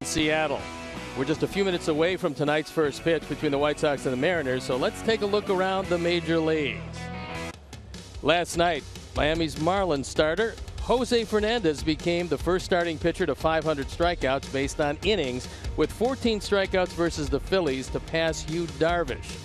Seattle. We're just a few minutes away from tonight's first pitch between the White Sox and the Mariners, so let's take a look around the major leagues. Last night, Miami's Marlins starter Jose Fernandez became the first starting pitcher to 500 strikeouts based on innings, with 14 strikeouts versus the Phillies to pass Yu Darvish.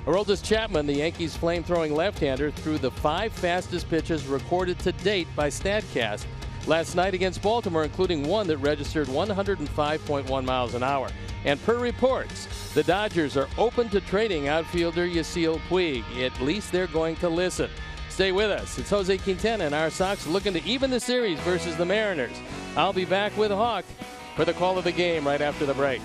Aroldis Chapman, the Yankees' flamethrowing left-hander, threw the 5 fastest pitches recorded to date by StatCast last night against Baltimore, including one that registered 105.1 miles an hour. And per reports, the Dodgers are open to trading outfielder Yasiel Puig. At least they're going to listen. Stay with us. It's Jose Quintana and our Sox looking to even the series versus the Mariners. I'll be back with Hawk for the call of the game right after the break.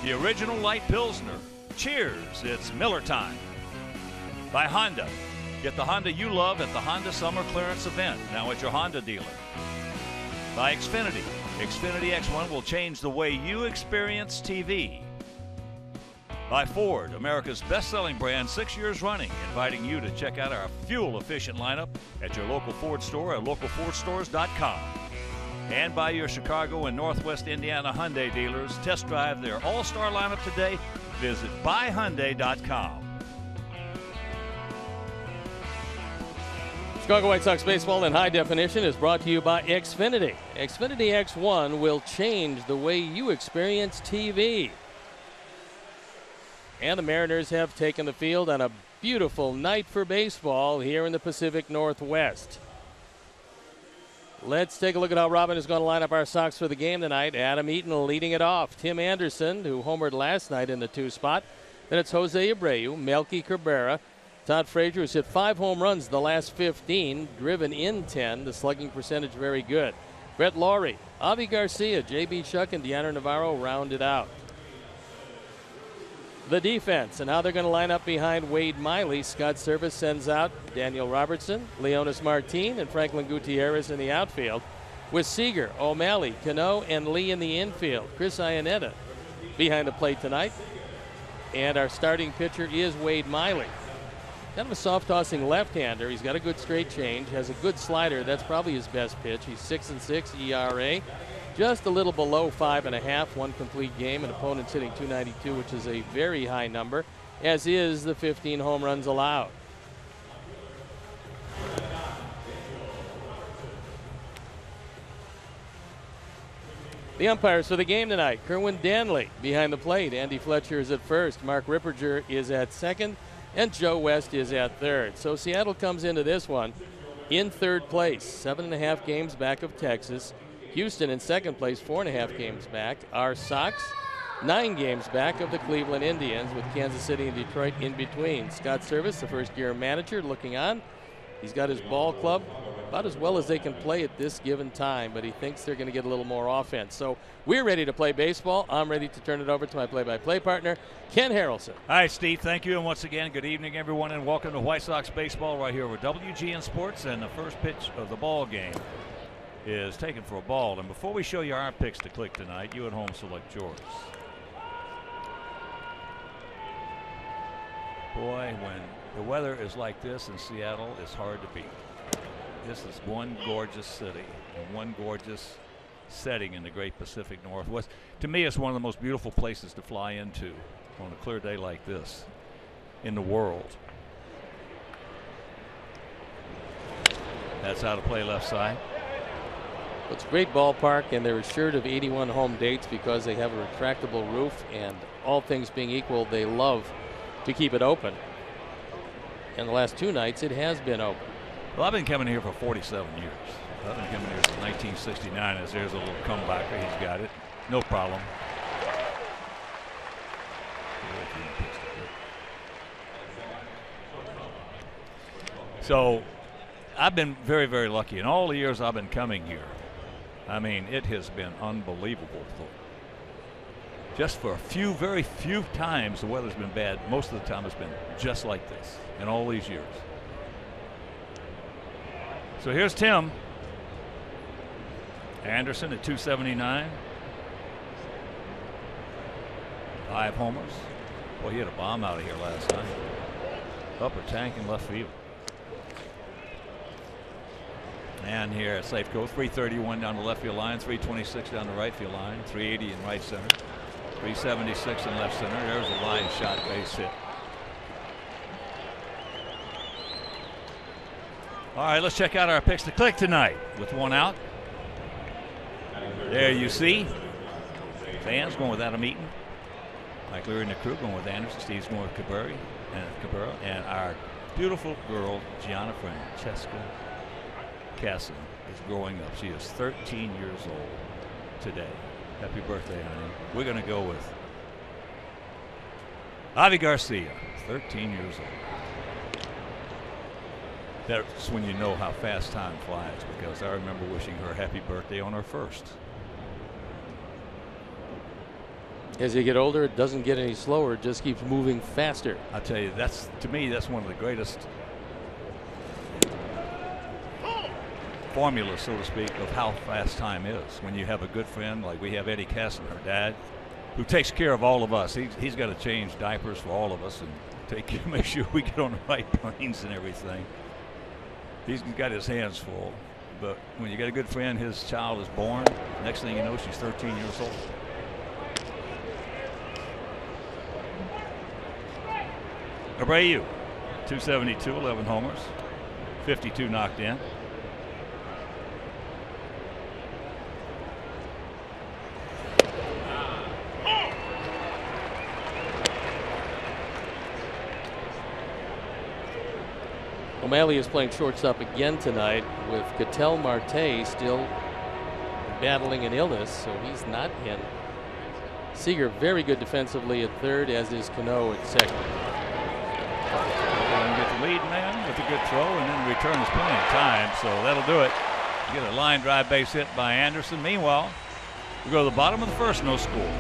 The original light Pilsner. Cheers, it's Miller time. By Honda. Get the Honda you love at the Honda Summer Clearance Event, now at your Honda dealer. By Xfinity. Xfinity X1 will change the way you experience TV. By Ford, America's best-selling brand 6 years running, inviting you to check out our fuel-efficient lineup at your local Ford store at localfordstores.com. And by your Chicago and Northwest Indiana Hyundai dealers. Test drive their all-star lineup today. Visit buyhyundai.com. Chicago White Sox baseball in high definition is brought to you by Xfinity. Xfinity X1 will change the way you experience TV. And the Mariners have taken the field on a beautiful night for baseball here in the Pacific Northwest. Let's take a look at how Robin is going to line up our Sox for the game tonight. Adam Eaton leading it off. Tim Anderson, who homered last night in the 2 spot. Then it's Jose Abreu, Melky Cabrera. Todd Frazier has hit 5 home runs the last 15, driven in 10. The slugging percentage very good. Brett Lawrie, Avi Garcia, J.B. Shuck, and Deanna Navarro rounded out. The defense and how they're going to line up behind Wade Miley. Scott Service sends out Daniel Robertson, Leonis Martin, and Franklin Gutierrez in the outfield, with Seager, O'Malley, Cano, and Lee in the infield. Chris Iannetta behind the plate tonight. And our starting pitcher is Wade Miley. Kind of a soft-tossing left-hander. He's got a good straight change, has a good slider. That's probably his best pitch. He's 6-6 ERA. Just a little below 5.5, 1 complete game, and opponents hitting .292, which is a very high number, as is the 15 home runs allowed. The umpires for the game tonight: Kerwin Danley behind the plate, Andy Fletcher is at first, Mark Ripperger is at second, and Joe West is at third. So Seattle comes into this one in third place, 7.5 games back of Texas. Houston in second place, 4.5 games back. Our Sox, 9 games back of the Cleveland Indians, with Kansas City and Detroit in between. Scott Service, the first-year manager, looking on. He's got his ball club about as well as they can play at this given time, but he thinks they're going to get a little more offense. So we're ready to play baseball. I'm ready to turn it over to my play-by-play partner, Ken Harrelson. Hi, Steve. Thank you. And once again, good evening, everyone, and welcome to White Sox baseball right here over WGN Sports. And the first pitch of the ball game is taken for a ball. And before we show you our picks to click tonight, you at home select yours. Boy, when the weather is like this in Seattle, it's hard to beat. This is one gorgeous city and one gorgeous setting in the great Pacific Northwest. To me, it's one of the most beautiful places to fly into on a clear day like this in the world. That's how to play left side. It's a great ballpark, and they're assured of 81 home dates because they have a retractable roof, and all things being equal, they love to keep it open. And the last two nights, it has been open. Well, I've been coming here for 47 years. I've been coming here since 1969. As there's a little comebacker, he's got it. No problem. So I've been very, very lucky. In all the years I've been coming here, I mean, it has been unbelievable. Just for a few, very few times the weather's been bad. Most of the time it's been just like this in all these years. So here's Tim Anderson at 279. 5 homers. Boy, he hit a bomb out of here last night. Upper tank in left field. And here at Safeco, 331 down the left field line, 326 down the right field line, 380 in right center, 376 in left center. There's a line shot, base hit. All right, let's check out our picks to click tonight with one out. There you see fans going with Adam Eaton, Mike Leary and the crew going with Anderson, Steve's going with Cabrera, and our beautiful girl Gianna Francesca Casson is growing up. She is 13 years old today. Happy birthday, honey. We're going to go with Avi Garcia, 13 years old. That's when you know how fast time flies, because I remember wishing her happy birthday on her first. As you get older, it doesn't get any slower. It just keeps moving faster. I tell you, to me, that's one of the greatest formula, so to speak, of how fast time is. When you have a good friend like we have Eddie Casson, her dad, who takes care of all of us. He's got to change diapers for all of us and make sure we get on the right planes and everything. He's got his hands full. But when you got a good friend, his child is born. Next thing you know, she's 13 years old. Abreu, 272, 11 homers, 52 knocked in. O'Malley is playing shortstop again tonight with Ketel Marte still battling an illness, so he's not in. Seager very good defensively at third, as is Cano at second. And get the lead man with a good throw, and then return is plenty of time, so that'll do it. Get a line drive base hit by Anderson. Meanwhile, we go to the bottom of the first, no score.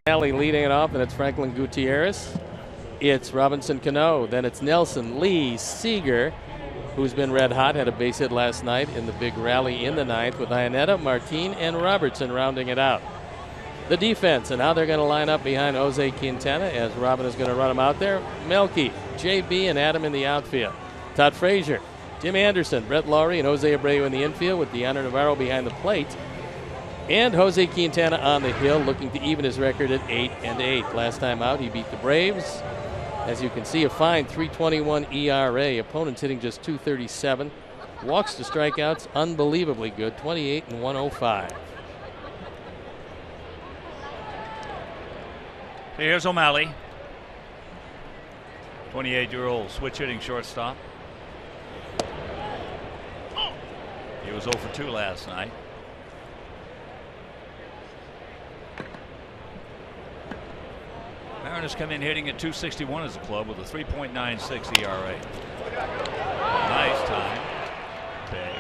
Alley leading it off, and it's Franklin Gutierrez. It's Robinson Cano. Then it's Nelson, Lee, Seager, who's been red hot, had a base hit last night in the big rally in the ninth, with Iannetta, Martin, and Robertson rounding it out. The defense, and now they're going to line up behind Jose Quintana as Robin is going to run him out there. Melky, JB, and Adam in the outfield. Todd Frazier, Tim Anderson, Brett Lawrie, and Jose Abreu in the infield, with Deanna Navarro behind the plate. And Jose Quintana on the hill, looking to even his record at 8-8. Last time out, he beat the Braves. As you can see, a fine 3.21 ERA. Opponents hitting just 237. Walks to strikeouts, unbelievably good, 28 and 105. Here's O'Malley, 28-year-old switch hitting shortstop. He was 0 for 2 last night. Mariners come in hitting at 261 as a club with a 3.96 ERA. Nice time. Okay.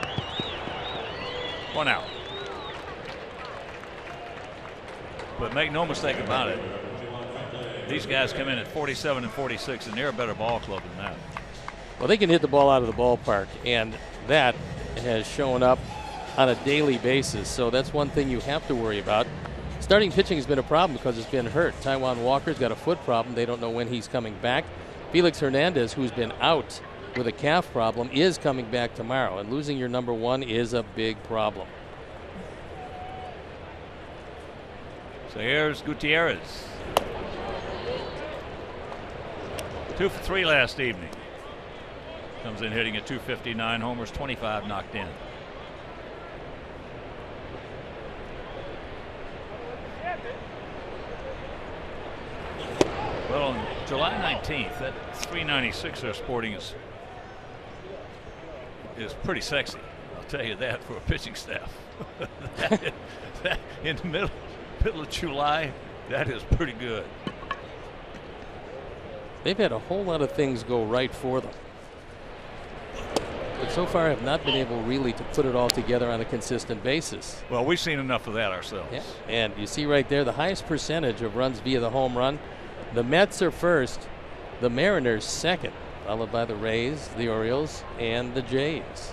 1 out. But make no mistake about it, these guys come in at 47 and 46, and they're a better ball club than that. Well, they can hit the ball out of the ballpark, and that has shown up on a daily basis. So that's one thing you have to worry about. Starting pitching has been a problem because it's been hurt. Taijuan Walker's got a foot problem. They don't know when he's coming back. Felix Hernandez, who's been out with a calf problem, is coming back tomorrow, and losing your number one is a big problem. So here's Gutierrez. 2 for 3 last evening. Comes in hitting at 259 homers, 25 knocked in. Well, on July 19th, that 396 they're sporting is pretty sexy. I'll tell you that, for a pitching staff. that in the middle of July, that is pretty good. They've had a whole lot of things go right for them, but so far have not been able really to put it all together on a consistent basis. Well, we've seen enough of that ourselves. Yeah. And you see right there the highest percentage of runs via the home run. The Mets are first, the Mariners second, followed by the Rays, the Orioles, and the Jays.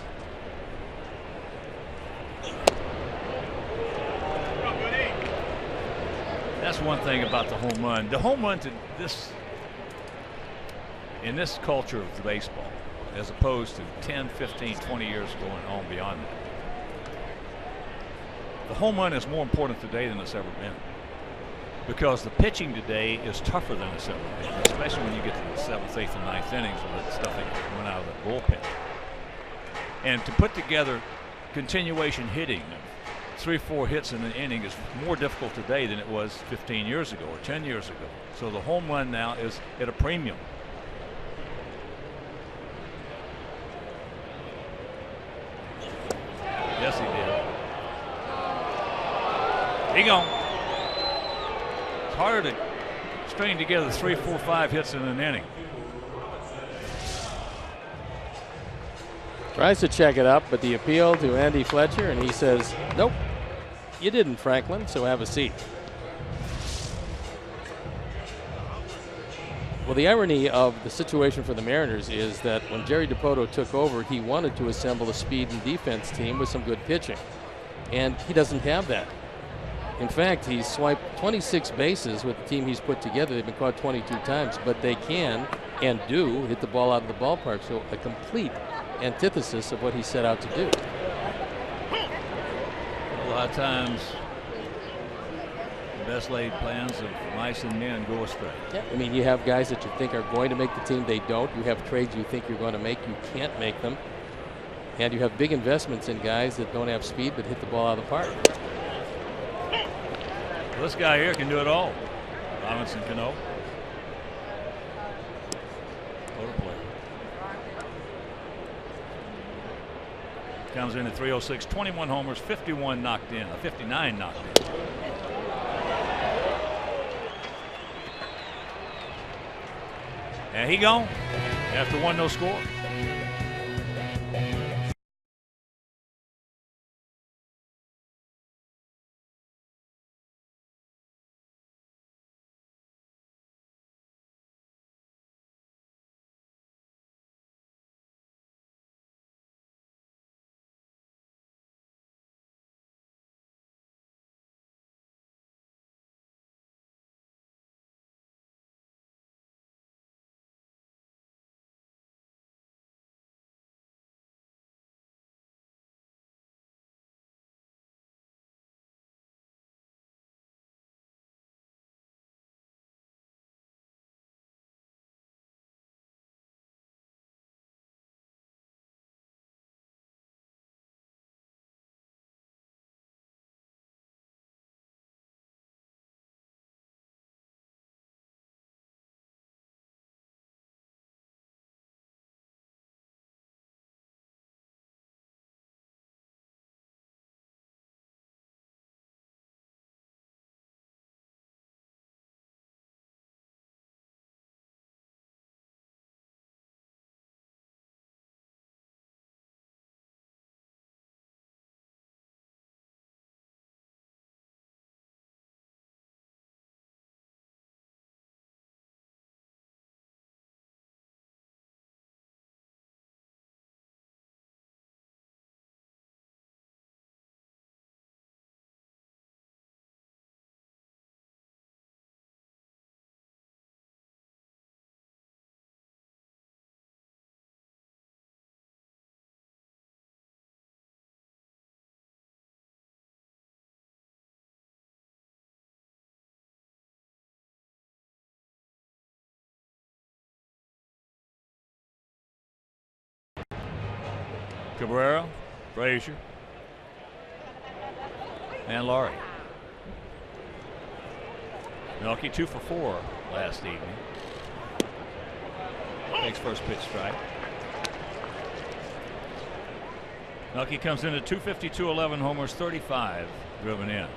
That's one thing about the home run. The home run in this culture of the baseball, as opposed to 10, 15, 20 years going on beyond that. The home run is more important today than it's ever been, because the pitching today is tougher than it's ever been, especially when you get to the 7th, 8th, and 9th innings with that stuff that coming out of the bullpen. And to put together continuation hitting, 3-4 hits in an inning, is more difficult today than it was 15 years ago or 10 years ago. So the home run now is at a premium. Yes, he did. He gone. It's harder to string together 3, 4, 5 hits in an inning. Tries to check it up, but the appeal to Andy Fletcher, and he says, nope, you didn't, Franklin, so have a seat. Well, the irony of the situation for the Mariners is that when Jerry Dipoto took over, he wanted to assemble a speed and defense team with some good pitching, and he doesn't have that. In fact, he's swiped 26 bases with the team he's put together. They've been caught 22 times, but they can and do hit the ball out of the ballpark, so a complete antithesis of what he set out to do. A lot of times, the best laid plans of mice and men go astray. Yeah, I mean, you have guys that you think are going to make the team, they don't. You have trades you think you're going to make, you can't make them. And you have big investments in guys that don't have speed but hit the ball out of the park. Well, this guy here can do it all. Robinson Cano. Go to play. Comes in at 306, 21 homers, 51 knocked in, 59 knocked in. And he gone after 1-0 score. Cabrera, Frazier, and Laurie. Milwaukee 2 for 4 last evening. Takes first pitch strike. Milwaukee comes in at 252, 11 homers, 35 driven in.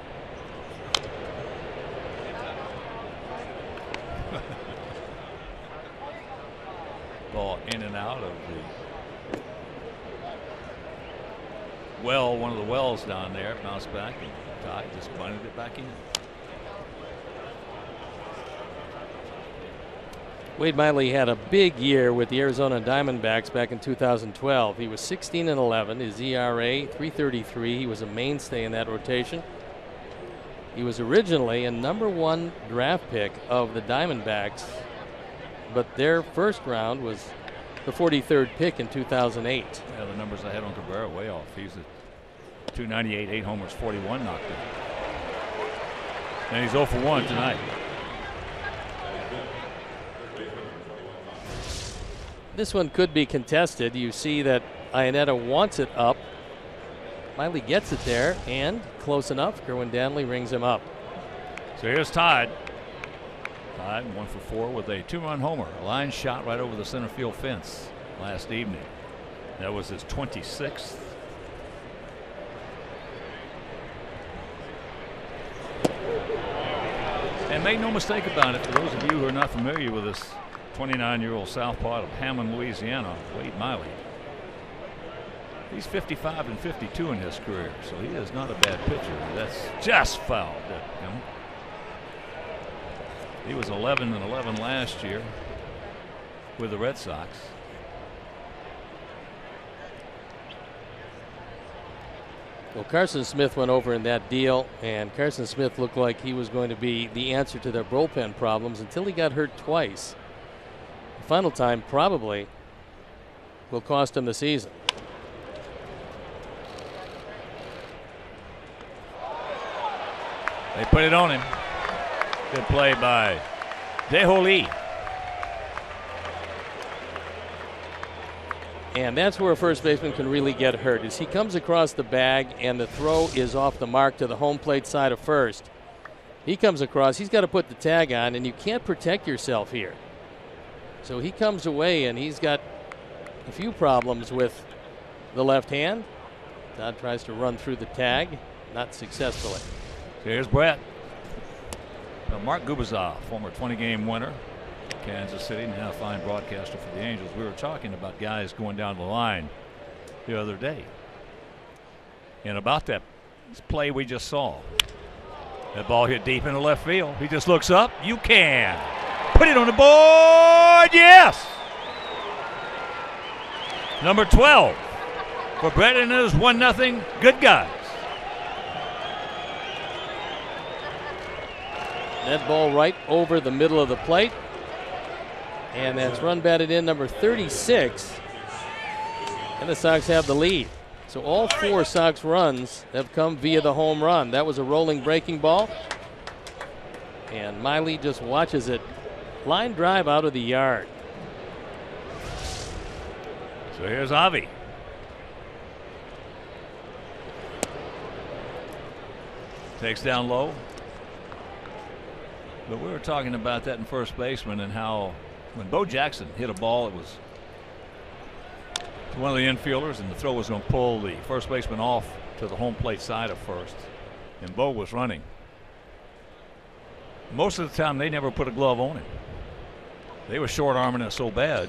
Ball in and out of the well, one of the wells down there, bounced back, and Todd just bunted it back in. Wade Miley had a big year with the Arizona Diamondbacks back in 2012. He was 16-11, his ERA 3.33. He was a mainstay in that rotation. He was originally a #1 draft pick of the Diamondbacks, but their first round was the 43rd pick in 2008. Yeah, the numbers I had on Cabrera way off. He's at 298, 8 homers, 41 knocked in. And he's 0 for 1 tonight. This one could be contested. You see that Iannetta wants it up. Miley gets it there, and close enough. Kerwin Danley rings him up. So here's Todd. Todd 1 for 4 with a 2-run homer. A line shot right over the center field fence last evening. That was his 26th. And make no mistake about it, for those of you who are not familiar with this 29-year-old southpaw of Hammond, Louisiana, Wade Miley. He's 55 and 52 in his career, so he is not a bad pitcher. That's just fouled at him. He was 11-11 last year with the Red Sox. Well, Carson Smith went over in that deal, and Carson Smith looked like he was going to be the answer to their bullpen problems until he got hurt twice. The final time probably will cost him the season. They put it on him. Good play by DeJoly. And that's where a first baseman can really get hurt, is he comes across the bag and the throw is off the mark to the home plate side of first. He comes across, he's got to put the tag on, and you can't protect yourself here. So he comes away, and he's got a few problems with the left hand. Todd tries to run through the tag, not successfully. Here's Brett. Mark Gubazov, former 20-game winner, Kansas City, now a fine broadcaster for the Angels. We were talking about guys going down the line the other day, and about that play we just saw. That ball hit deep into left field. He just looks up. You can put it on the board. Yes. Number 12 for Brett and his 1-0 good guys. That ball right over the middle of the plate. And that's run batted in number 36. And the Sox have the lead. So all 4 Sox runs have come via the home run. That was a rolling breaking ball. And Miley just watches it. Line drive out of the yard. So here's Avi. Takes down low. But we were talking about that in first baseman and how when Bo Jackson hit a ball, it was to one of the infielders, and the throw was going to pull the first baseman off to the home plate side of first, and Bo was running. Most of the time, they never put a glove on him. They were short arming it so bad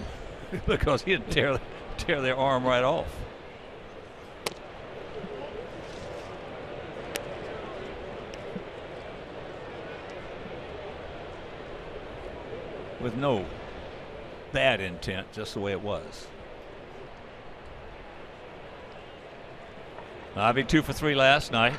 because he'd tear their arm right off. With no bad intent, just the way it was. Ivy 2 for 3 last night.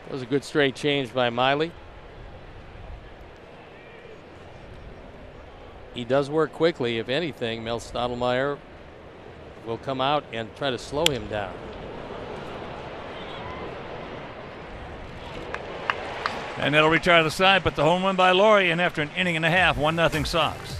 That was a good straight change by Miley. he does work quickly. If anything, Mel Stottlemyre will come out and try to slow him down. And that'll retire the side, but the home run by Laurie, and after an inning and a half, 1-0 Sox.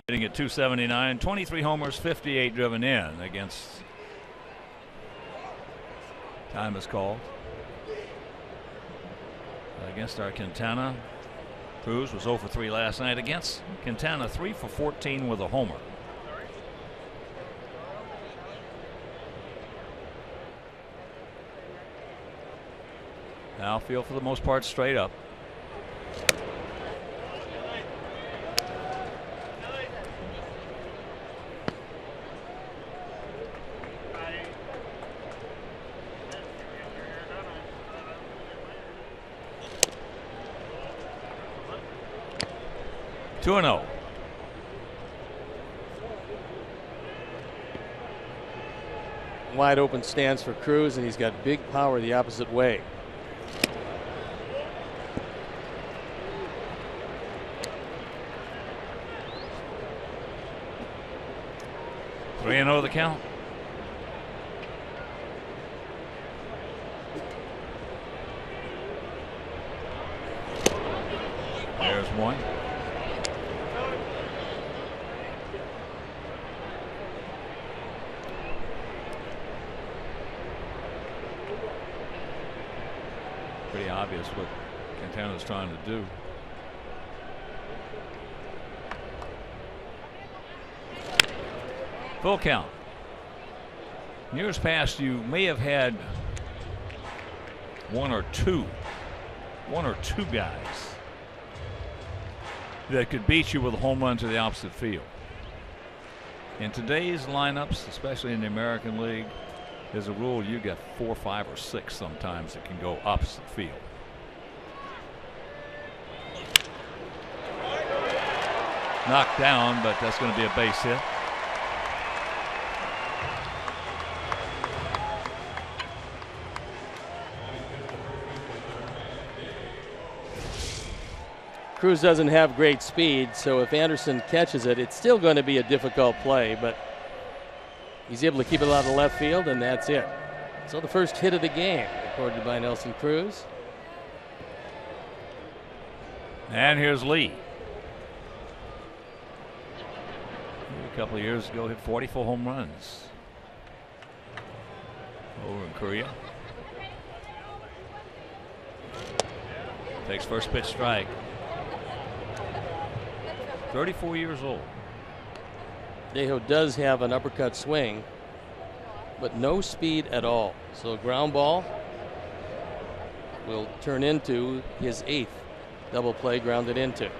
Hitting at 279, 23 homers, 58 driven in against. Time is called against our Quintana. Cruz was 0 for 3 last night against Quintana, 3 for 14 with a homer. Outfield for the most part straight up. Two and 0. Wide open stance for Cruz, and he's got big power the opposite way. Three and 0 the count. There's one. Pretty obvious what Quintana's trying to do. Full count. In years past, you may have had one or two guys that could beat you with a home run to the opposite field. In today's lineups, especially in the American League, there's a rule you get 4, 5, or 6 sometimes that can go opposite field. Knocked down, but that's going to be a base hit. Cruz doesn't have great speed, so if Anderson catches it, it's still going to be a difficult play, but he's able to keep it out of left field, and that's it. So the first hit of the game, recorded by Nelson Cruz. And here's Lee. A couple of years ago, hit 44 home runs. over in Korea. Takes first pitch strike. 34 years old. Dejo does have an uppercut swing, but no speed at all. So a ground ball will turn into his 8th double play grounded into.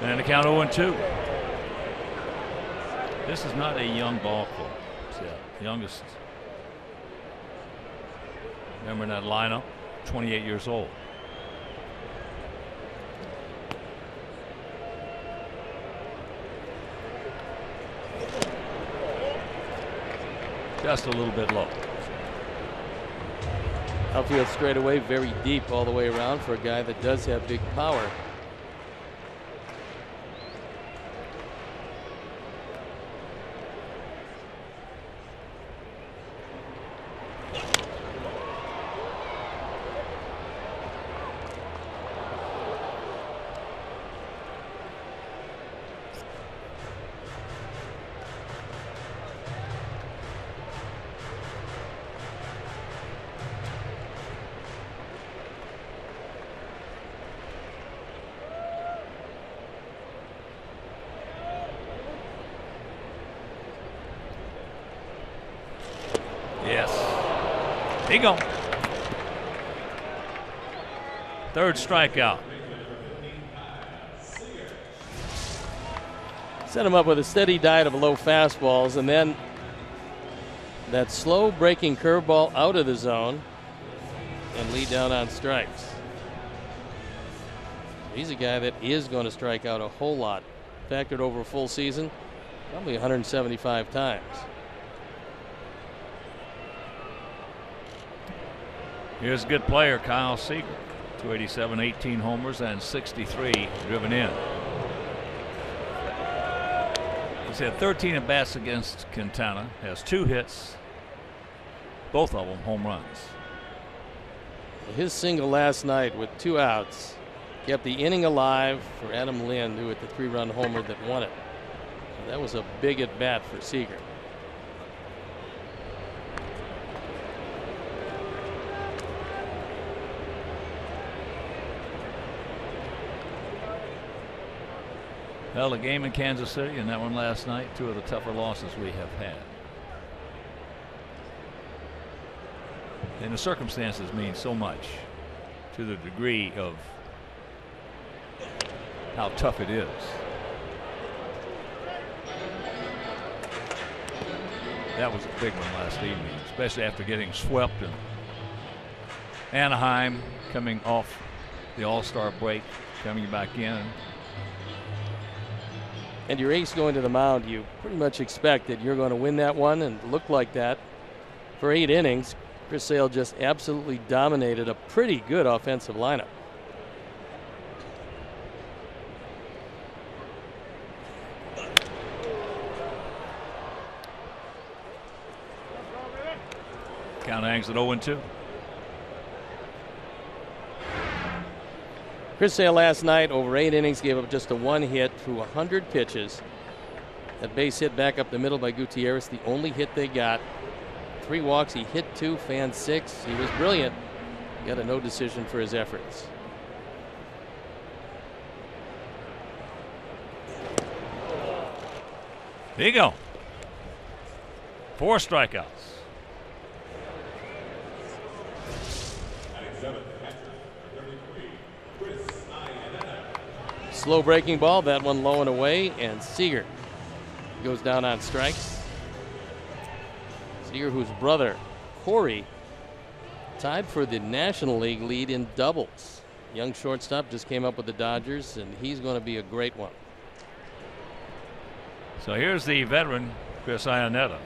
And the count 0-2. This is not a young ball club. It's the youngest member in that lineup, 28 years old. Just a little bit low. Outfield straightaway, very deep all the way around for a guy that does have big power. He gone. Third strikeout. Set him up with a steady diet of low fastballs, and then that slow breaking curveball out of the zone and lead down on strikes. He's a guy that is going to strike out a whole lot. Factored over a full season, probably 175 times. Here's a good player, Kyle Seager. 287, 18 homers, and 63 driven in. He's had 13 at bats against Quintana, has 2 hits, both of them home runs. His single last night with 2 outs kept the inning alive for Adam Lind, who hit the 3-run homer that won it. So that was a big at bat for Seager. Well, the game in Kansas City and that one last night, 2 of the tougher losses we have had. And the circumstances mean so much to the degree of how tough it is. That was a big one last evening, especially after getting swept in Anaheim, coming off the All-Star break, coming back in. And your ace going to the mound, you pretty much expect that you're going to win that one, and it looked like that. For 8 innings, Chris Sale just absolutely dominated a pretty good offensive lineup. Count hangs at 0-2. Chris Sale last night over 8 innings gave up just a 1 hit through 100 pitches. That base hit back up the middle by Gutierrez, the only hit they got. 3 walks, he hit 2, fanned 6. He was brilliant. He got a no decision for his efforts. There you go. 4 strikeouts. Slow breaking ball, that one low and away, and Seager goes down on strikes. Seager, whose brother Corey tied for the National League lead in doubles. Young shortstop, just came up with the Dodgers, and he's going to be a great one. So here's the veteran Chris Iannetta.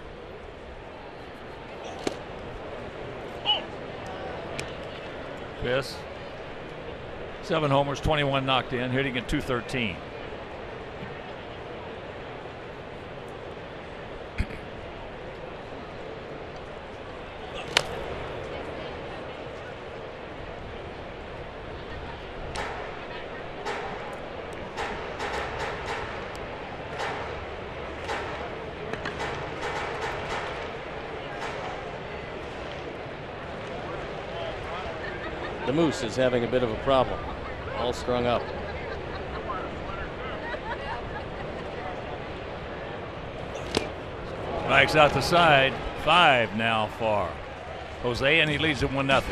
Chris, 7 homers, 21 knocked in, hitting at .213. the Moose is having a bit of a problem. All strung up. Strikes out the side. 5 now for Jose, and he leads it 1-0.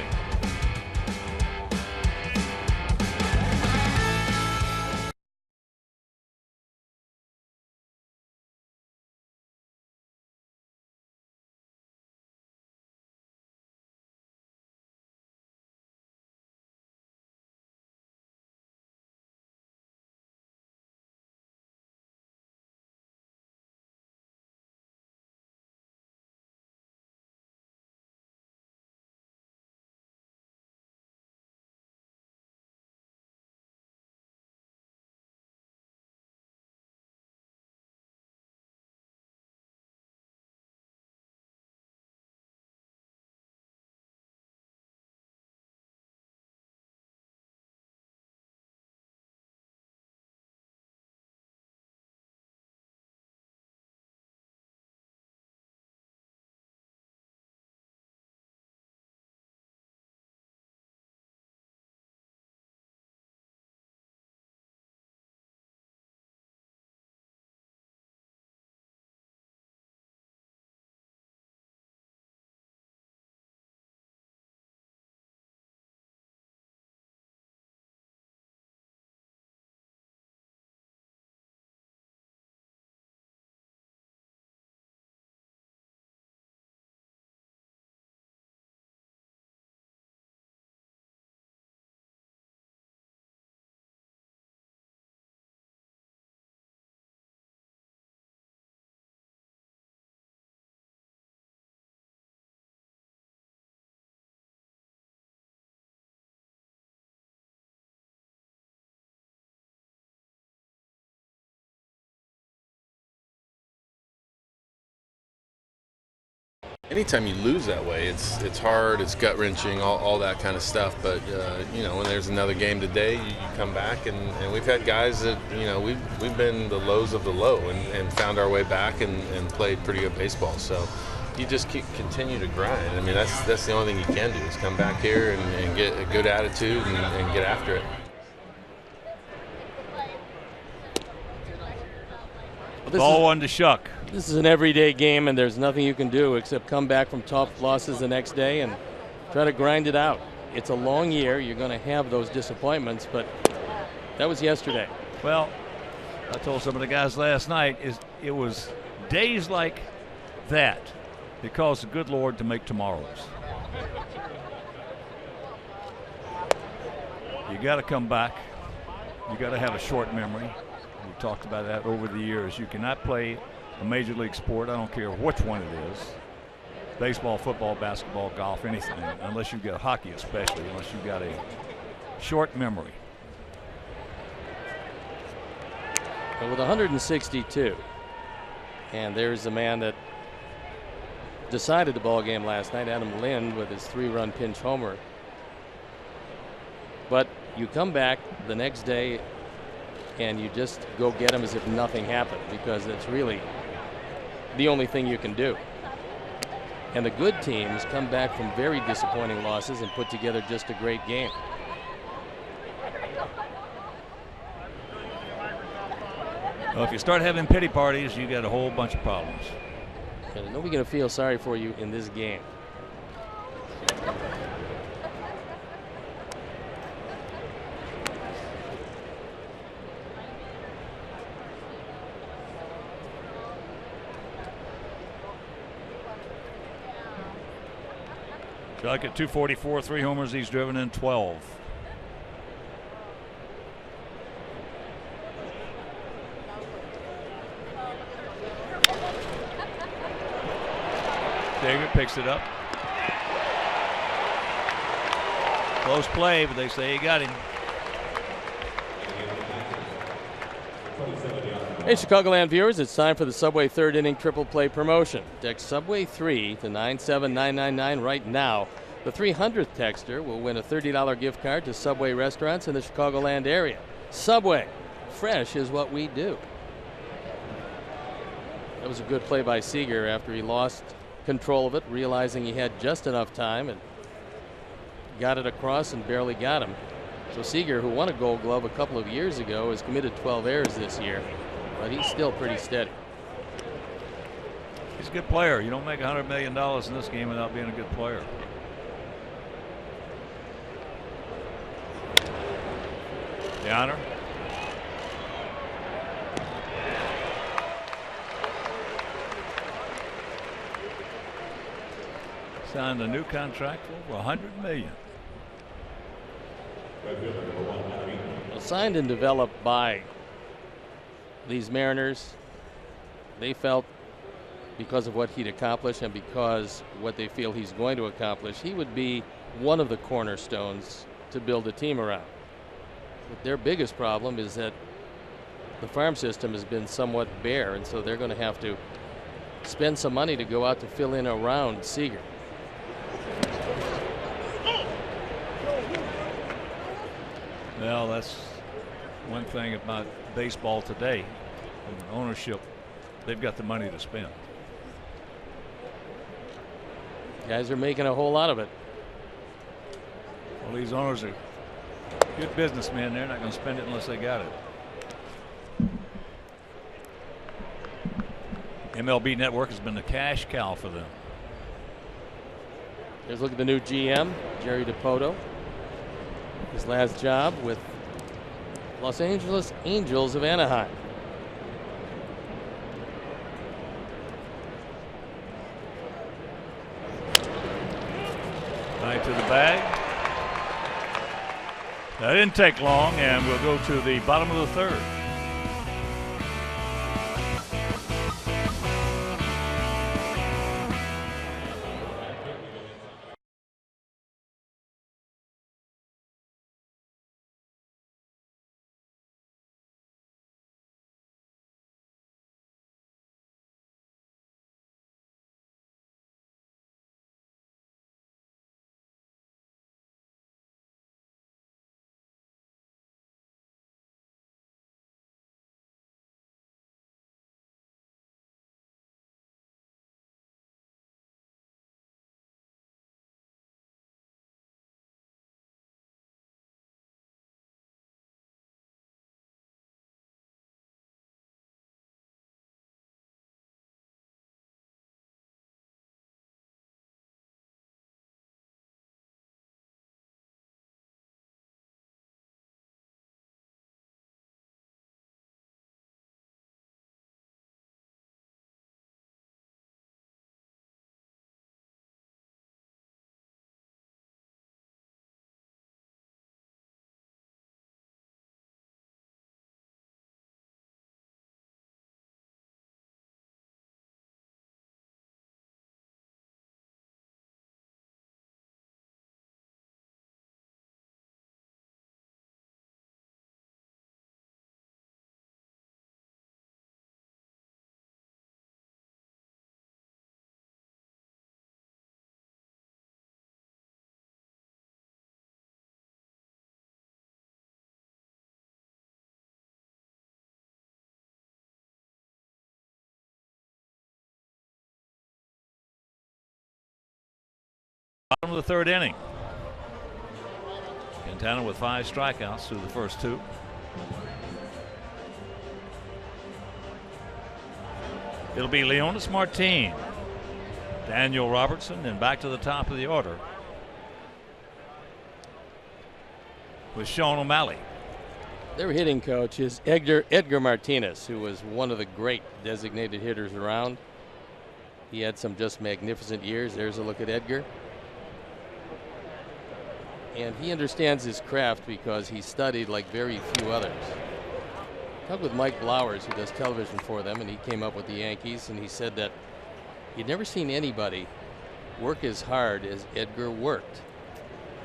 Anytime you lose that way, it's hard, it's gut-wrenching, all that kind of stuff. But you know, when there's another game today, you come back, and we've had guys that, you know, we've been the lows of the low and found our way back and played pretty good baseball. So you just continue to grind. I mean, that's the only thing you can do is come back here and get a good attitude and get after it. Ball 1 to Shuck. This is an everyday game, and there's nothing you can do except come back from tough losses the next day and try to grind it out. It's a long year. You're going to have those disappointments, but that was yesterday. Well, I told some of the guys last night, it was days like that that caused the good Lord to make tomorrows. You got to come back. You got to have a short memory. We've talked about that over the years. You cannot play a major league sport, I don't care which one it is, baseball, football, basketball, golf, anything, unless you've got hockey especially, unless you've got a short memory. But with 162, and there's the man that decided the ball game last night, Adam Lind, with his 3-run pinch homer. But you come back the next day and you just go get him as if nothing happened, because it's really the only thing you can do. And the good teams come back from very disappointing losses and put together just a great game. Well, if you start having pity parties, you got a whole bunch of problems. And nobody's going to feel sorry for you in this game. Chuck at 244, 3 homers. He's driven in 12. David picks it up. Close play, but they say he got him. Hey, Chicagoland viewers, it's time for the Subway third inning triple play promotion. Text Subway 3 to 97999 right now. The 300th texter will win a $30 gift card to Subway restaurants in the Chicagoland area. Subway, fresh is what we do. That was a good play by Seager after he lost control of it, realizing he had just enough time and got it across and barely got him. So Seager, who won a Gold Glove a couple of years ago, has committed 12 errors this year, but he's still pretty steady. He's a good player. You don't make $100 million in this game without being a good player. The honor. Signed a new contract for over $100 million. Well, signed and developed by these Mariners. They felt because of what he'd accomplished and because what they feel he's going to accomplish, he would be one of the cornerstones to build a team around. But their biggest problem is that the farm system has been somewhat bare, and so they're going to have to spend some money to go out to fill in around Seager. Well, that's one thing about baseball today. Ownership, they've got the money to spend. Guys are making a whole lot of it. Well, these owners are good businessmen. They're not going to spend it unless they got it. MLB Network has been the cash cow for them. Here's a look at the new GM, Jerry DiPoto. His last job with Los Angeles Angels of Anaheim. Right to the bag. That didn't take long, and we'll go to the bottom of the third. Bottom of the third inning. Quintana with 5 strikeouts through the first 2. It'll be Leonis Martin, Daniel Robertson, and back to the top of the order with Sean O'Malley. Their hitting coach is Edgar Martinez, who was one of the great designated hitters around. He had some just magnificent years. There's a look at Edgar. And he understands his craft because he studied like very few others. Talked with Mike Blowers, who does television for them, and he came up with the Yankees, and he said that he'd never seen anybody work as hard as Edgar worked.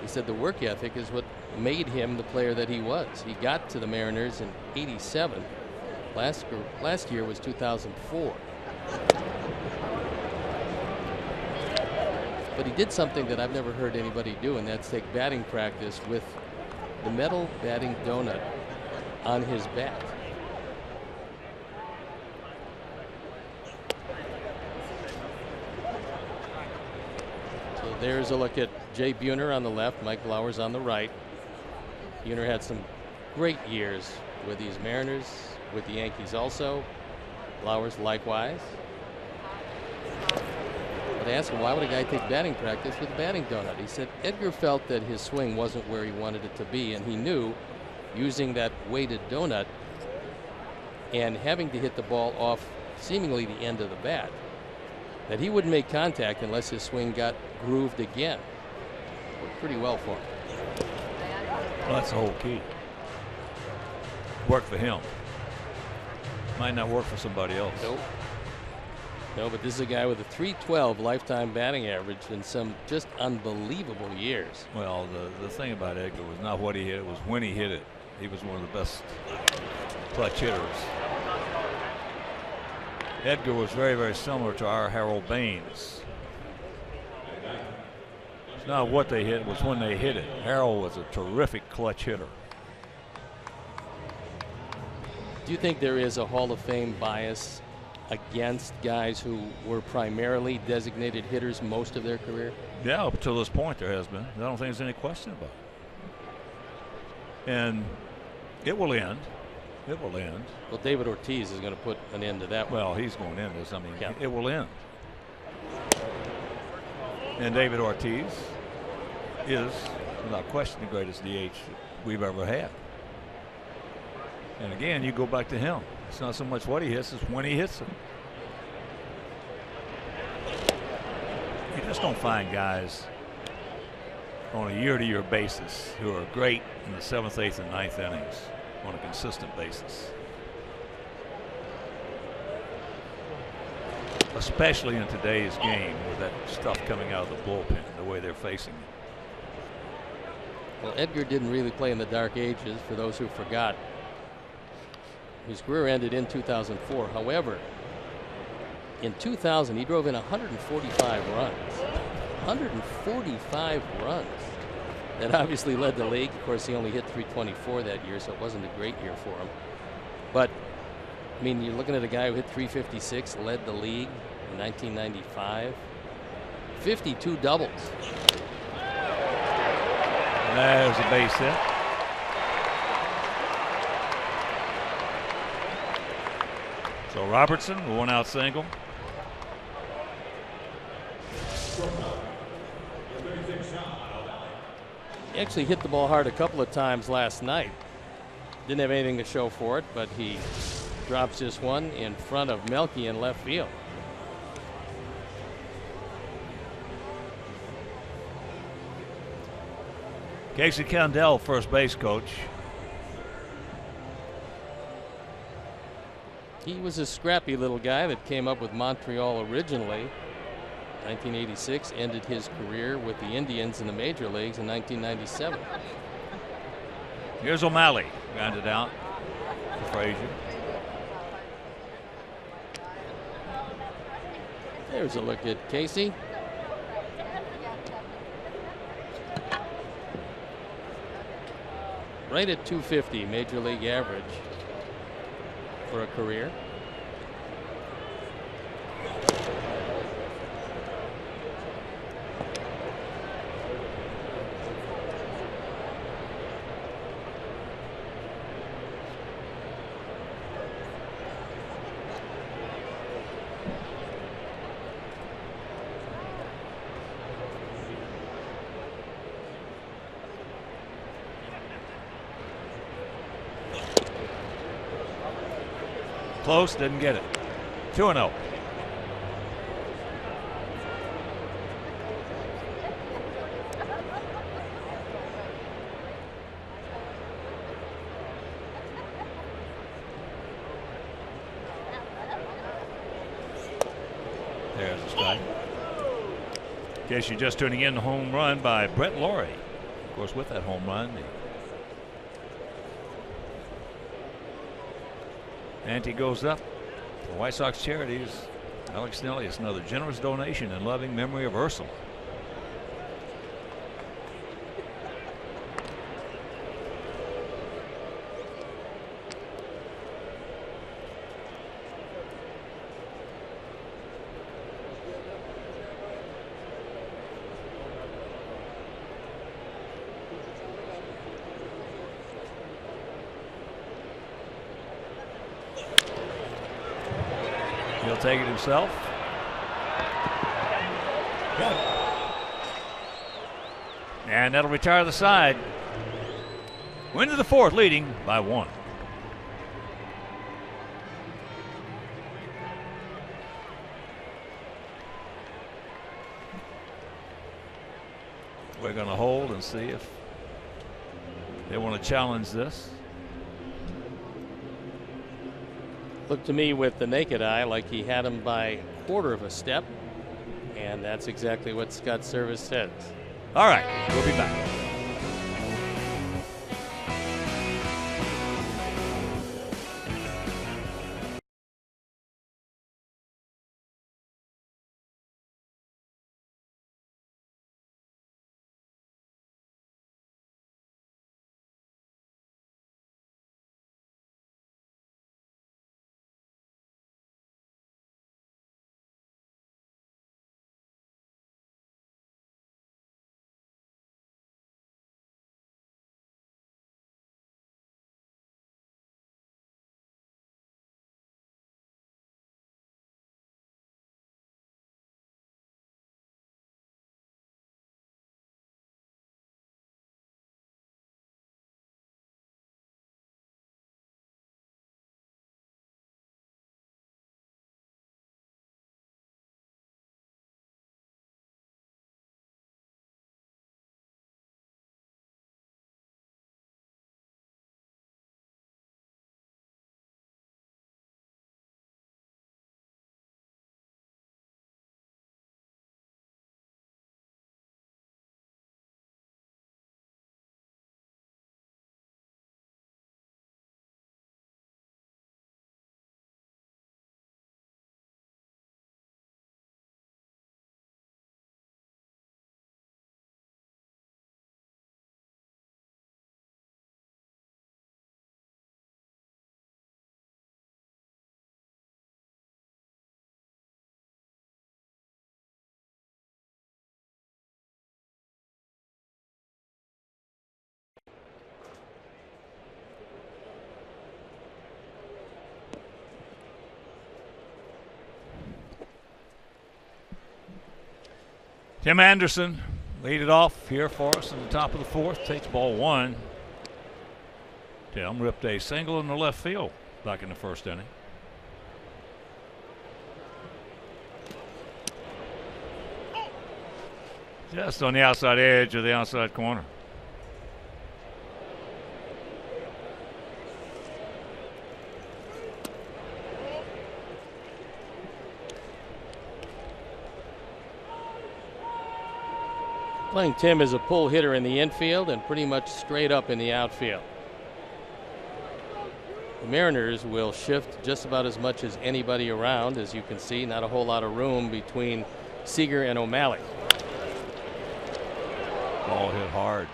He said the work ethic is what made him the player that he was. He got to the Mariners in '87. Last year was 2004. But he did something that I've never heard anybody do, and that's take batting practice with the metal batting donut on his bat. So There's a look at Jay Buhner on the left, Mike Blowers on the right. Buhner had some great years with these Mariners, with the Yankees also. Blowers likewise. But they asked him, why would a guy take batting practice with a batting donut? He said Edgar felt that his swing wasn't where he wanted it to be, and he knew using that weighted donut and having to hit the ball off seemingly the end of the bat, that he wouldn't make contact unless his swing got grooved again. Worked pretty well for him. Well, that's the whole key. Worked for him. Might not work for somebody else. Nope. No, but this is a guy with a .312 lifetime batting average and some just unbelievable years. Well, the thing about Edgar was not what he hit, it was when he hit it. He was one of the best clutch hitters. Edgar was very, very similar to our Harold Baines. It's not what they hit, it was when they hit it. Harold was a terrific clutch hitter. Do you think there is a Hall of Fame bias against guys who were primarily designated hitters most of their career? Yeah, up to this point there has been. I don't think there's any question about it. And it will end. It will end. Well, David Ortiz is going to put an end to that one. Well, he's going to end this. I mean, yeah. It will end. And David Ortiz is, without question, the greatest DH we've ever had. And again, you go back to him. It's not so much what he hits, it's when he hits it. You just don't find guys on a year-to-year basis who are great in the 7th, 8th, and 9th innings on a consistent basis. Especially in today's game with that stuff coming out of the bullpen, the way they're facing it. Well, Edgar didn't really play in the dark ages, for those who forgot. His career ended in 2004. However, in 2000, he drove in 145 runs. 145 runs. That obviously led the league. Of course, he only hit .324 that year, so it wasn't a great year for him. But, I mean, you're looking at a guy who hit .356, led the league in 1995. 52 doubles. There's a base hit. So Robertson, a one-out single. He actually hit the ball hard a couple of times last night. Didn't have anything to show for it, but he drops this one in front of Melky in left field. Casey Condell, first base coach. He was a scrappy little guy that came up with Montreal originally. 1986, ended his career with the Indians in the major leagues in 1997. Here's O'Malley, grounded out for Frazier. There's a look at Casey. Right at .250 major league average for a career. Close, didn't get it. 2-0. There's a strike. In case you're just tuning in, the home run by Brett Laurie. Of course, with that home run, ante goes up. The White Sox Charities, Alex Snellius, another generous donation in loving memory of Ursula. He'll take it himself. And that'll retire the side. We're into the fourth, leading by 1. We're going to hold and see if they want to challenge this. Looked to me with the naked eye like he had him by a quarter of a step, and that's exactly what Scott Service says. All right, we'll be back. Tim Anderson lead it off here for us in the top of the fourth. Takes ball 1. Tim ripped a single in the left field back in the first inning. Just on the outside edge of the outside corner. Playing Tim as a pull hitter in the infield and pretty much straight up in the outfield. The Mariners will shift just about as much as anybody around. As you can see, not a whole lot of room between Seager and O'Malley. Ball hit hard.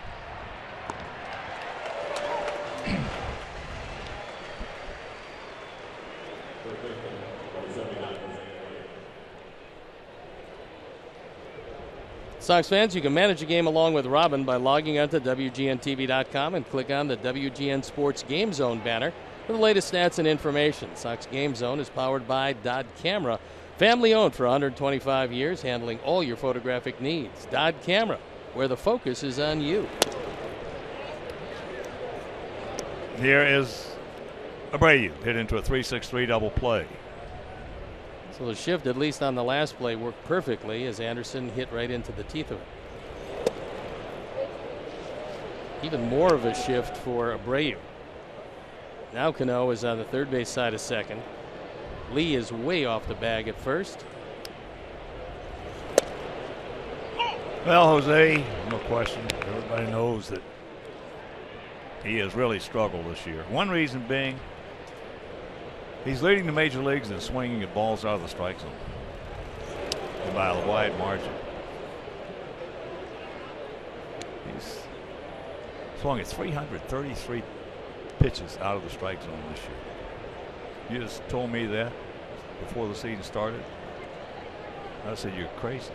Sox fans, you can manage a game along with Robin by logging onto WGNTV.com and click on the WGN Sports Game Zone banner for the latest stats and information. Sox Game Zone is powered by Dodd Camera, family owned for 125 years, handling all your photographic needs. Dodd Camera, where the focus is on you. Here is Abreu, hit into a 3-6-3 double play. So the shift, at least on the last play, worked perfectly as Anderson hit right into the teeth of it. Even more of a shift for Abreu. Now Cano is on the third base side of second. Lee is way off the bag at first. Well, Jose, no question. Everybody knows that he has really struggled this year. One reason being he's leading the major leagues in swinging at balls out of the strike zone and by a wide margin. He's swung at 333 pitches out of the strike zone this year. You just told me that before the season started. I said, you're crazy.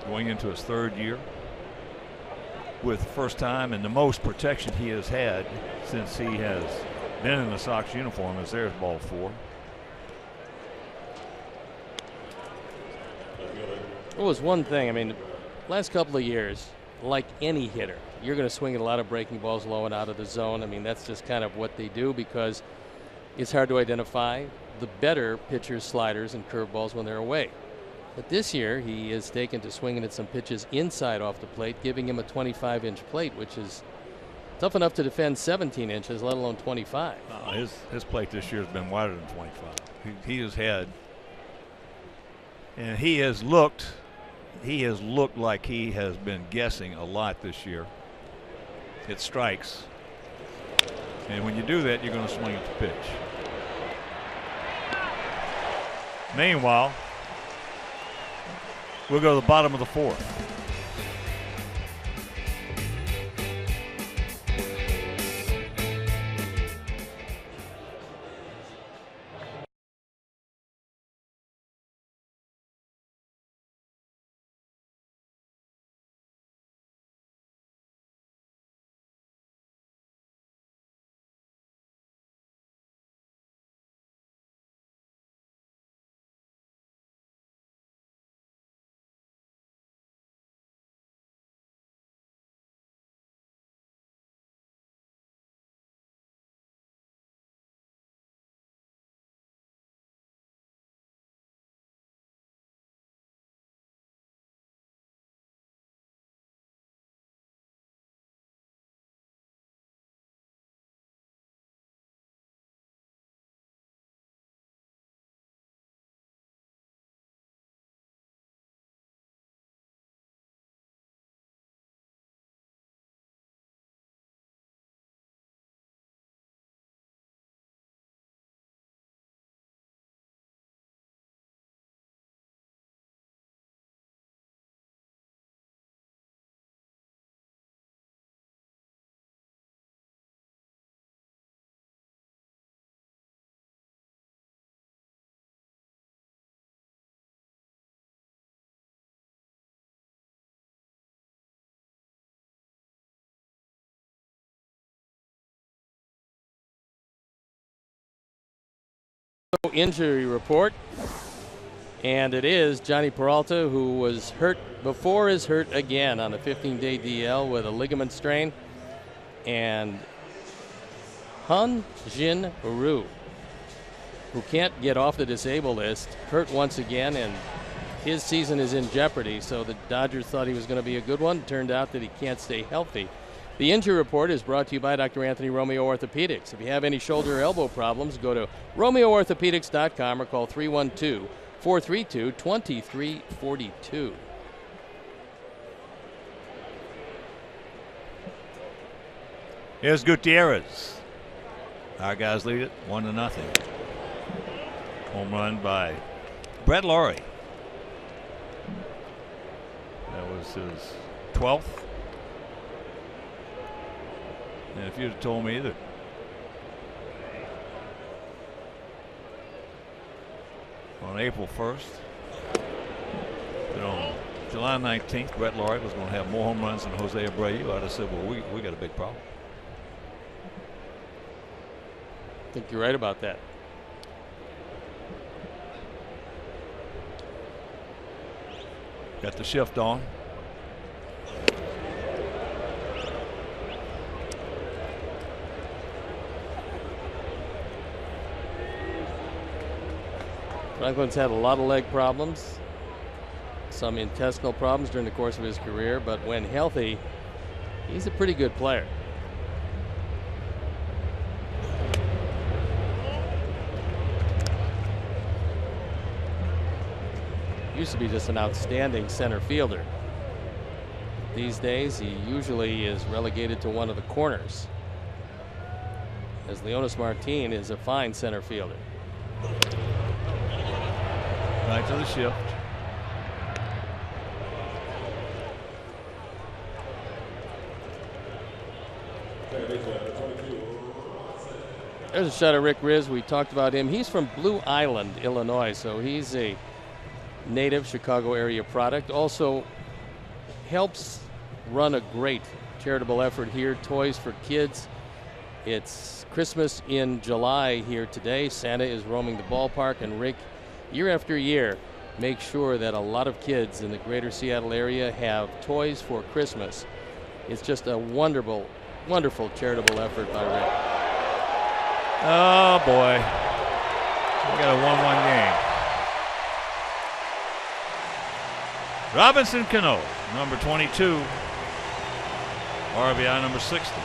Going into his third year with the first time and the most protection he has had since he has been in the Sox uniform. As there's ball 4. It was one thing. I mean, last couple of years, like any hitter, you're going to swing at a lot of breaking balls low and out of the zone. I mean, that's just kind of what they do because it's hard to identify the better pitchers' sliders and curveballs when they're away. But this year, he is taken to swinging at some pitches inside off the plate, giving him a 25-inch plate, which is tough enough to defend 17 inches, let alone 25. His plate this year has been wider than 25. He has had, and he has looked like he has been guessing a lot this year. It strikes, and when you do that, you're going to swing at the pitch. Meanwhile, we'll go to the bottom of the fourth. Injury report, and it is Johnny Peralta, who was hurt before, is hurt again on a 15-day DL with a ligament strain, and Han Jin Ryu, who can't get off the disabled list, hurt once again, and his season is in jeopardy. So the Dodgers thought he was going to be a good one. Turned out that he can't stay healthy. The injury report is brought to you by Dr. Anthony Romeo Orthopedics. If you have any shoulder or elbow problems, go to RomeoOrthopedics.com or call 312-432-2342. Here's Gutierrez. Our guys lead it 1-0. Home run by Brett Laurie. That was his 12th. And if you'd have told me that on April 1st, that on July 19th, Brett Laurie was going to have more home runs than Jose Abreu, I'd have said, well, we got a big problem. I think you're right about that. Got the shift on. Franklin's had a lot of leg problems, some intestinal problems during the course of his career, but when healthy, he's a pretty good player. Used to be just an outstanding center fielder. These days, he usually is relegated to one of the corners, as Leonis Martin is a fine center fielder. Right to the shift. There's a shot of Rick Riz. We talked about him. He's from Blue Island, Illinois, so he's a native Chicago area product. Also helps run a great charitable effort here, Toys for Kids. It's Christmas in July here today. Santa is roaming the ballpark, and Rick, year after year, make sure that a lot of kids in the greater Seattle area have toys for Christmas. It's just a wonderful, wonderful charitable effort by Rick. Oh boy, we got a 1-1 game. Robinson Cano, number 22, RBI number 60.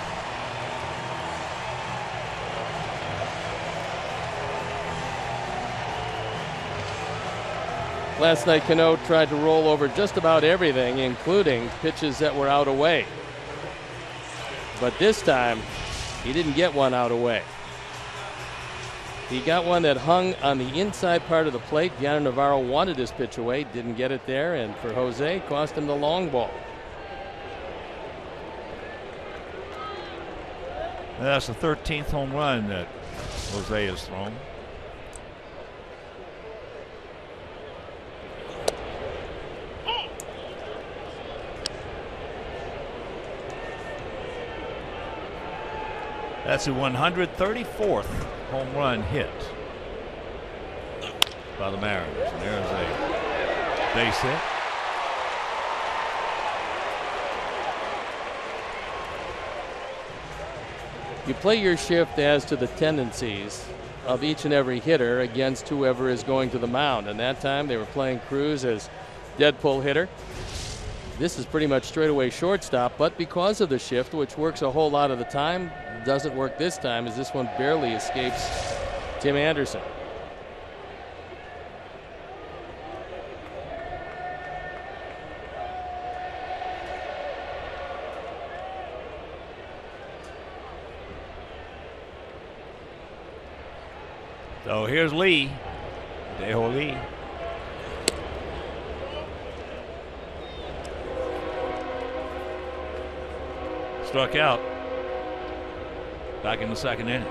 Last night, Cano tried to roll over just about everything, including pitches that were out away. But this time, he didn't get one out away. He got one that hung on the inside part of the plate. Gianna Navarro wanted his pitch away, didn't get it there, and for Jose, cost him the long ball. That's the 13th home run that Jose has thrown. That's the 134th home run hit by the Mariners. And there's a base hit. You play your shift as to the tendencies of each and every hitter against whoever is going to the mound. And that time they were playing Cruz as dead pull hitter. This is pretty much straightaway shortstop, but because of the shift, which works a whole lot of the time, doesn't work this time as this one barely escapes Tim Anderson. So here's Lee, Dejo Lee. Struck out back in the second inning.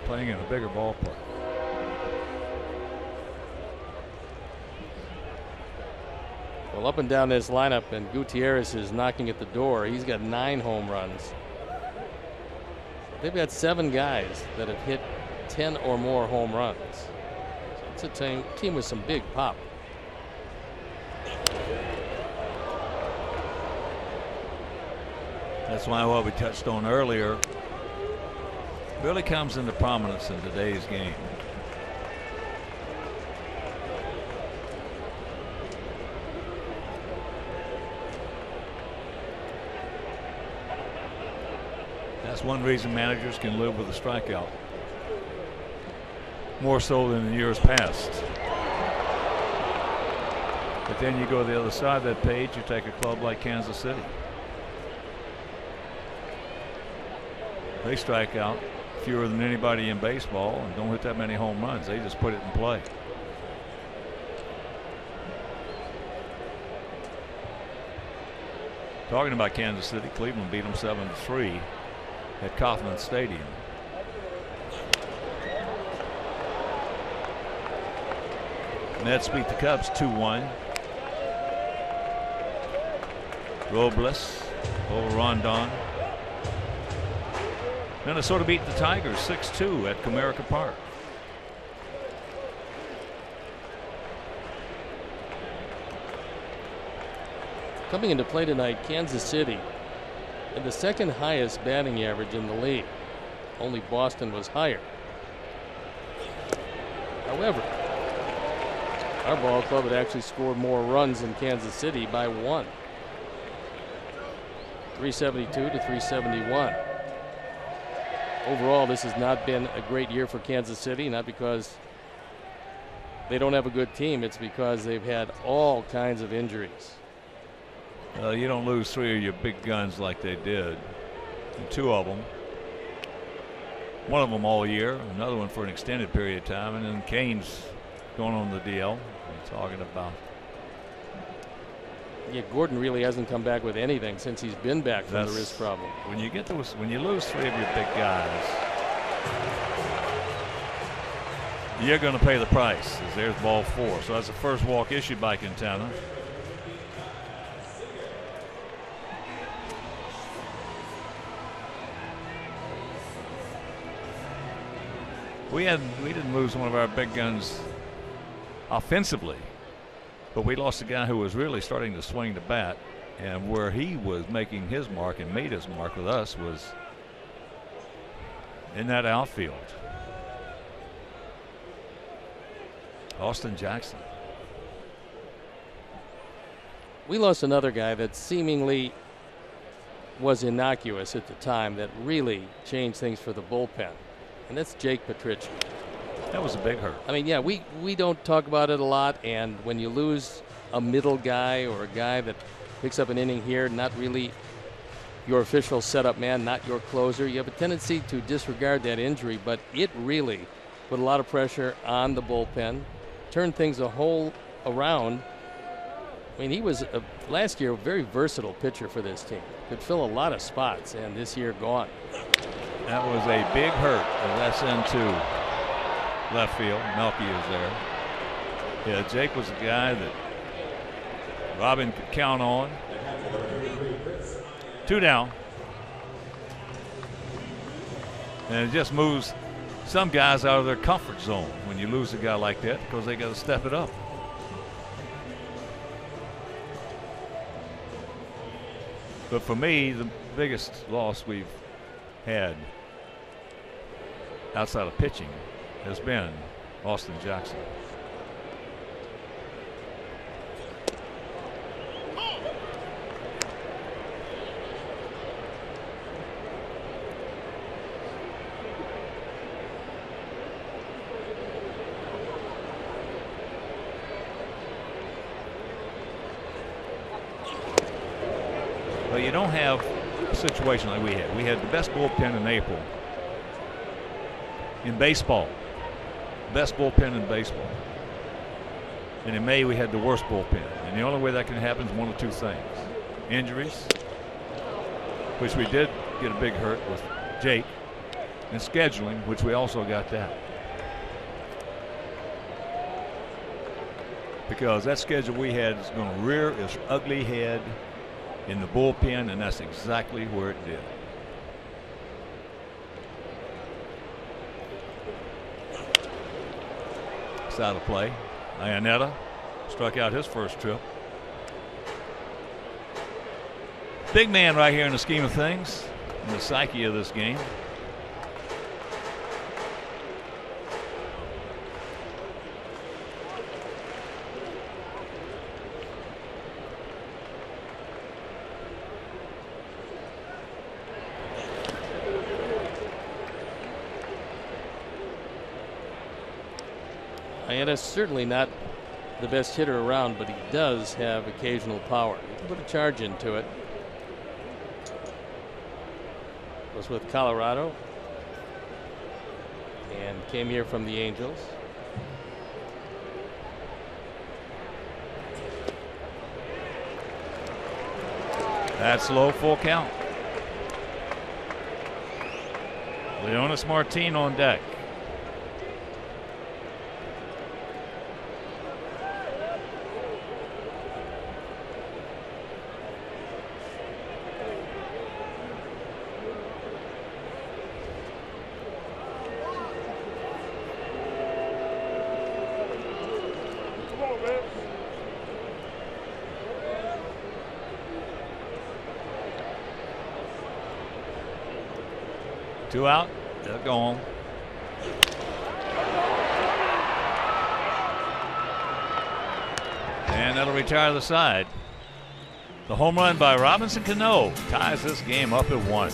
Playing in a bigger ballpark. Well, up and down this lineup, and Gutierrez is knocking at the door. He's got 9 home runs. They've got 7 guys that have hit 10 or more home runs. So it's a team with some big pop. That's why what we touched on earlier really comes into prominence in today's game. That's one reason managers can live with a strikeout, more so than in years past. But then you go to the other side of that page, you take a club like Kansas City. They strike out fewer than anybody in baseball and don't hit that many home runs. They just put it in play. Talking about Kansas City, Cleveland beat them 7-3 at Kauffman Stadium. Mets beat the Cubs 2-1. Robles over Rondon. Minnesota beat the Tigers 6-2 at Comerica Park. Coming into play tonight, Kansas City had the second highest batting average in the league. Only Boston was higher. However, our ball club had actually scored more runs than Kansas City by 1. 372 to 371. Overall, this has not been a great year for Kansas City, not because they don't have a good team. It's because they've had all kinds of injuries. You don't lose 3 of your big guns like they did. And 2 of them. One of them all year, another one for an extended period of time, and then Kane's going on the DL. We're talking about. Yeah, Gordon really hasn't come back with anything since he's been back from the wrist problem. When you get those, when you lose 3 of your big guys, you're going to pay the price. As there's ball 4, so that's the first walk issued by Quintana. We didn't lose one of our big guns offensively, but we lost a guy who was really starting to swing the bat, and where he was making his mark and made his mark with us was in that outfield. Austin Jackson. We lost another guy that seemingly was innocuous at the time that really changed things for the bullpen, and that's Jake Petricci. That was a big hurt. I mean, yeah, we don't talk about it a lot, and when you lose a middle guy or a guy that picks up an inning here, not really your official setup man, not your closer, you have a tendency to disregard that injury, but it really put a lot of pressure on the bullpen, turned things a whole around. I mean, he was last year a very versatile pitcher for this team. Could fill a lot of spots, and this year gone. That was a big hurt, and that's into left field. Melky is there. Yeah, Jake was a guy that Robin could count on. 2 down. And it just moves some guys out of their comfort zone when you lose a guy like that, because they got to step it up. But for me, the biggest loss we've had outside of pitching has been Austin Jackson. But you don't have a situation like we had. We had the best bullpen in April in baseball. Best bullpen in baseball. And in May we had the worst bullpen. And the only way that can happen is one of 2 things. Injuries, which we did get a big hurt with Jake, and scheduling, which we also got that. Because that schedule we had is going to rear its ugly head in the bullpen, and that's exactly where it did. It's out of play. Iannetta struck out his first trip. Big man right here in the scheme of things, in the psyche of this game. Iannetta's certainly not the best hitter around, but he does have occasional power. He can put a charge into it. Was with Colorado and came here from the Angels. That's low, full count. Leonis Martin on deck. Two out, they'll go home. And that'll retire the side. The home run by Robinson Cano ties this game up at 1.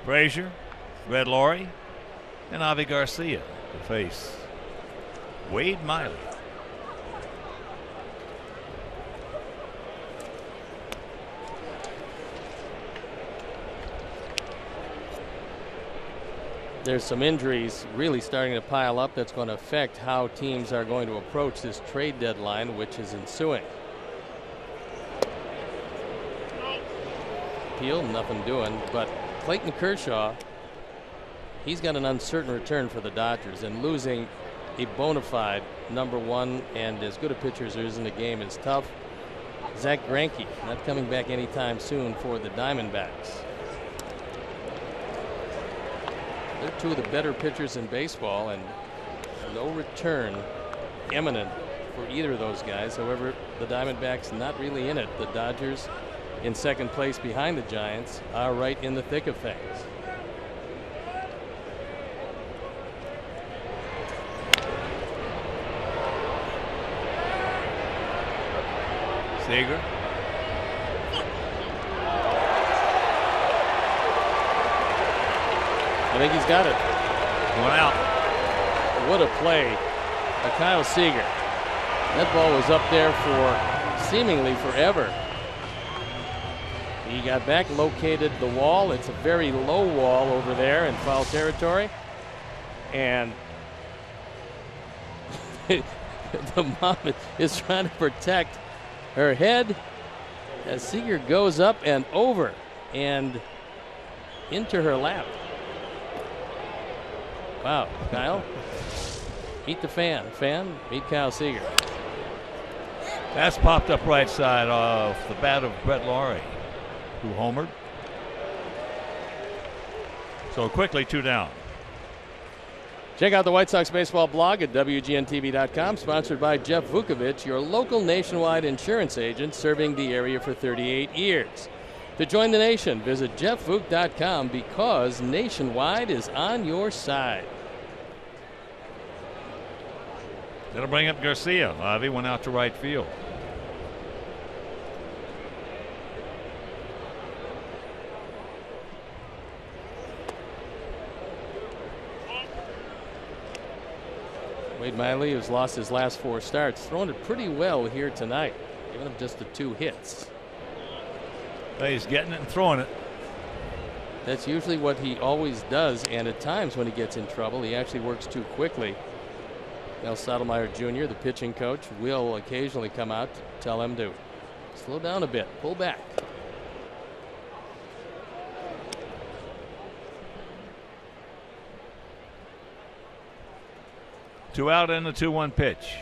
Frazier, Red Laurie, and Avi Garcia to face Wade Miley. There's some injuries really starting to pile up that's going to affect how teams are going to approach this trade deadline, which is ensuing. Peel, nothing doing, but Clayton Kershaw, he's got an uncertain return for the Dodgers, and losing a bona fide #1 and as good a pitcher as there is in the game is tough. Zach Greinke not coming back anytime soon for the Diamondbacks. They're two of the better pitchers in baseball, and no return imminent for either of those guys. However, the Diamondbacks not really in it. The Dodgers, in second place behind the Giants, are right in the thick of things. Seager. I think he's got it. One out. What a play by Kyle Seager. That ball was up there for seemingly forever. He got back, located the wall. It's a very low wall over there in foul territory. And the mom is trying to protect her head as Seager goes up and over and into her lap. Wow, Kyle, meet the fan. Meet Kyle Seager. That's popped up right side off the bat of Brett Laurie, who homered. So quickly, 2 down. Check out the White Sox baseball blog at WGNTV.com, sponsored by Jeff Vukovich, your local nationwide insurance agent serving the area for 38 years. To join the nation, visit jeffvuk.com because Nationwide is on your side. That'll bring up Garcia. Avi went out to right field. Wade Miley, who's lost his last 4 starts, throwing it pretty well here tonight, giving up just the 2 hits. He's getting it and throwing it. That's usually what he always does, and at times when he gets in trouble, he actually works too quickly. Mel Stottlemyre Jr., the pitching coach, will occasionally come out to tell him to slow down a bit, pull back. Two out and the 2-1 pitch.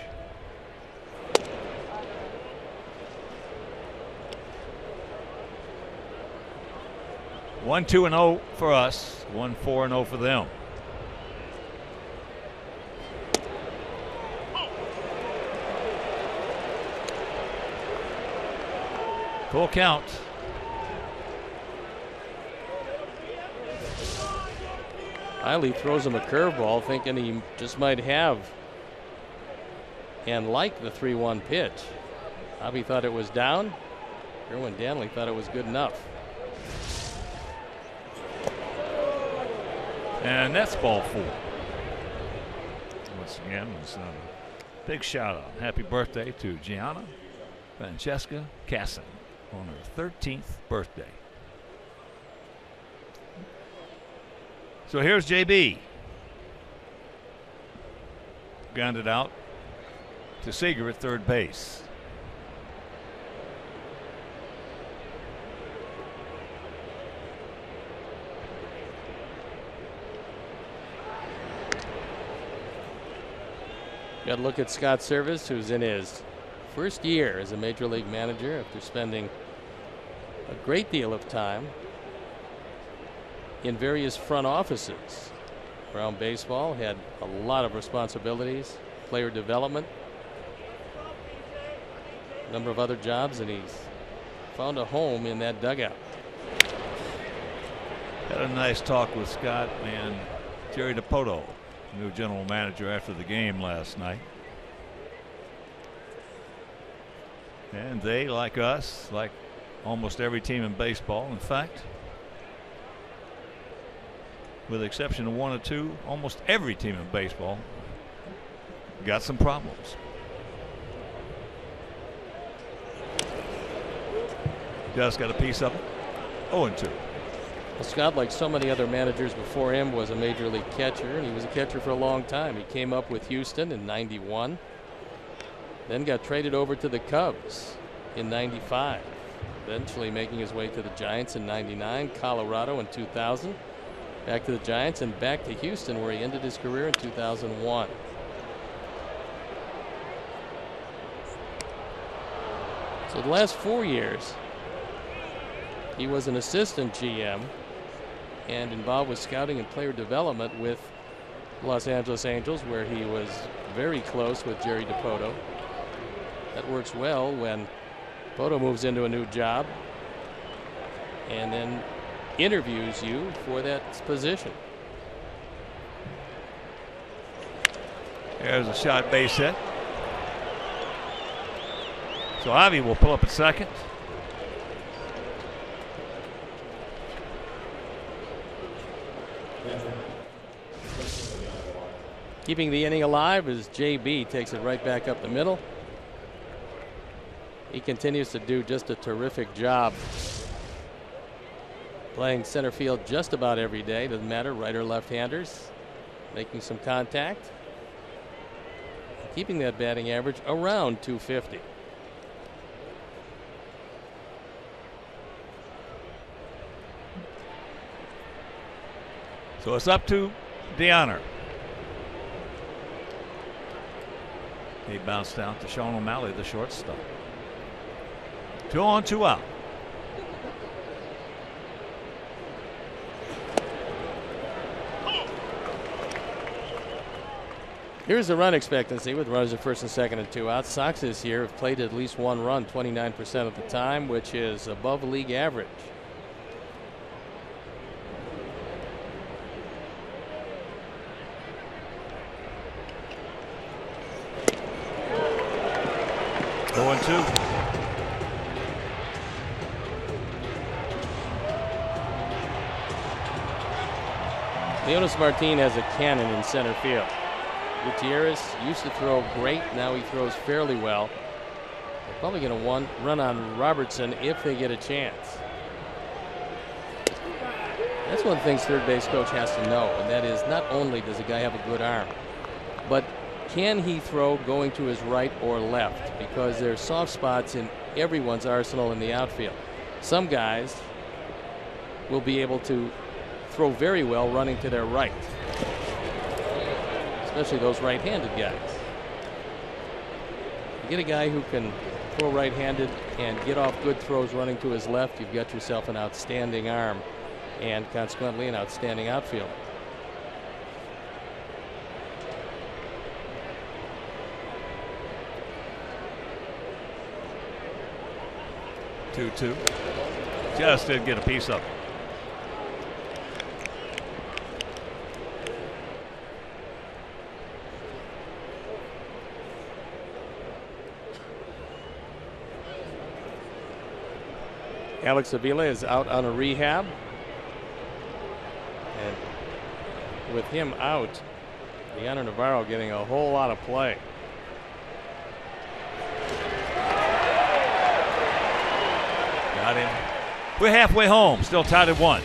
One 2-0 for us, 1 4-0 for them. Full count. Miley throws him a curveball, thinking he just might have and like the 3-1 pitch. Avi thought it was down. Erwin Danley thought it was good enough. And that's ball 4. Once again, it's a big shout out. Happy birthday to Gianna Francesca Casson on her 13th birthday. So here's JB. Grounded out to Seager at third base. Got to look at Scott Service, who's in his first year as a major league manager after spending a great deal of time in various front offices around baseball. Had a lot of responsibilities, player development, a number of other jobs, and he's found a home in that dugout. Had a nice talk with Scott and Jerry DiPoto, new general manager, after the game last night. And they, like us, like almost every team in baseball, in fact, with the exception of one or two, almost every team in baseball got some problems. Just got a piece of it. 0-2. Well, Scott, like so many other managers before him, was a major league catcher, and he was a catcher for a long time. He came up with Houston in '91, then got traded over to the Cubs in '95, eventually making his way to the Giants in '99, Colorado in 2000, back to the Giants, and back to Houston, where he ended his career in 2001. So the last 4 years, he was an assistant GM and involved with scouting and player development with Los Angeles Angels, where he was very close with Jerry DiPoto. That works well when Poto moves into a new job and then interviews you for that position. There's a shot base hit. So Ivy will pull up at second. Keeping the inning alive as JB takes it right back up the middle. He continues to do just a terrific job playing center field just about every day. Doesn't matter, right or left-handers. Making some contact. Keeping that batting average around 250. So it's up to DeHonor. He bounced down to Sean O'Malley, the shortstop. 2 on, 2 out. Here's the run expectancy with runners at first and second and 2 outs. Sox this year have played at least one run 29% of the time, which is above league average. Leonis Martin has a cannon in center field. Gutierrez used to throw great. Now he throws fairly well. They're probably going to run on Robertson if they get a chance. That's one of the things third base coach has to know, and that is not only does a guy have a good arm, but can he throw going to his right or left? Because there's soft spots in everyone's arsenal in the outfield. Some guys will be able to throw very well running to their right, especially those right-handed guys. You get a guy who can throw right-handed and get off good throws running to his left, you've got yourself an outstanding arm and consequently an outstanding outfield. Two. Just didn't get a piece of it. Alex Avila is out on a rehab. And with him out, Leonardo Navarro getting a whole lot of play. Got him. We're halfway home, still tied at 1.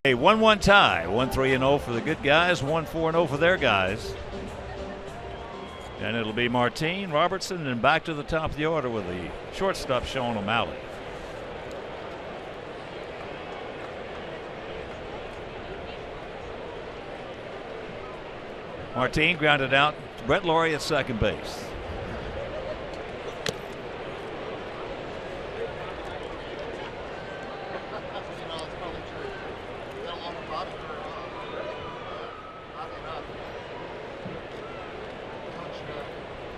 a 1-1 tie. 1-3-0 for the good guys, 1-4-0 for their guys. And it'll be Martin, Robertson, and back to the top of the order with the shortstop Sean O'Malley. Martin grounded out to Brett Laurie at second base.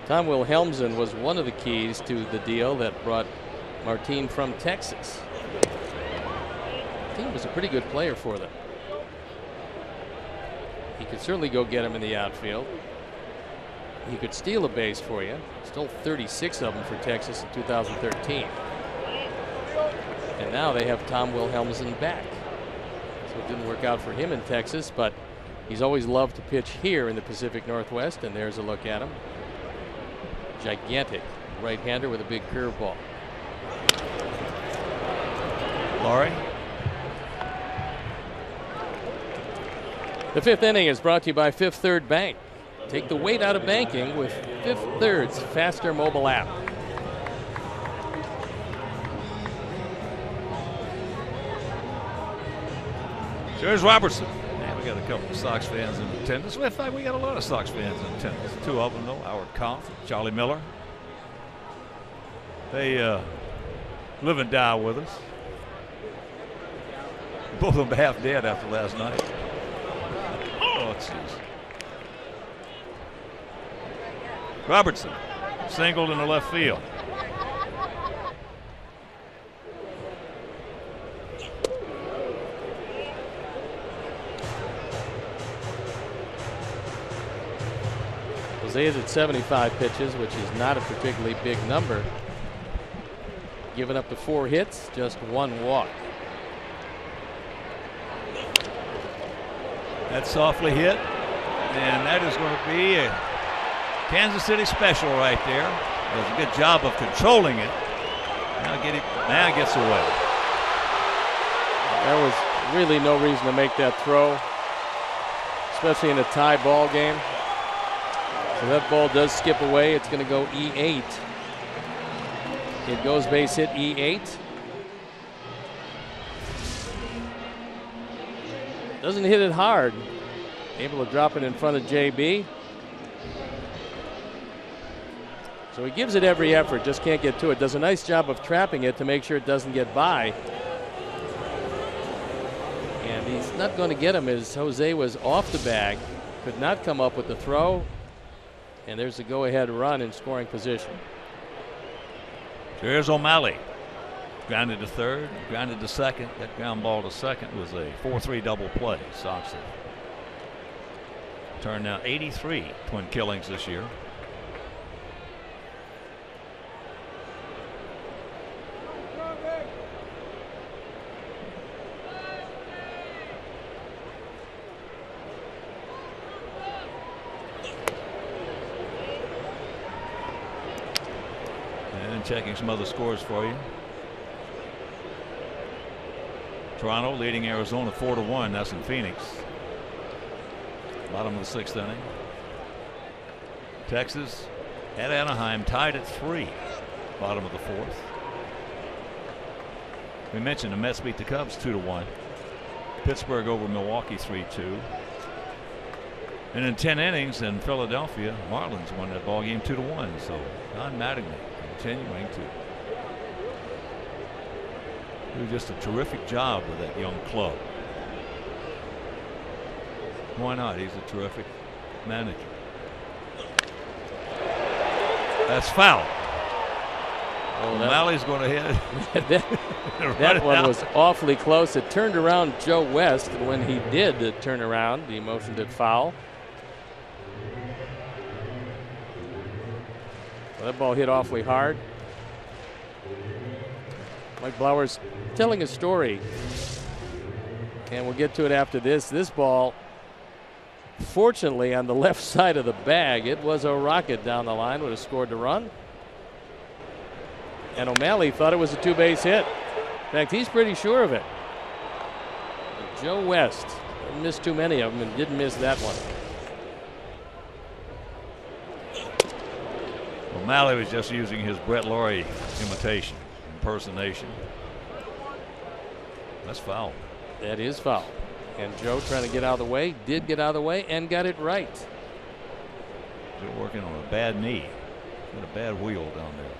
Tom Wilhelmsen was one of the keys to the deal that brought Martin from Texas. Martin was a pretty good player for them. He could certainly go get him in the outfield. He could steal a base for you. Stole 36 of them for Texas in 2013. And now they have Tom Wilhelmsen back. So it didn't work out for him in Texas, but he's always loved to pitch here in the Pacific Northwest, and there's a look at him. Gigantic right-hander with a big curveball. Laurie. The fifth inning is brought to you by Fifth Third Bank. Take the weight out of banking with Fifth Third's faster mobile app. There's Robertson. Man, we got a couple of Sox fans in attendance. In fact, we got a lot of Sox fans in attendance. Two of them, though, Howard Kampf, Charlie Miller. They live and die with us. Both of them half dead after last night. Oh, jeez. Robertson singled in the left field. Jose's at 75 pitches, which is not a particularly big number. Given up to 4 hits, just 1 walk. That's softly hit, and that is going to be a Kansas City special right there. Does a good job of controlling it. Now it gets away. There was really no reason to make that throw, especially in a tie ball game. So that ball does skip away. It's going to go E8. It goes base hit E8. Doesn't hit it hard. Able to drop it in front of JB. So he gives it every effort, just can't get to it. Does a nice job of trapping it to make sure it doesn't get by. And he's not going to get him as Jose was off the bag. Could not come up with the throw. And there's the go-ahead run in scoring position. There's O'Malley. Grounded to third, grounded to second. That ground ball to second was a 4-3 double play. Sox have turned out 83 twin killings this year. And checking some other scores for you. Toronto leading Arizona 4-1. That's in Phoenix. Bottom of the 6th inning. Texas at Anaheim tied at 3. Bottom of the 4th. We mentioned the Mets beat the Cubs 2-1. Pittsburgh over Milwaukee 3-2. And in 10 innings in Philadelphia, Marlins won that ball game 2-1. So Don Mattingly continuing to do just a terrific job with that young club. Why not? He's a terrific manager. That's foul. Oh, O'Malley's going to hit it. that one was awfully close. It turned around Joe West, and when he did turn around, the motion did foul. Well, that ball hit awfully hard. Mike Blauer's telling a story, and we'll get to it after this. This ball, fortunately, on the left side of the bag, it was a rocket down the line, would have scored the run. And O'Malley thought it was a 2-base hit. In fact, he's pretty sure of it. Joe West didn't miss too many of them and didn't miss that one. O'Malley was just using his Brett Laurie impersonation. That's foul. That is foul. And Joe trying to get out of the way, did get out of the way and got it right. Joe working on a bad knee. Got a bad wheel down there.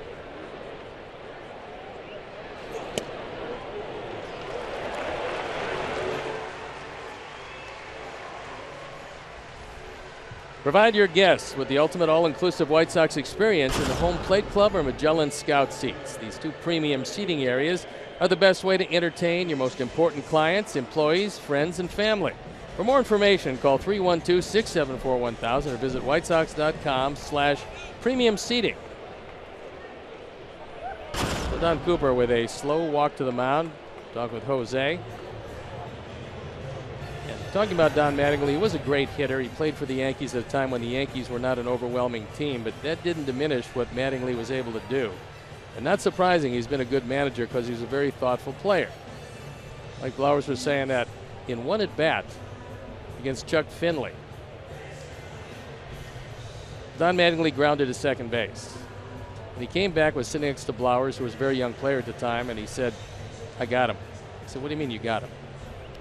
Provide your guests with the ultimate all-inclusive White Sox experience in the home plate club or Magellan Scout seats. These two premium seating areas are the best way to entertain your most important clients, employees, friends, and family. For more information, call 312-674-1000 or visit whitesox.com/premium seating. So Don Cooper with a slow walk to the mound. Talk with Jose. And talking about Don Mattingly, he was a great hitter. He played for the Yankees at a time when the Yankees were not an overwhelming team, but that didn't diminish what Mattingly was able to do. And not surprising, he's been a good manager because he's a very thoughtful player. Like Blowers was saying that in one at-bat against Chuck Finley, Don Mattingly grounded to second base. And he came back, was sitting next to Blowers, who was a very young player at the time, and he said, "I got him." I said, "What do you mean you got him?"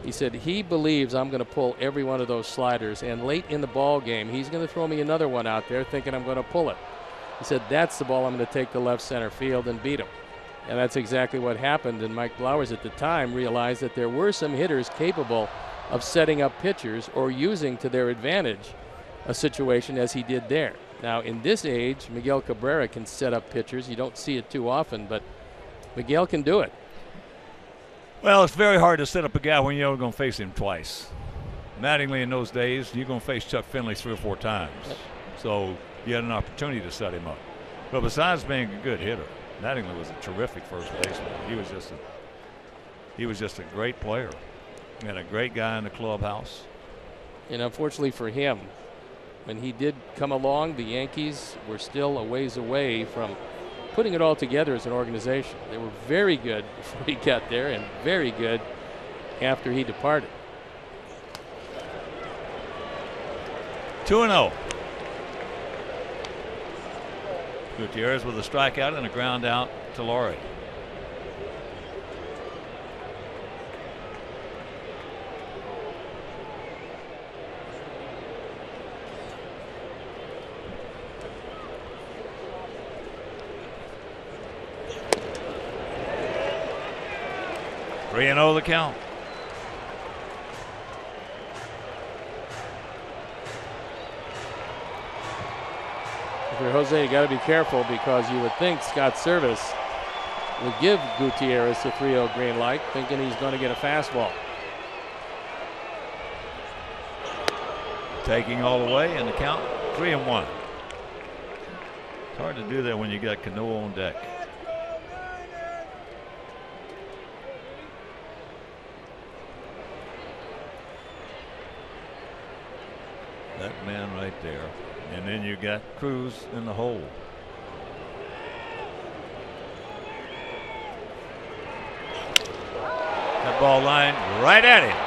He said, "He believes I'm going to pull every one of those sliders, and late in the ball game, he's going to throw me another one out there thinking I'm going to pull it." He said, "That's the ball I'm going to take to left center field and beat him." And that's exactly what happened. And Mike Blowers at the time realized that there were some hitters capable of setting up pitchers or using to their advantage a situation as he did there. Now, in this age, Miguel Cabrera can set up pitchers. You don't see it too often, but Miguel can do it. Well, it's very hard to set up a guy when you're going to face him twice. Mattingly in those days, you're going to face Chuck Finley 3 or 4 times. So you had an opportunity to set him up. But besides being a good hitter, Mattingly was a terrific first baseman. He was just a great player and a great guy in the clubhouse. And unfortunately for him, when he did come along, the Yankees were still a ways away from putting it all together as an organization. They were very good before he got there and very good after he departed. 2-0. Gutierrez with a strikeout and a ground out to Laurie. Three and 0 the count. If you're Jose, you got to be careful because you would think Scott Service would give Gutierrez the 3-0 green light, thinking he's going to get a fastball. Taking all the way, and the count 3-1. It's hard to do that when you got Cano on deck. That man right there. And then you got Cruz in the hole. That ball line right at him.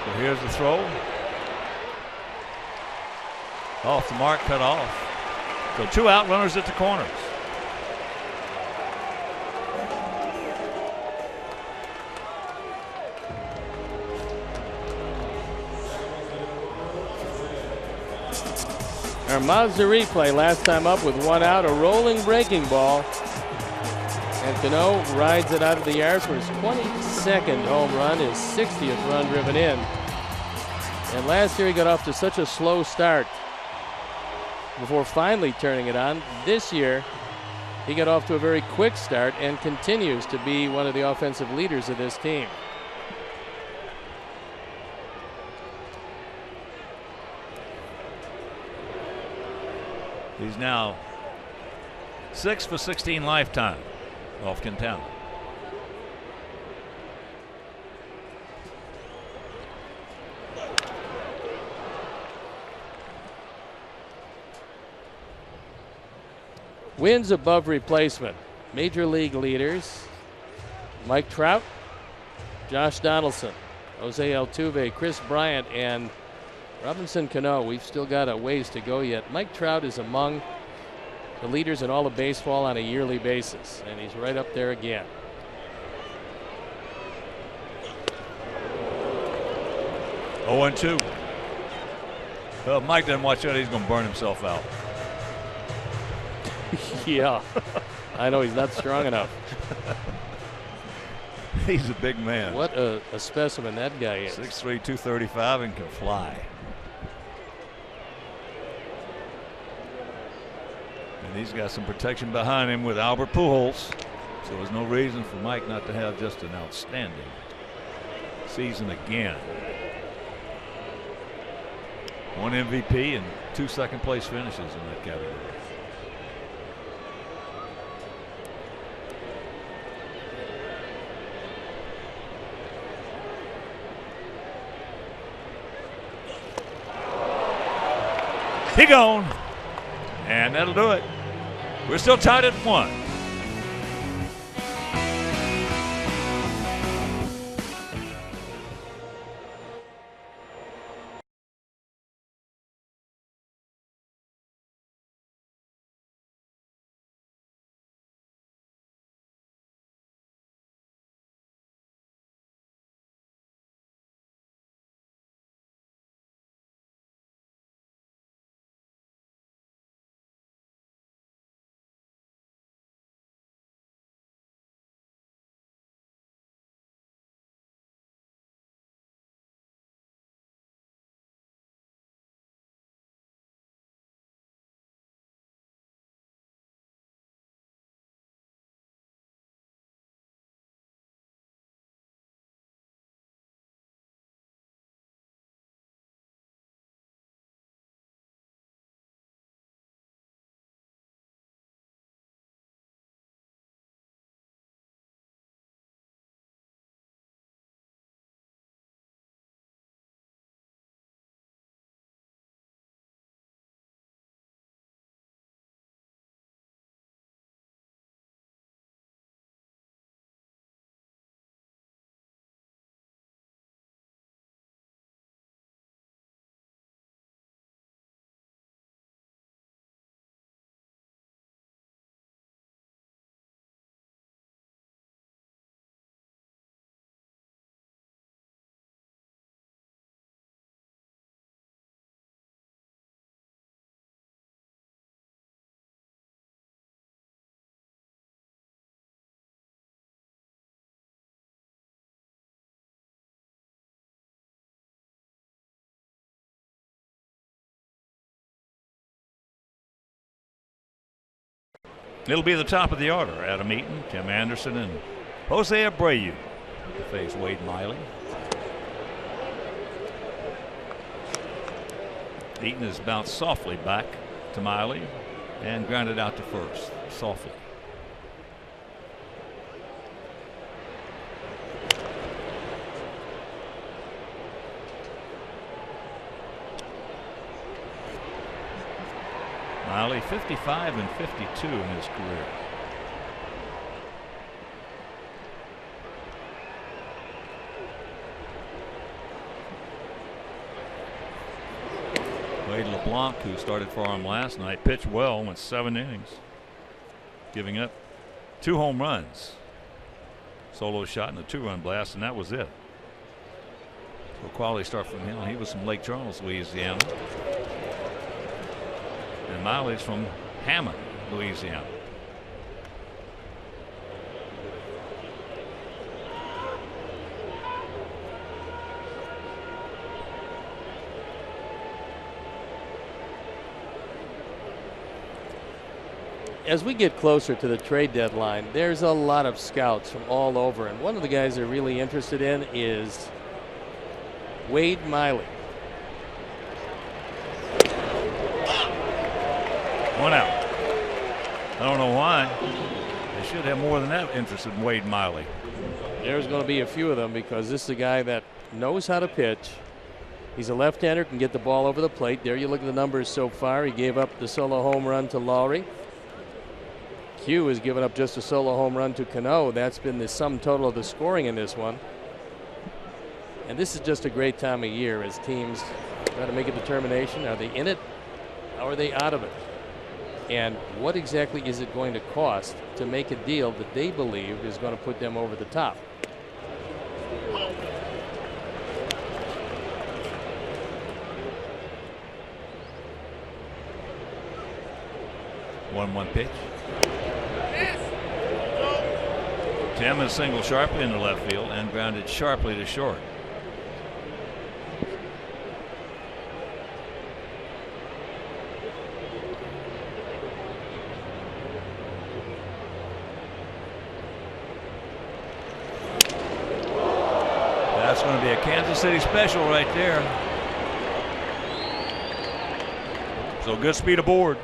So here's the throw. Off the mark, cut off. So 2 out, runners at the corners. Our Mazda replay last time up with 1 out, a rolling breaking ball. And Cano rides it out of the yards for his 22nd home run, his 60th run driven in. And last year he got off to such a slow start before finally turning it on. This year he got off to a very quick start and continues to be one of the offensive leaders of this team. He's now 6 for 16 lifetime off Quintana. Wins above replacement. Major league leaders Mike Trout, Josh Donaldson, Jose Altuve, Chris Bryant, and Robinson Cano. We've still got a ways to go yet. Mike Trout is among the leaders in all of baseball on a yearly basis, and he's right up there again. Oh, and 2. Well, if Mike doesn't watch that, he's going to burn himself out. Yeah, I know he's not strong enough. He's a big man. What a specimen that guy is. 6'3", 235, and can fly. And he's got some protection behind him with Albert Pujols. So there's no reason for Mike not to have just an outstanding season again. 1 MVP and 2 second-place finishes in that category. He gone. And that'll do it. We're still tied at 1. It'll be the top of the order. Adam Eaton, Tim Anderson, and Jose Abreu to face Wade Miley. Eaton has bounced softly back to Miley and grounded out to first softly. Miley 55 and 52 in his career. Wade LeBlanc, who started for him last night, pitched well, went 7 innings, giving up 2 home runs, solo shot and a 2-run blast, and that was it. So a quality start from him. He was from Lake Charles, Louisiana. And Miley's from Hammond, Louisiana. As we get closer to the trade deadline, there's a lot of scouts from all over, and one of the guys they're really interested in is Wade Miley. 1 out. I don't know why. They should have more than that interested in Wade Miley. There's going to be a few of them because this is a guy that knows how to pitch. He's a left-hander, can get the ball over the plate. There you look at the numbers so far. He gave up the solo home run to Lowry. Q has given up just a solo home run to Cano. That's been the sum total of the scoring in this one. And this is just a great time of year as teams try to make a determination. Are they in it? Or are they out of it? And what exactly is it going to cost to make a deal that they believe is going to put them over the top? One pitch. Tim is singled sharply into left field and grounded sharply to short. That's going to be a Kansas City special right there. So good speed aboard.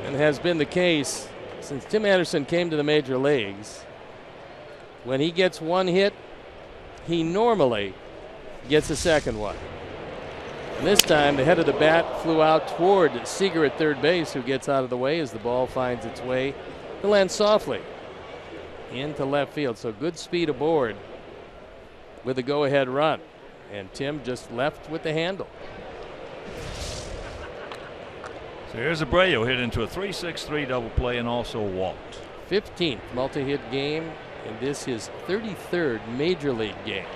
And has been the case since Tim Anderson came to the major leagues. When he gets one hit, he normally gets a second one. And this time the head of the bat flew out toward Seager at third base, who gets out of the way as the ball finds its way to land softly into left field. So good speed aboard with a go-ahead run. And Tim just left with the handle. So here's Abreu hit into a 3-6-3 double play and also walked. 15th multi-hit game, and this his 33rd major league game.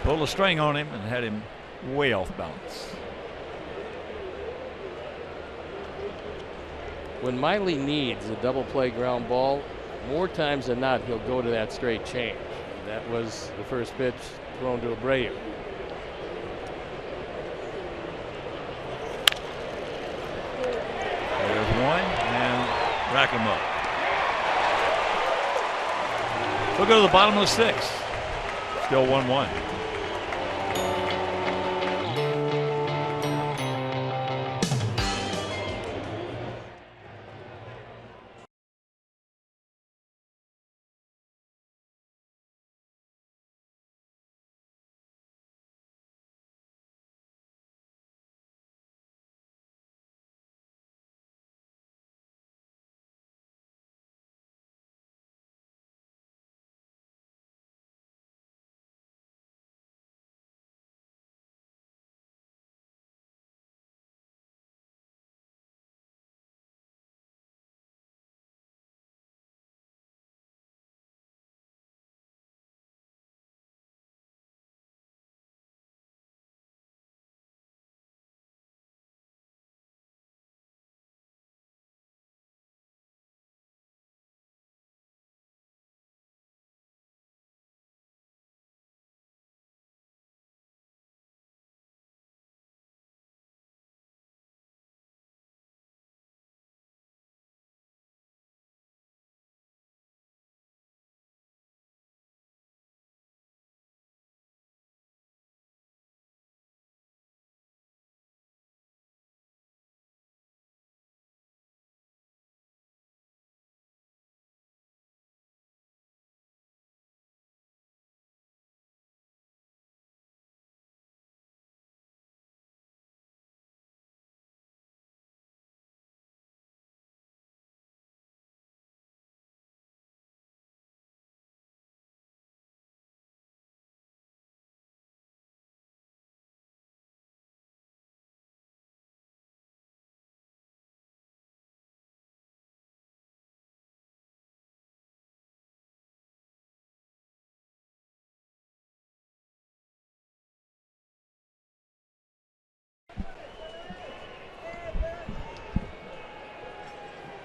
Pulled a string on him and had him way off balance. When Miley needs a double play ground ball, more times than not he'll go to that straight change. And that was the first pitch thrown to Abreu. There's one, and rack him up. We'll go to the bottom of the sixth. Still 1-1.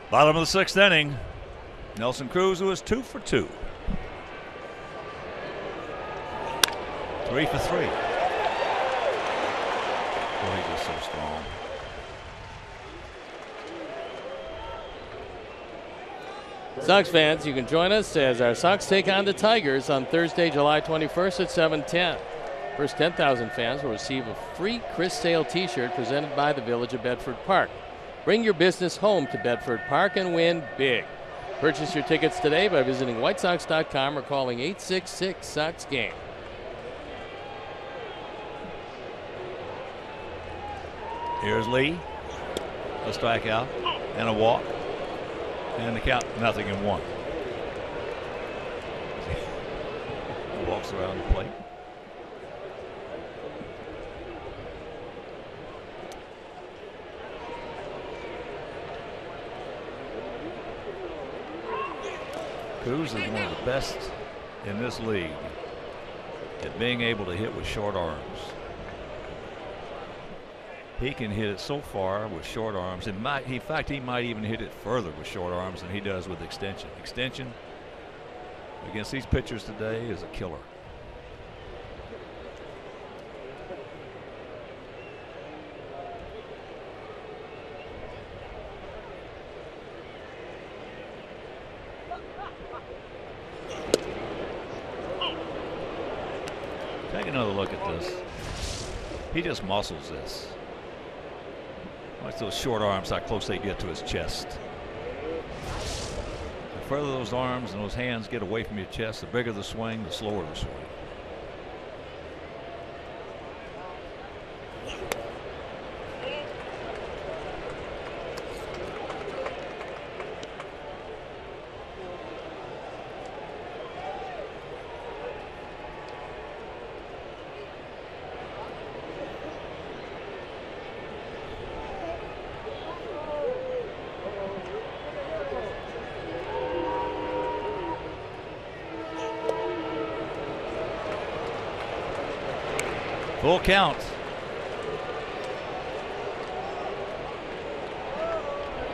Bottom of the sixth inning. Nelson Cruz was 2 for 2. 3 for 3. Oh, he's just so strong. Sox fans, you can join us as our Sox take on the Tigers on Thursday, July 21st at 7:10. First 10,000 fans will receive a free Chris Sale t-shirt presented by the Village of Bedford Park. Bring your business home to Bedford Park and win big. Purchase your tickets today by visiting whitesox.com or calling 866-SOX-GAME. Here's Lee. A strikeout and a walk. And the count, 0-1. Walks around the plate. Cruz is one of the best in this league at being able to hit with short arms. He can hit it so far with short arms. In fact, he might even hit it further with short arms than he does with extension. Extension against these pitchers today is a killer. Take another look at this. He just muscles this. Watch those short arms, how close they get to his chest. The further those arms and those hands get away from your chest, the bigger the swing, the slower the swing. Full count.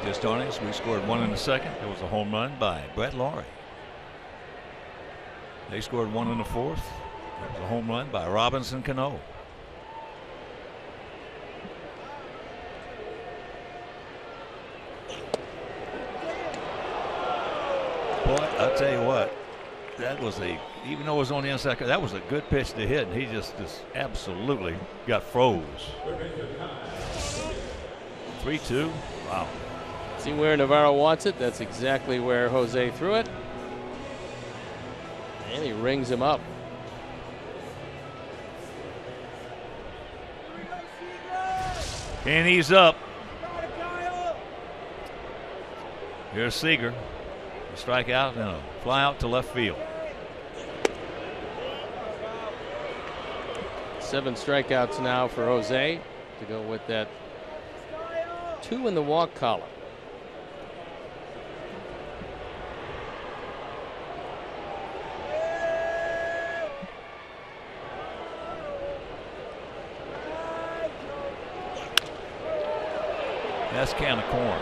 Just on us, we scored one in the second. There was a home run by Brett Laurie. They scored one in the fourth. There was a home run by Robinson Cano. Boy, I'll tell you what, that was even though it was on the inside, that was a good pitch to hit, and he just absolutely got froze. 3-2. Wow. See where Navarro wants it? That's exactly where Jose threw it. And he rings him up. And he's up. Here's Seager. A strikeout and a fly out to left field. 7 strikeouts now for Jose to go with that 2 in the walk column. That's can of corn.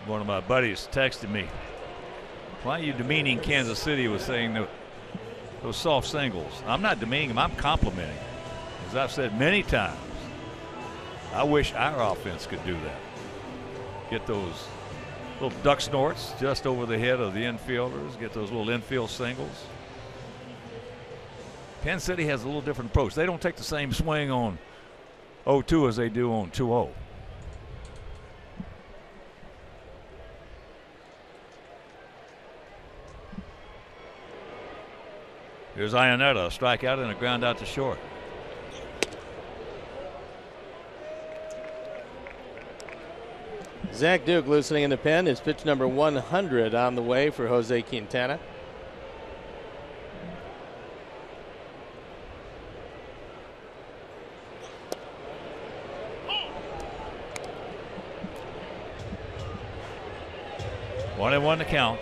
One of my buddies texted me, "Why are you demeaning Kansas City with saying that those soft singles?" I'm not demeaning them, I'm complimenting them. As I've said many times, I wish our offense could do that. Get those little duck snorts just over the head of the infielders, get those little infield singles. Kansas City has a little different approach. They don't take the same swing on 0-2 as they do on 2-0. Here's Ionetta, a strikeout and a ground out to short. Zach Duke loosening in the pen. Is pitch number 100 on the way for Jose Quintana. One and one to count.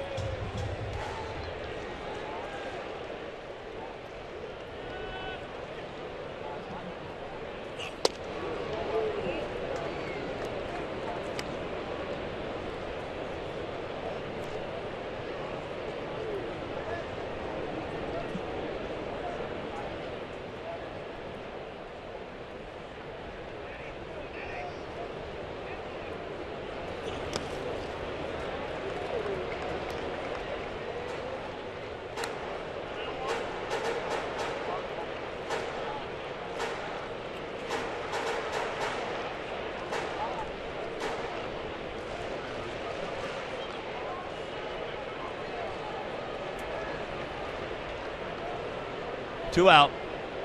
Two out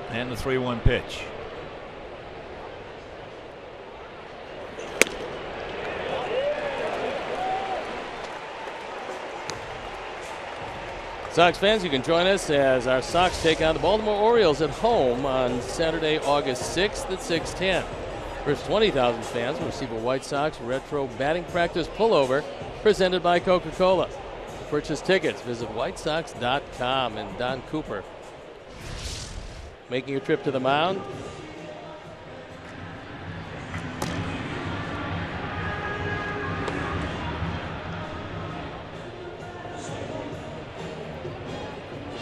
and the 3-1 pitch. Sox fans, you can join us as our Sox take on the Baltimore Orioles at home on Saturday, August 6th at 6:10. First 20,000 fans will receive a White Sox retro batting practice pullover presented by Coca-Cola. To purchase tickets, visit whitesox.com. And Don Cooper making a trip to the mound.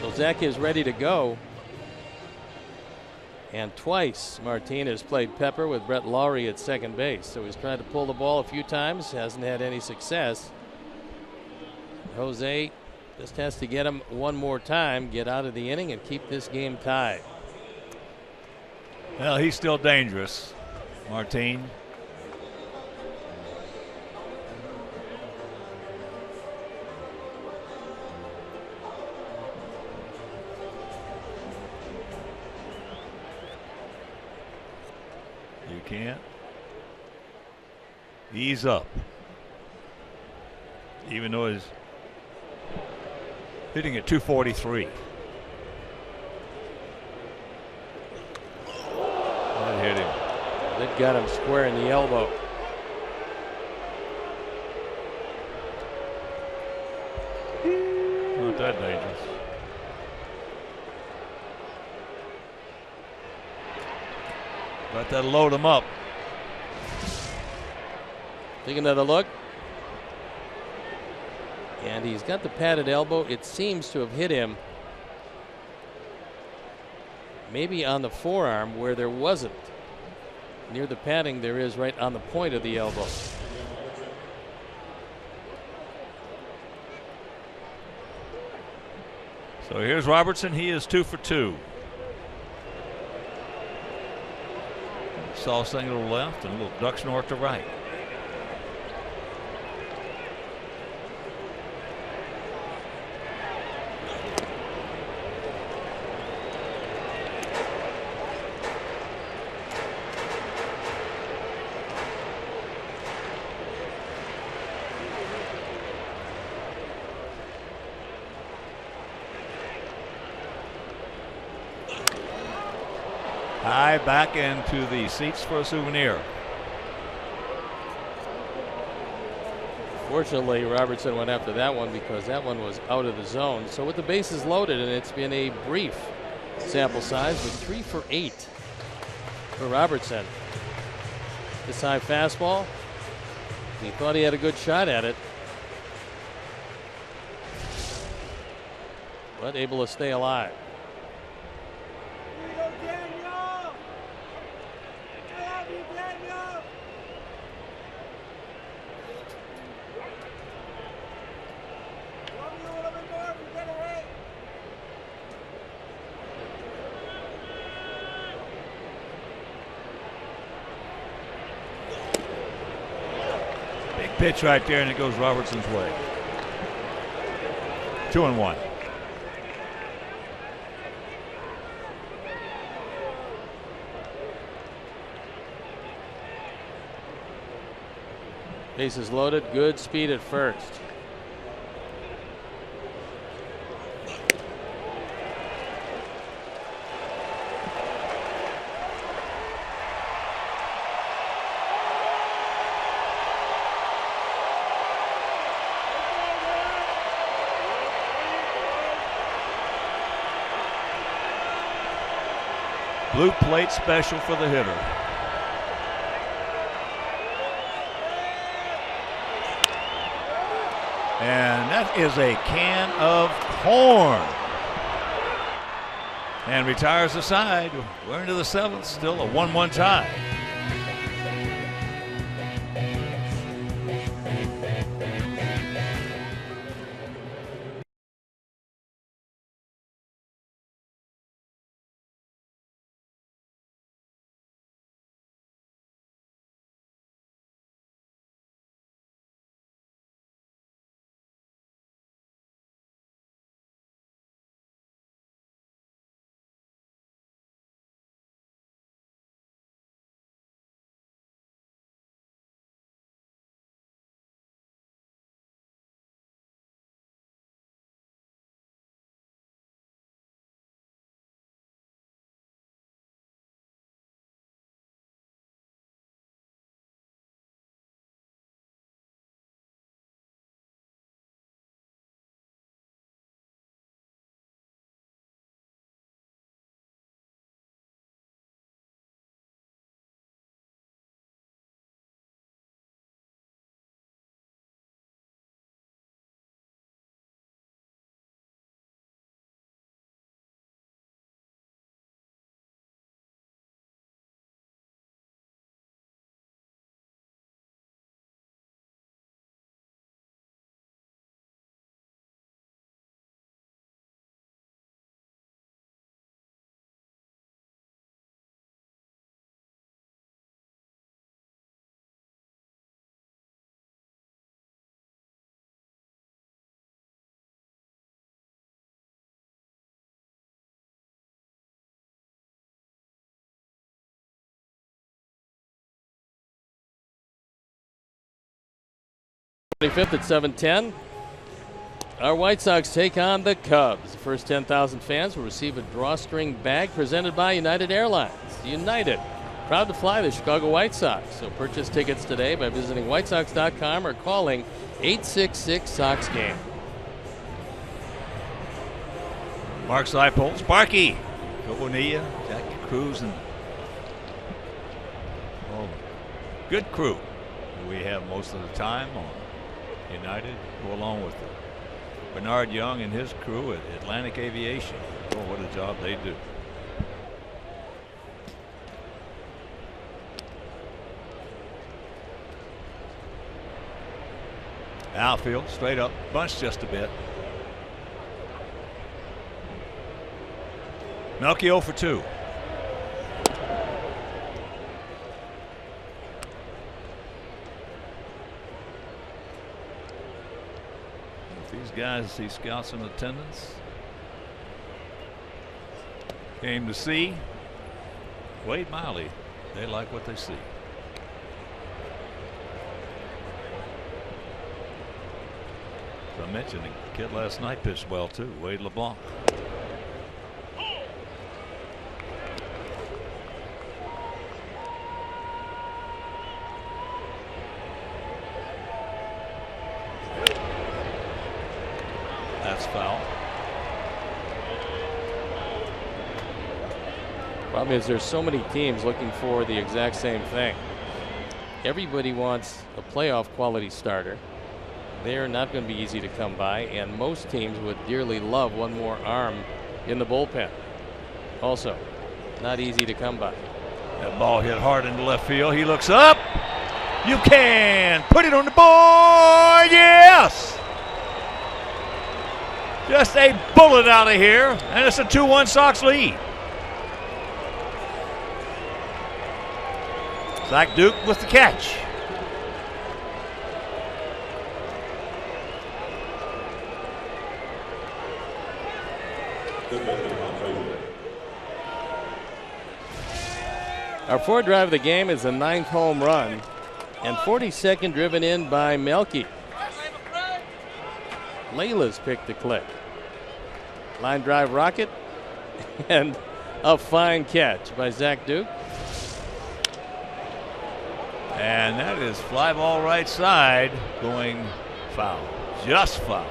So Zach is ready to go. And twice Martinez played Pepper with Brett Lawrie at second base. So he's tried to pull the ball a few times, hasn't had any success. Jose just has to get him one more time, get out of the inning, and keep this game tied. Well, he's still dangerous, Martin. You can't ease up, even though he's hitting at 243. That hit him. That got him square in the elbow. Not that dangerous. But that'll load him up. Take another look. And he's got the padded elbow. It seems to have hit him maybe on the forearm where there wasn't. Near the padding there is right on the point of the elbow. So here's Robertson. He is 2 for 2. Saw single to left and a little ducks north to right. High back into the seats for a souvenir. Fortunately, Robertson went after that one because that one was out of the zone. So with the bases loaded, and it's been a brief sample size with 3 for 8 for Robertson. This high fastball, he thought he had a good shot at it, but able to stay alive. Pitch right there, and it goes Robertson's way. 2-1. Bases loaded, good speed at first. Blue plate special for the hitter. And that is a can of corn. And retires the side. We're into the 7th. Still a 1-1 tie. 25th at 7:10. Our White Sox take on the Cubs. The first 10,000 fans will receive a drawstring bag presented by United Airlines. United, proud to fly the Chicago White Sox. So purchase tickets today by visiting whitesox.com or calling 866-SOX-GAME. Mark Seipold, Sparky, Joe Bonilla, Jackie Cruz, and good crew we have most of the time on United. Go along with Bernard Young and his crew at Atlantic Aviation. Oh, what a job they do. Outfield, straight up, bunched just a bit. Melky 0 for 2. These guys see scouts in attendance. Came to see Wade Miley. They like what they see. As I mentioned, the kid last night pitched well too, Wade LeBlanc. That's foul. Problem is there's so many teams looking for the exact same thing. Everybody wants a playoff quality starter. They're not going to be easy to come by, and most teams would dearly love one more arm in the bullpen. Also, not easy to come by. That ball hit hard into left field. He looks up. You can put it on the board. Yes! Just a bullet out of here, and it's a 2-1 Sox lead. Zach Duke with the catch. Our fourth drive of the game is a 9th home run and 42nd driven in by Melky. Layla's picked the click. Line drive rocket and a fine catch by Zach Duke. And that is fly ball right side going foul. Just foul.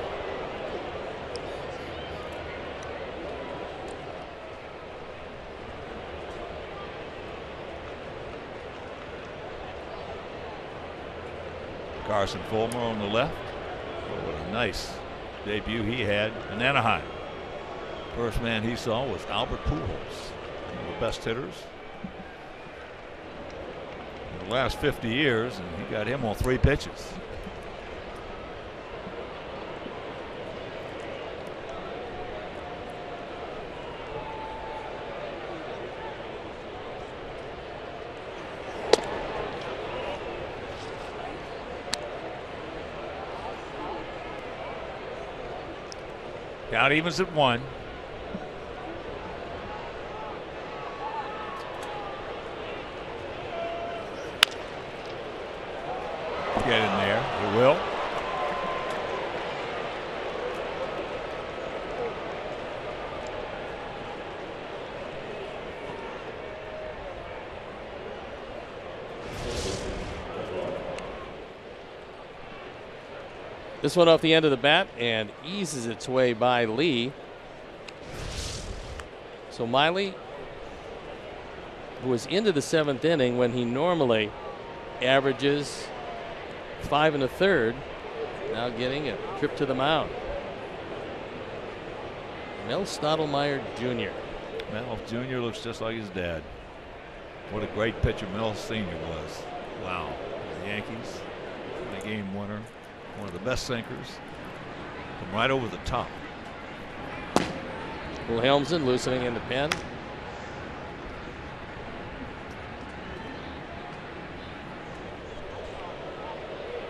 Carson Fulmer on the left. Oh, what a nice debut he had in Anaheim. First man he saw was Albert Pujols, one of the best hitters in the last 50 years, and he got him on 3 pitches. Count evens at 1. Get in there. He will. This one off the end of the bat and eases its way by Lee. So Miley, who was into the 7th inning when he normally averages 5 1/3, now getting a trip to the mound. Mel Stottlemyre Jr. Mel Jr. looks just like his dad. What a great pitcher Mel Sr. was. Wow. The Yankees, the game winner. One of the best sinkers. From right over the top. Wilhelmsen loosening in the pen.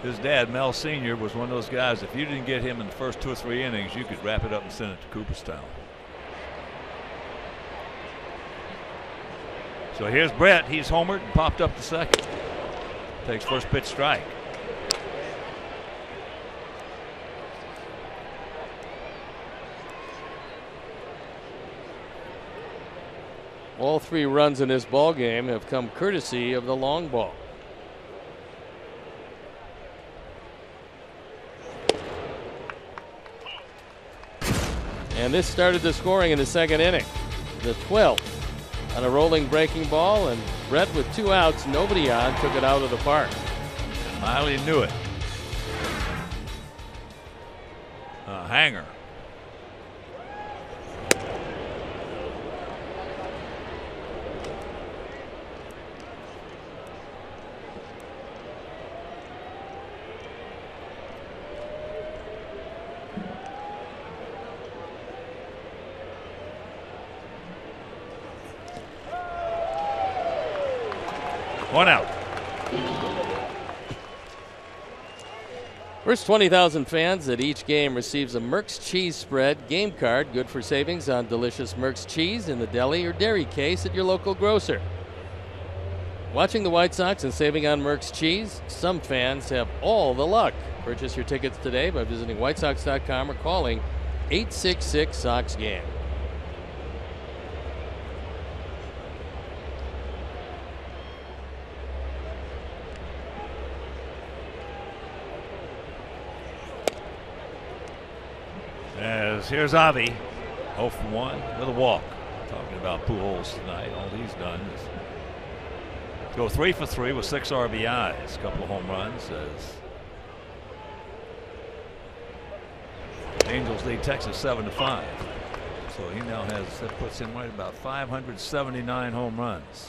His dad, Mel Sr., was one of those guys, if you didn't get him in the first 2 or 3 innings, you could wrap it up and send it to Cooperstown. So here's Brett. He's homered and popped up to second. Takes first pitch strike. All 3 runs in this ball game have come courtesy of the long ball. And this started the scoring in the 2nd inning. The 12th on a rolling breaking ball, and Brett with 2 outs, nobody on, took it out of the park. Miley knew it. A hanger. One out. First 20,000 fans at each game receives a Merck's Cheese Spread game card, good for savings on delicious Merck's cheese in the deli or dairy case at your local grocer. Watching the White Sox and saving on Merck's cheese, some fans have all the luck. Purchase your tickets today by visiting whitesox.com or calling 866-SOX-GAME. As here's Avi, 0 for 1 with a walk. Talking about Pujols tonight. All he's done is go 3 for 3 with 6 RBIs, a couple of home runs. As Angels lead Texas 7-5. So he now has, that puts him right about 579 home runs.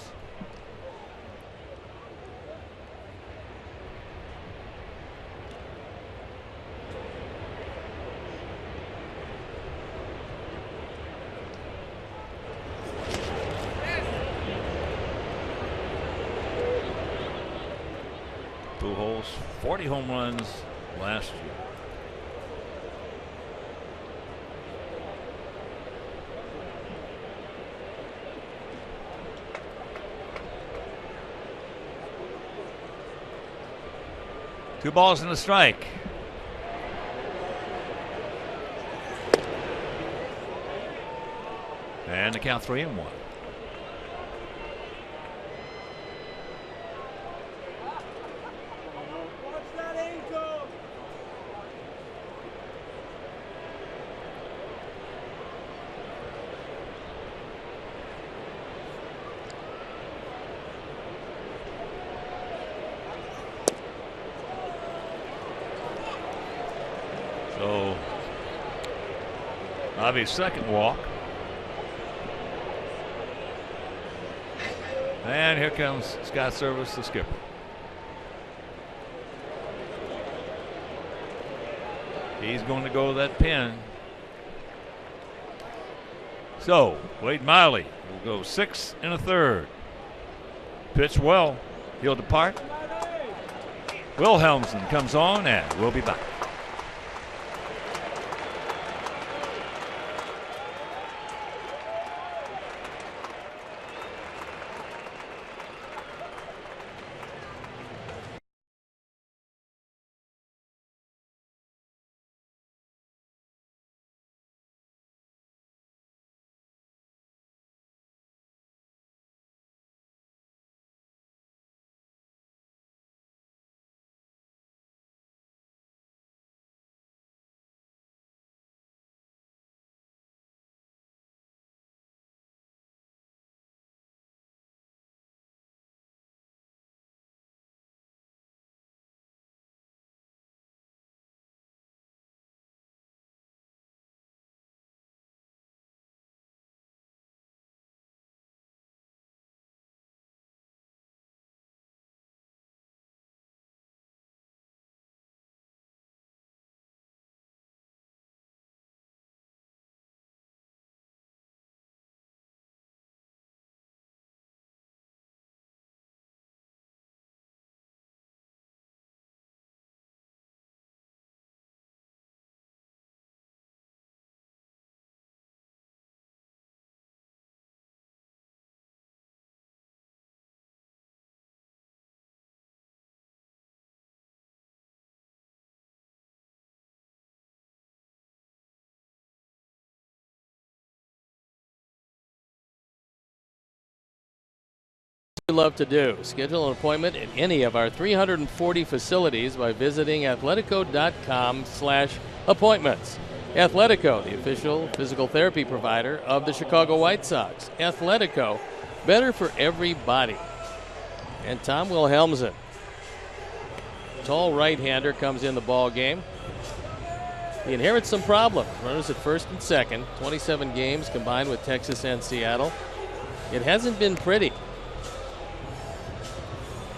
Pujols 40 home runs last year. Two balls and a strike. And the count 3-1. So, Avi's second walk. And here comes Scott Service, the skipper. He's going to go that pin. So, Wade Miley will go 6 1/3. Pitch well. He'll depart. Wilhelmsen comes on, and we'll be back. love to do. Schedule an appointment at any of our 340 facilities by visiting athletico.com/appointments. Athletico, the official physical therapy provider of the Chicago White Sox. Athletico, better for everybody. And Tom Wilhelmsen, tall right-hander, comes in the ball game. He inherits some problems. Runners at first and second. 27 games combined with Texas and Seattle. It hasn't been pretty.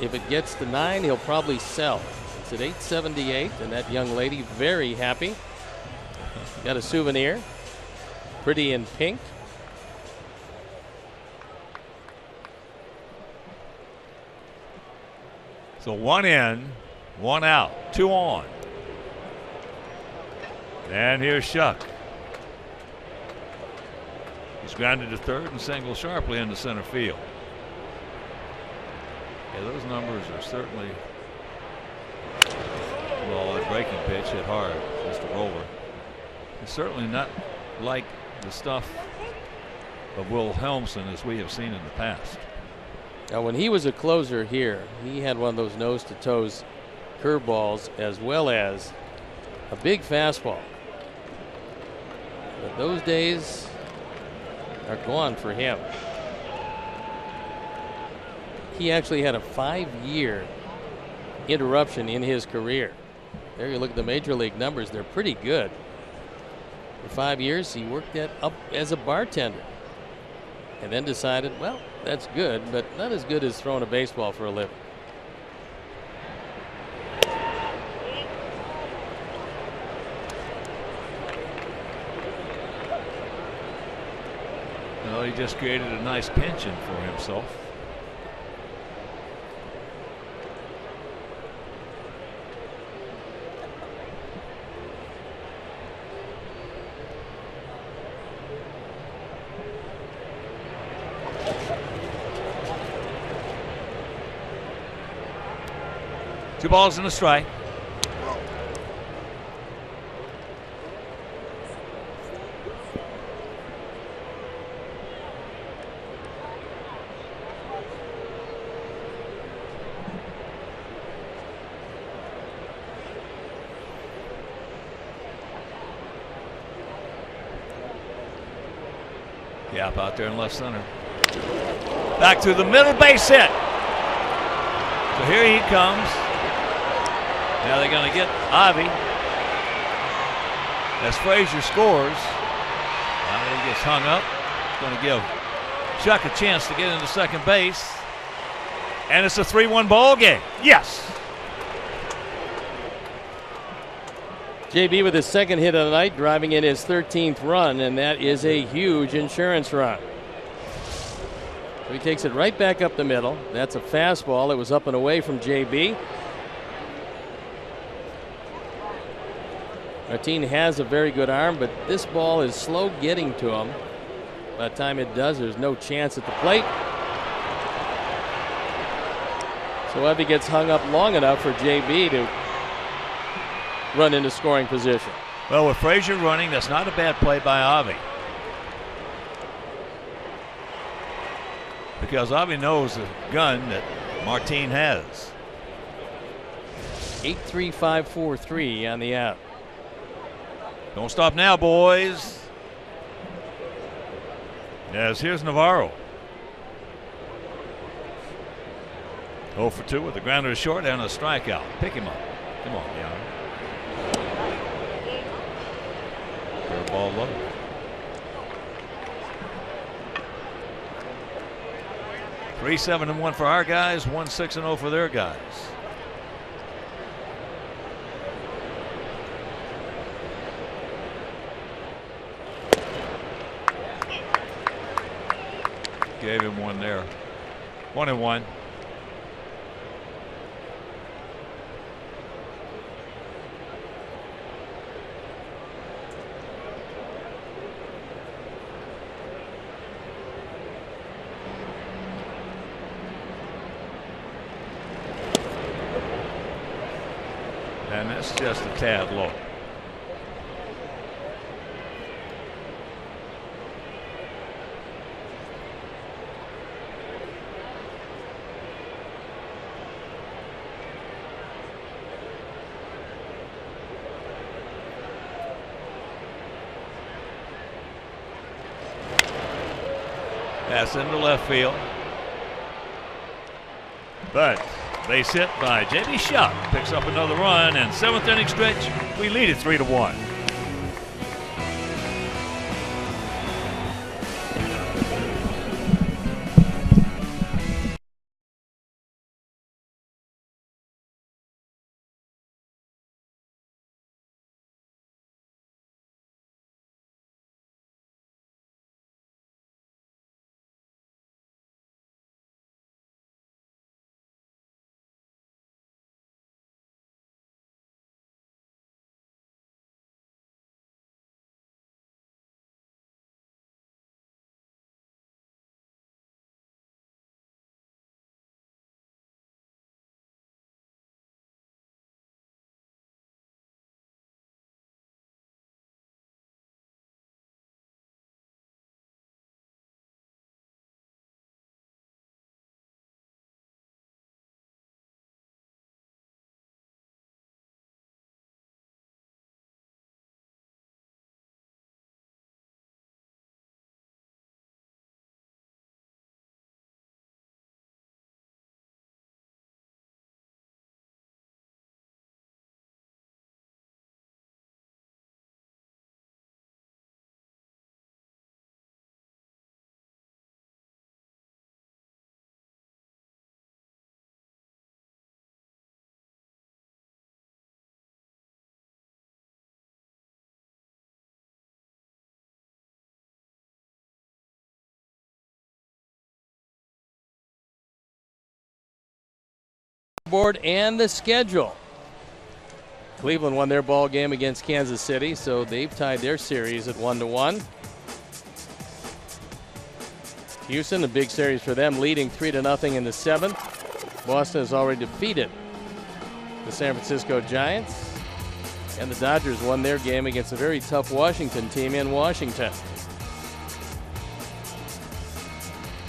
If it gets to 9, he'll probably sell. It's at 878, and that young lady very happy. Got a souvenir, pretty in pink. So 1 in, 1 out, 2 on. And here's Shuck. He's grounded to third and singled sharply into center field. Yeah, those numbers are certainly, well, that breaking pitch hit hard, Mr. Roller. It's certainly not like the stuff of Wilhelmsen as we have seen in the past. Now, when he was a closer here, he had one of those nose-to-toes curveballs as well as a big fastball. But those days are gone for him. He actually had a 5-year interruption in his career. There you look at the major league numbers, they're pretty good. For 5 years, he worked up as a bartender and then decided, well, that's good, but not as good as throwing a baseball for a living. Well, he just created a nice pension for himself. Two balls and a strike. Gap out there in left center. Back to the middle, base hit. So here he comes. Now they're going to get Ivy as Frazier scores. Now he gets hung up. It's going to give Chuck a chance to get into second base. And it's a 3-1 ball game. Yes. JB with his second hit of the night, driving in his 13th run, and that is a huge insurance run. So he takes it right back up the middle. That's a fastball. It was up and away from JB. Martin has a very good arm, but this ball is slow getting to him. By the time it does, there's no chance at the plate. So Webby gets hung up long enough for JB to run into scoring position. Well, with Frazier running, that's not a bad play by Avi. Because Avi knows the gun that Martin has. 8-3-5-4-3 on the out. Don't stop now, boys. As here's Navarro. 0 for 2 with a grounder to short and a strikeout. Pick him up. Come on, Dion. Fair ball low. Three 7-1 for our guys, 1 6-0 for their guys. Gave him one there. 1-1. And that's just a tad low. Pass into left field. But base hit by J.B. Shuck. Picks up another run, and 7th inning stretch, we lead it 3-1. Board and the schedule. Cleveland won their ball game against Kansas City, so they've tied their series at 1-1. Houston, a big series for them, leading 3-0 in the 7th. Boston has already defeated the San Francisco Giants, and the Dodgers won their game against a very tough Washington team in Washington.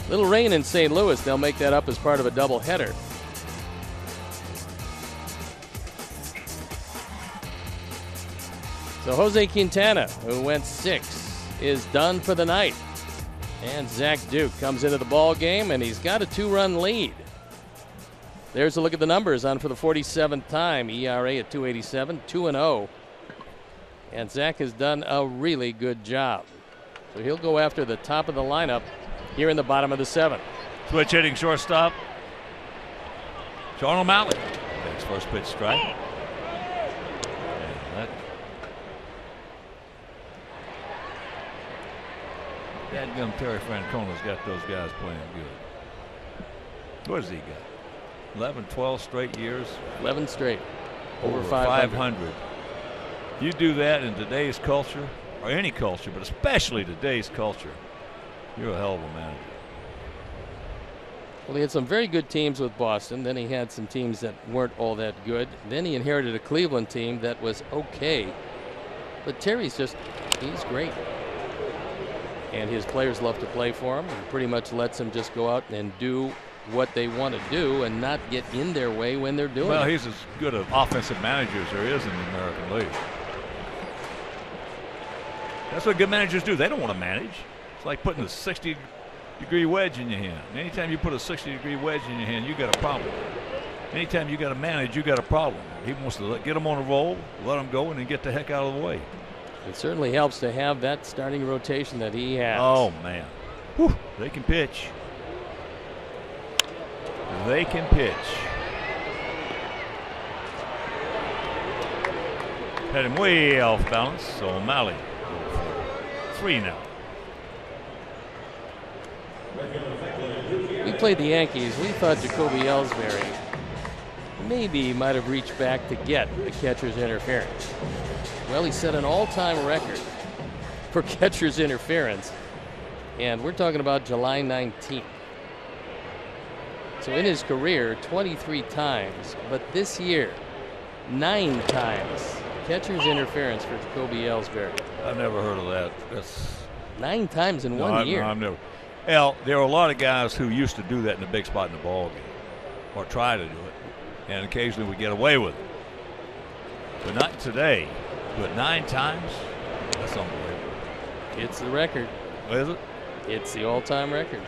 Little rain in St. Louis. They'll make that up as part of a doubleheader. So Jose Quintana, who went 6, is done for the night. And Zach Duke comes into the ball game, and he's got a 2-run lead. There's a look at the numbers on for the 47th time. ERA at 2.87, 2-0. And Zach has done a really good job. So he'll go after the top of the lineup here in the bottom of the 7th. Switch hitting shortstop, Sean O'Malley. Takes first pitch strike. Dadgum Terry Francona's got those guys playing good. What has he got? 11, 12 straight years? 11 straight. Over 500. You do that in today's culture, or any culture, but especially today's culture, you're a hell of a manager. Well, he had some very good teams with Boston. Then he had some teams that weren't all that good. Then he inherited a Cleveland team that was okay. But Terry's he's great. And his players love to play for him. He pretty much lets them just go out and do what they want to do and not get in their way when they're doing it. Well, he's as good an offensive manager as there is in the American League. That's what good managers do. They don't want to manage. It's like putting a 60-degree wedge in your hand. And anytime you put a 60-degree wedge in your hand, you got a problem. Anytime you got to manage, you got a problem. He wants to get them on a roll, let them go, and then get the heck out of the way. It certainly helps to have that starting rotation that he has. Oh, man. Whew. They can pitch. They can pitch. Had him way off balance, so O'Malley 3 now. We played the Yankees. We thought Jacoby Ellsbury maybe might have reached back to get the catcher's interference. Well, he set an all-time record for catcher's interference, and we're talking about July 19th. So in his career, 23 times, but this year, 9 times catcher's interference for Jacoby Ellsbury. I've never heard of that. That's 9 times in 1 year. No, I've never. Well, there are a lot of guys who used to do that in the big spot in the ball game, or try to do it, and occasionally we get away with it. But not today. But 9 times? That's unbelievable. It's the record. Is it? It's the all-time record.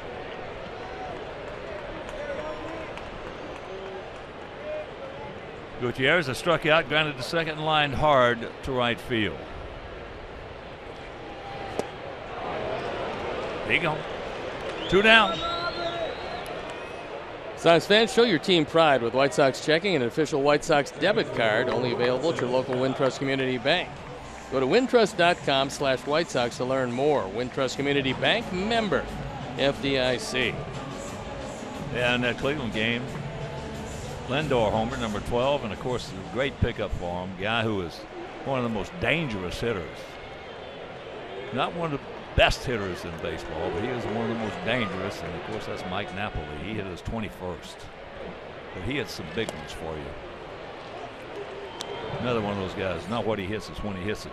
Gutierrez has struck out, grounded to second, and lined hard to right field. There you go. 2 down. Sox fans, show your team pride with White Sox checking, an official White Sox debit card, only available at your local Wintrust Community Bank. Go to wintrust.com/White Sox to learn more. Wintrust Community Bank, member FDIC. Yeah, in that Cleveland game, Lindor homer, number 12, and of course, a great pickup for him. Guy who is one of the most dangerous hitters. Not one of the best hitters in baseball, but he is one of the most dangerous, and of course, that's Mike Napoli. He hit his 21st. But he hit some big ones for you. Another one of those guys, not what he hits, it's when he hits it.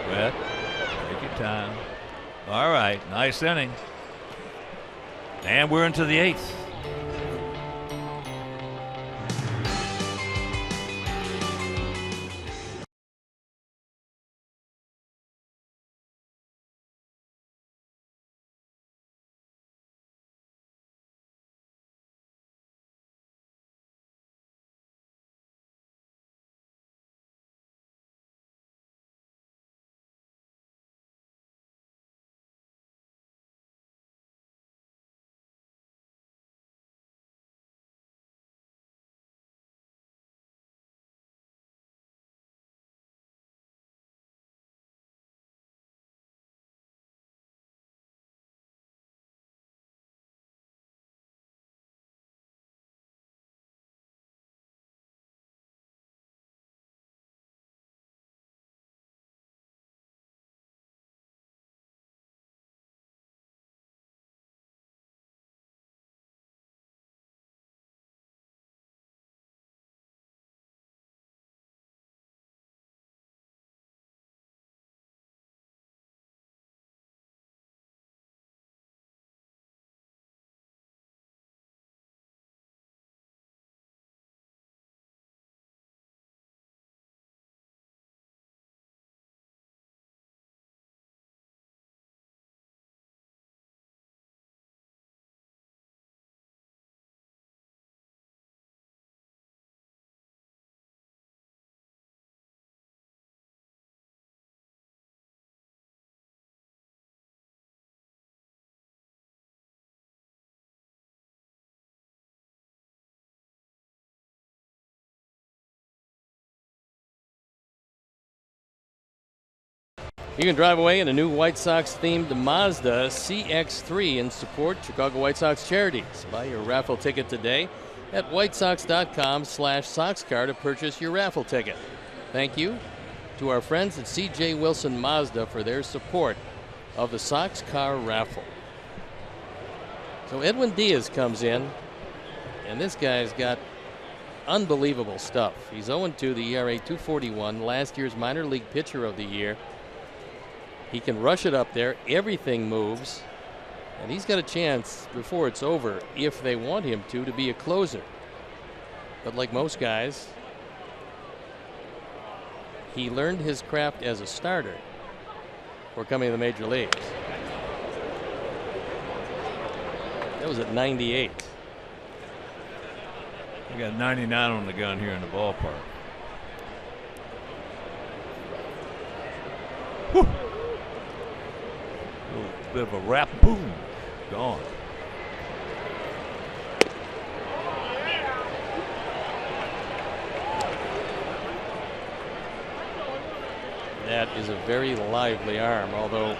Brett, take your time. All right, nice inning. And we're into the 8th. You can drive away in a new White Sox-themed Mazda CX-3 in support Chicago White Sox charities. Buy your raffle ticket today at whitesox.com/SoxCar to purchase your raffle ticket. Thank you to our friends at C.J. Wilson Mazda for their support of the Sox car raffle. So Edwin Diaz comes in, and this guy's got unbelievable stuff. He's 0-2, the ERA 2.41, last year's minor league pitcher of the year. He can rush it up there. Everything moves. And he's got a chance before it's over, if they want him to be a closer. But like most guys, he learned his craft as a starter before coming to the major leagues. That was at 98. We got 99 on the gun here in the ballpark. Whew. A little bit of a rap, boom, gone. That is a very lively arm, although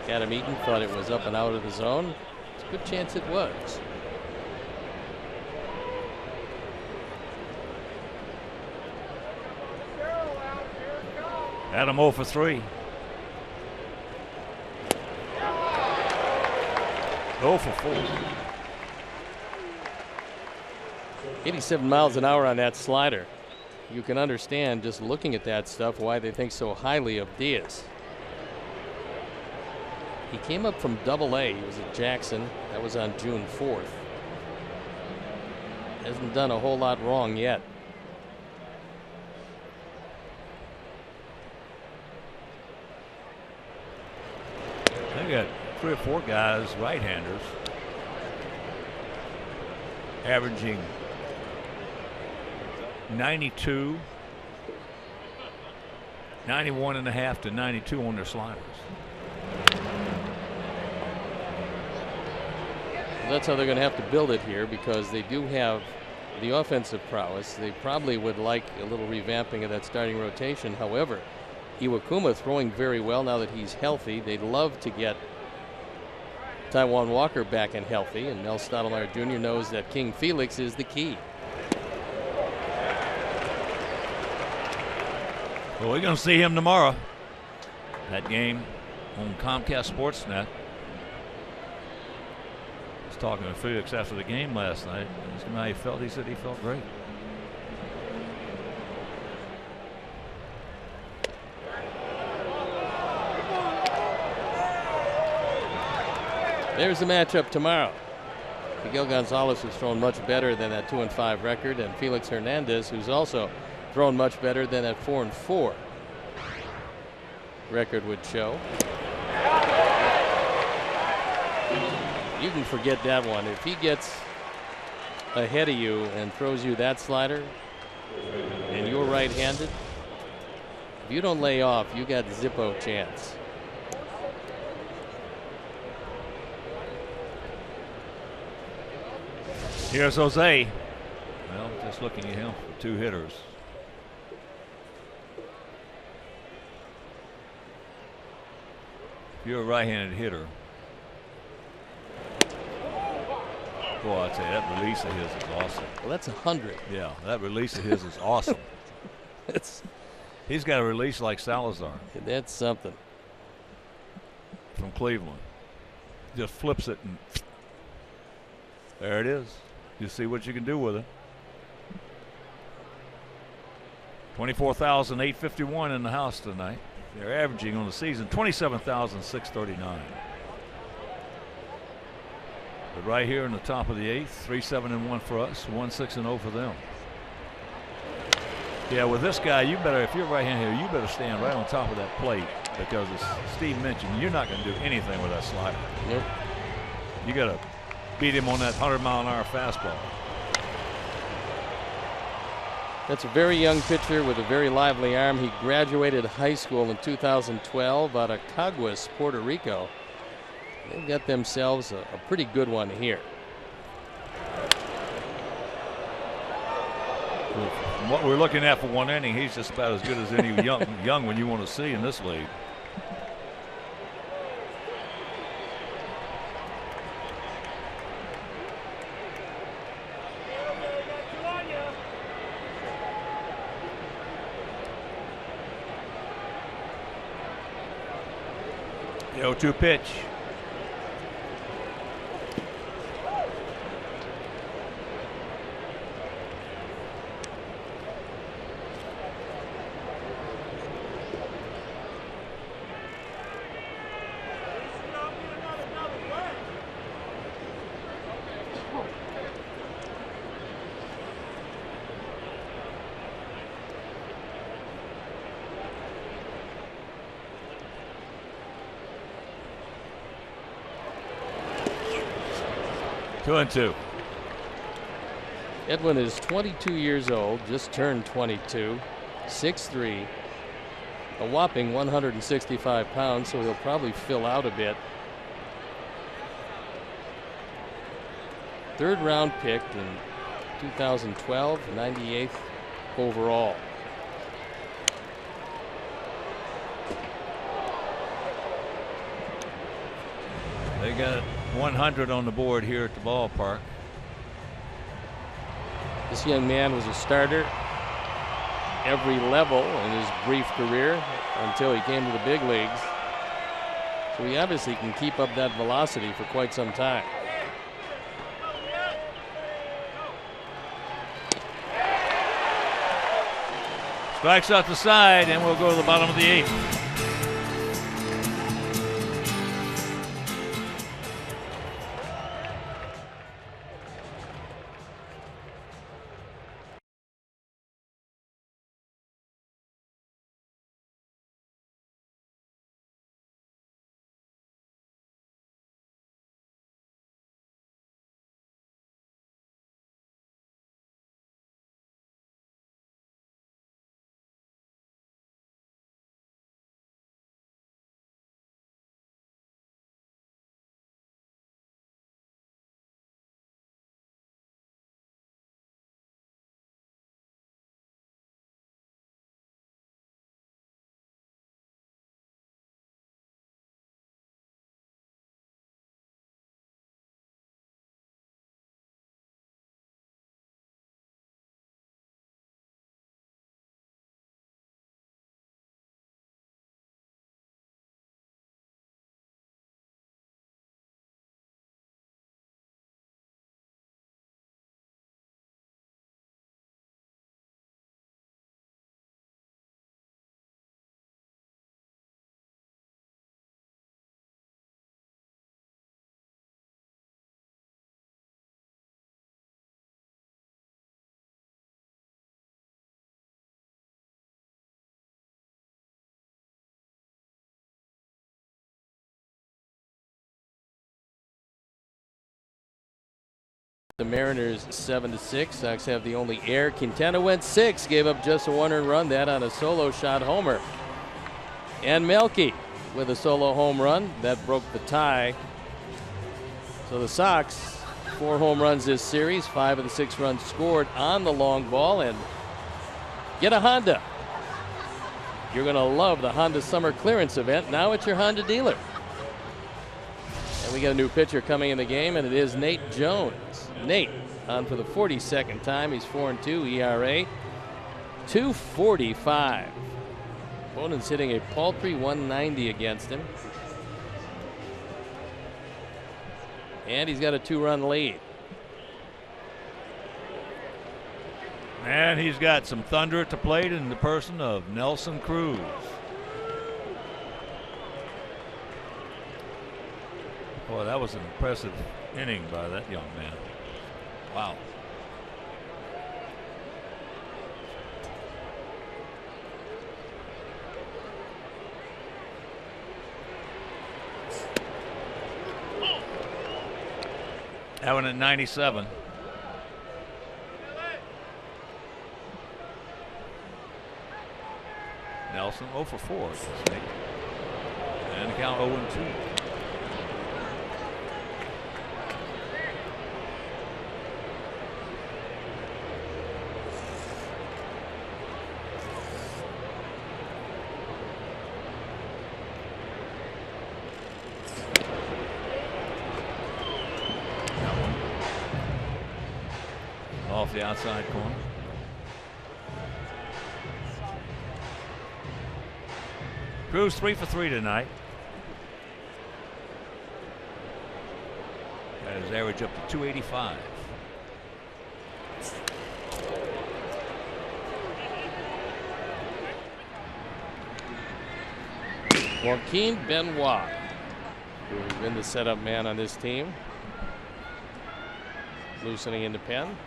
Adam Eaton thought it was up and out of the zone. It's a good chance it was. Adam 0 for 3. 0 for 4. 87 miles an hour on that slider. You can understand just looking at that stuff why they think so highly of Diaz. He came up from Double-A. He was at Jackson. That was on June 4th. Hasn't done a whole lot wrong yet. They got 3 or 4 guys, right-handers, averaging 92, 91.5 to 92 on their sliders. Well, that's how they're going to have to build it here, because they do have the offensive prowess. They probably would like a little revamping of that starting rotation. However, Iwakuma throwing very well now that he's healthy. They'd love to get Taijuan Walker back and healthy, and Mel Stottlemyre Jr. knows that King Felix is the key. Well, we're going to see him tomorrow. That game on Comcast Sportsnet. I was talking to Felix after the game last night. Asked him how he felt. He said he felt great. There's the matchup tomorrow. Miguel Gonzalez, who's thrown much better than that 2-5 record, and Felix Hernandez, who's also thrown much better than that 4-4 record would show. You can forget that one. If he gets ahead of you and throws you that slider, and you're right-handed, if you don't lay off, you got zippo chance. Here's Jose. Well, just looking at him for 2 hitters. If you're a right-handed hitter, boy, I tell you, that release of his is awesome. Well, that's 100. Yeah, that release of his is awesome. He's got a release like Salazar. That's something. From Cleveland. Just flips it and there it is. You see what you can do with it. 24,851 in the house tonight. They're averaging on the season 27,639. But right here in the top of the 8th, 3-7-1 for us, 1-6-0 for them. Yeah, with this guy, you better, if you're right-handed here, you better stand right on top of that plate, because as Steve mentioned, you're not going to do anything with that slider. Nope. You got to beat him on that 100-mile-an-hour fastball. That's a very young pitcher with a very lively arm. He graduated high school in 2012 out of Caguas, Puerto Rico. They've got themselves a pretty good one here. From what we're looking at for 1 inning, he's just about as good as any young one you want to see in this league. The 0-2 pitch. Two and two. Edwin is 22 years old, just turned 22, 6'3", a whopping 165 pounds, so he'll probably fill out a bit. 3rd round pick in 2012, 98th overall. They got 100 on the board here at the ballpark. This young man was a starter every level in his brief career until he came to the big leagues. So he obviously can keep up that velocity for quite some time. Strikes out the side, and we'll go to the bottom of the 8th. the Mariners 7-6. Sox have the only error. Quintana went 6, gave up just a 1 earned run, that on a solo shot homer. And Melky with a solo home run that broke the tie. So the Sox, 4 home runs this series, 5 of the 6 runs scored on the long ball, and get a Honda. You're going to love the Honda Summer Clearance event now at your Honda dealer. And we got a new pitcher coming in the game, and it is Nate Jones. Nate on for the 42nd time. He's 4-2 ERA, 2.45. Opponent's hitting a paltry 190 against him. And he's got a 2-run lead. And he's got some thunder at the plate in the person of Nelson Cruz. Boy, that was an impressive inning by that young man. Wow. That one at 97. Nelson 0 for 4. And the count 0-2. Off the outside corner. Cruz 3 for 3 tonight. Got his average up to 285. Joaquin Benoit, who's been the setup man on this team. Loosening into pen.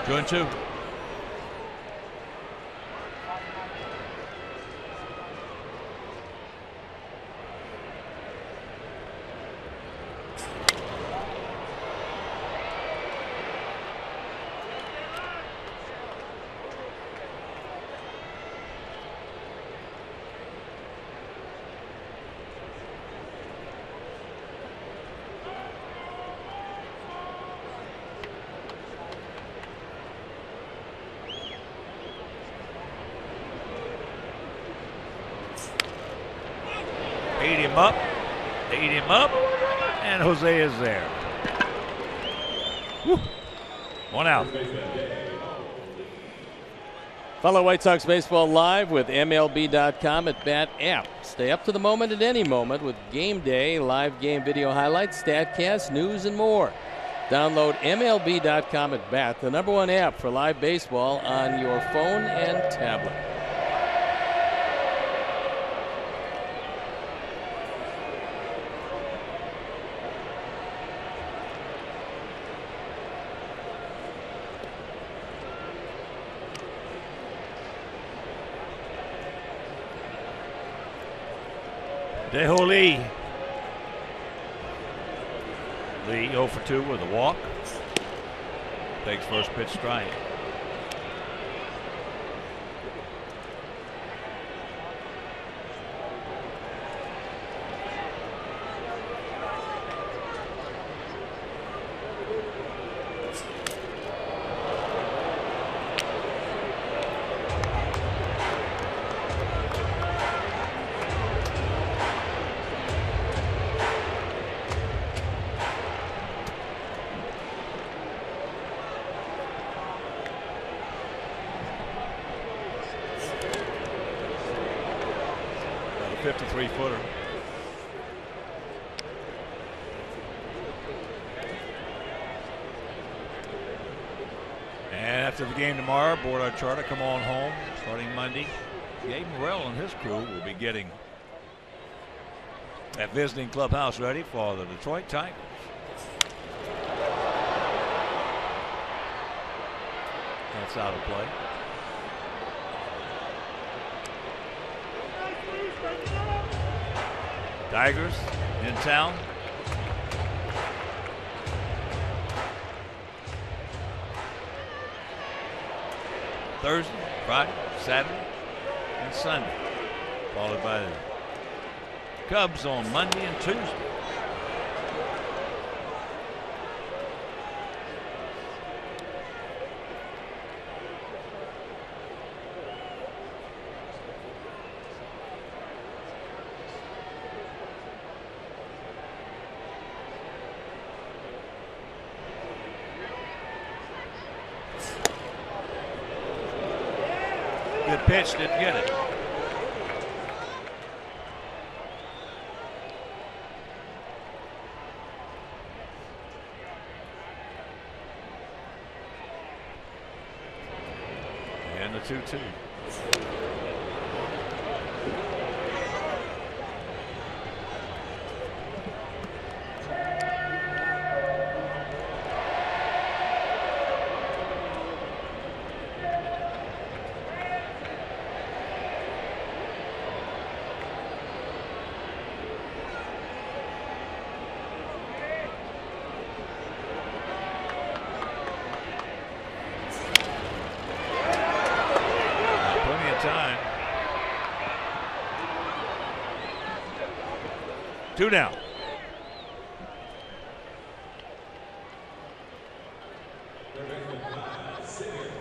Two and two. Ate him up, and Jose is there. Woo. 1 out. Follow White Sox baseball live with MLB.com at Bat app. Stay up to the moment at any moment with game day, live game video highlights, StatCast, news, and more. Download MLB.com at Bat, the #1 app for live baseball on your phone and tablet. Dejo Lee 0 for 2 with a walk. Takes first pitch strike. After the game tomorrow, board our charter, come on home, starting Monday. Gabe Morrell and his crew will be getting that visiting clubhouse ready for the Detroit Tigers. That's out of play. Tigers in town. Thursday, Friday, Saturday, and Sunday. Followed by the Cubs on Monday and Tuesday. Good pitch, didn't get it. And the 2-2. Two down.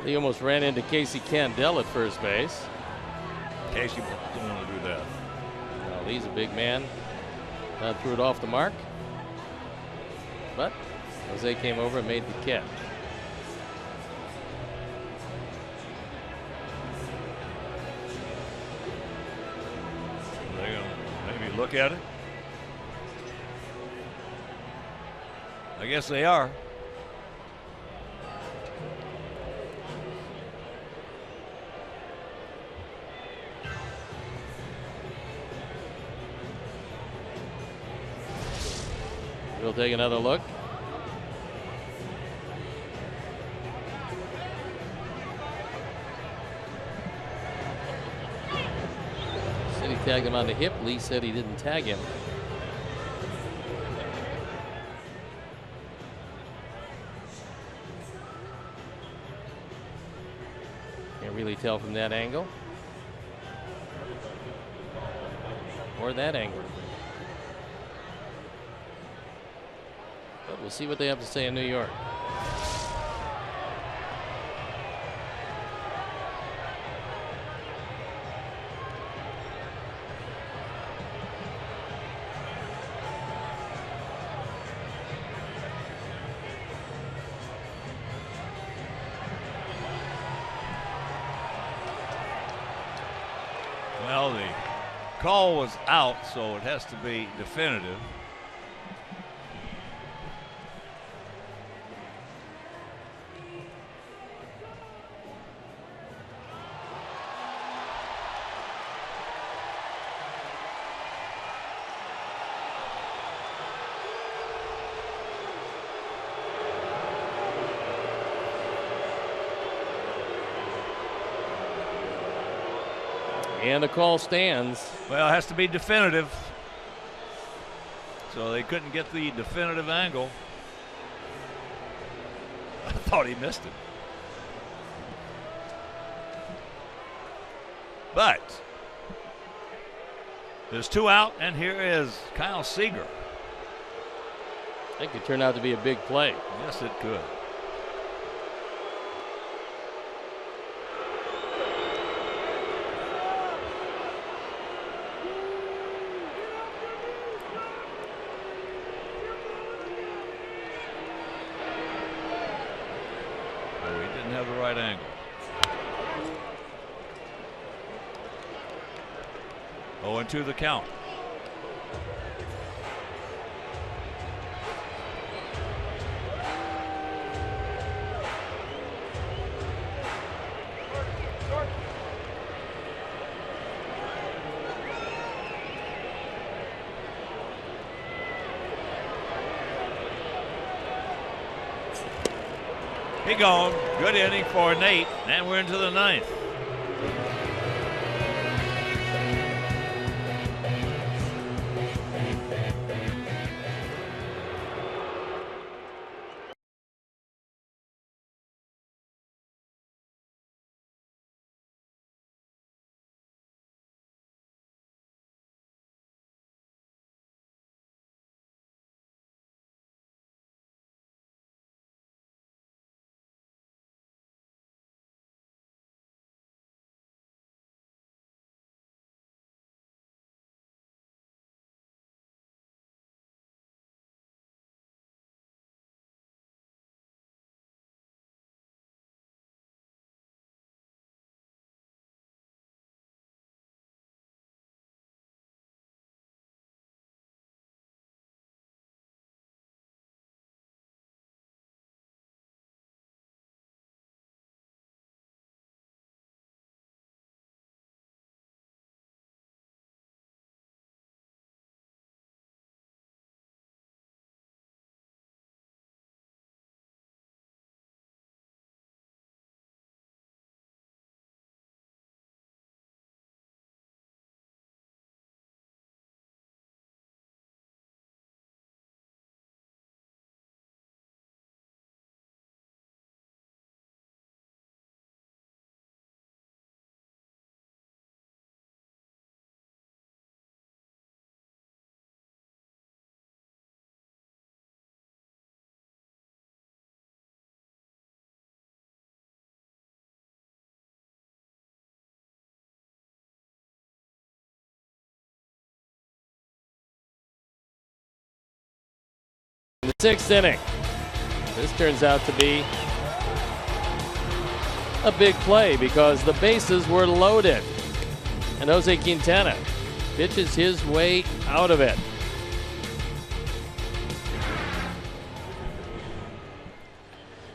He almost ran into Casey Candell at first base. Casey didn't want to do that. Well, he's a big man. Threw it off the mark. But Jose came over and made the catch. They're going to maybe look at it. I guess they are. We'll take another look. Said he tagged him on the hip. Lee said he didn't tag him. Really tell from that angle or that angle, but we'll see what they have to say in New York. Well, the call was out, so it has to be definitive. And the call stands. Well, it has to be definitive. So they couldn't get the definitive angle. I thought he missed it. But there's two out, and here is Kyle Seager. That could turn out to be a big play. Yes, it could. Angle. 0-2 the count. He gone. Good inning for Nate, and we're into the ninth. The sixth inning. This turns out to be a big play because the bases were loaded. And Jose Quintana pitches his way out of it.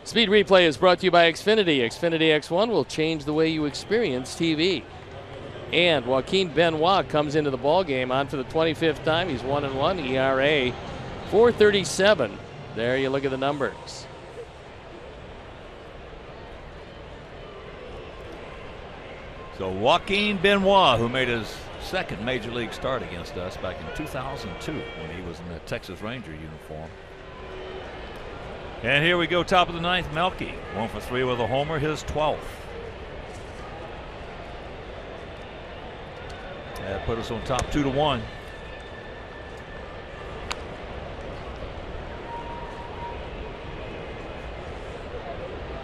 Speed Replay is brought to you by Xfinity. Xfinity X1 will change the way you experience TV. And Joaquin Benoit comes into the ballgame on for the 25th time. He's 1-1, ERA 4.37. There you look at the numbers. So Joaquin Benoit, who made his second major league start against us back in 2002 when he was in the Texas Ranger uniform. And here we go, top of the ninth, Melky. 1 for 3 with a homer, his 12th. That put us on top 2-1.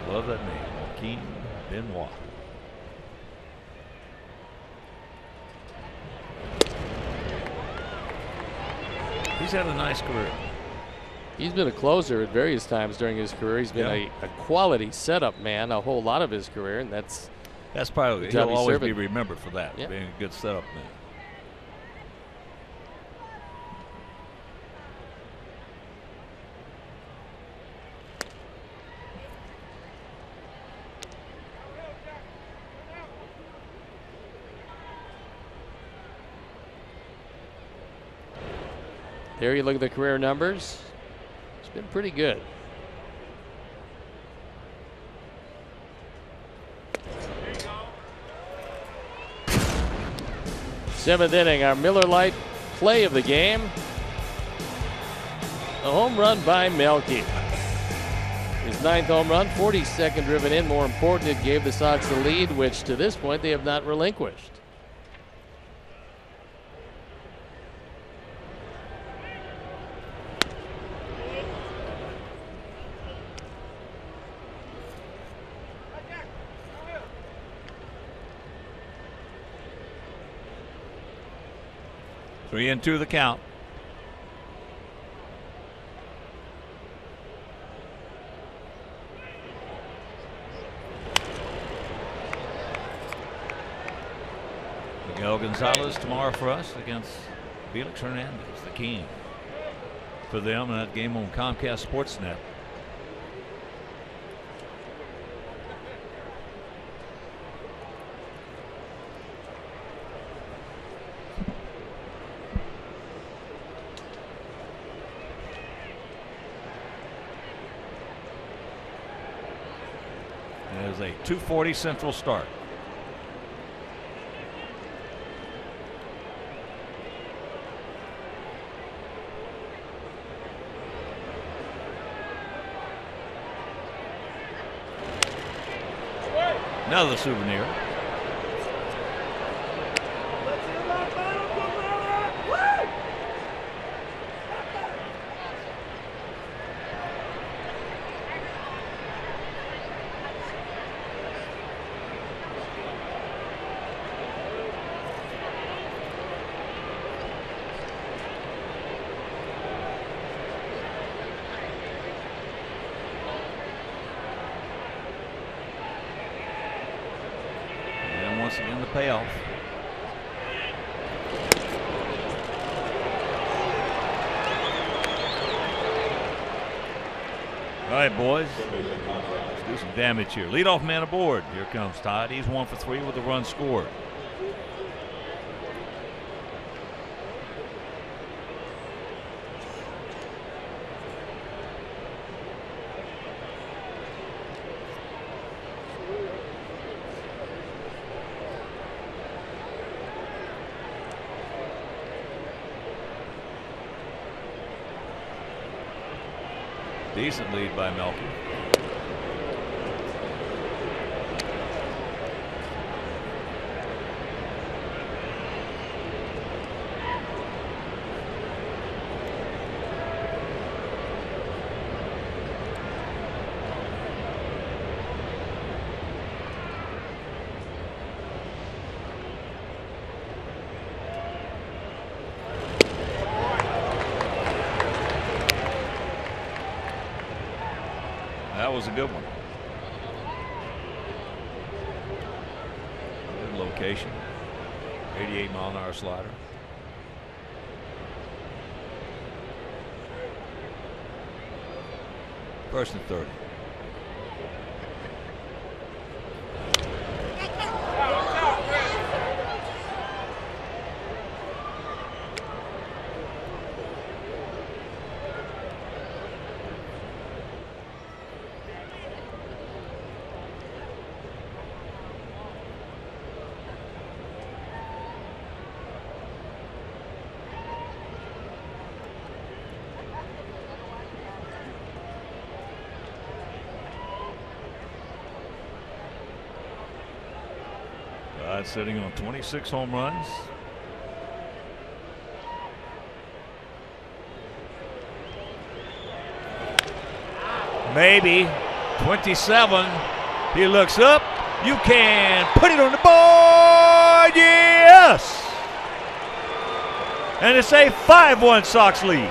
Love that name, Joaquin Benoit. He's had a nice career. He's been a closer at various times during his career. He's been a quality setup man a whole lot of his career, and that's probably, he'll always be remembered for that, being a good setup man. There you look at the career numbers. It's been pretty good. Seventh inning, our Miller Lite play of the game. A home run by Melky. His 9th home run, 42nd driven in. More important, it gave the Sox the lead, which to this point they have not relinquished. Three and two the count. Miguel Gonzalez tomorrow for us against Felix Hernandez, the king. For them in that game on Comcast Sportsnet. 2:40 Central start. Another souvenir. Again, the payoff. All right, boys. Let's do some damage here. Leadoff man aboard. Here comes Todd. He's 1 for 3 with a run scored. Decent lead by Melky. That was a good one. Good location. 88-mile-an-hour slider. First and 30. Sitting on 26 home runs. Maybe 27. He looks up. You can put it on the board. Yes. And it's a 5-1 Sox lead.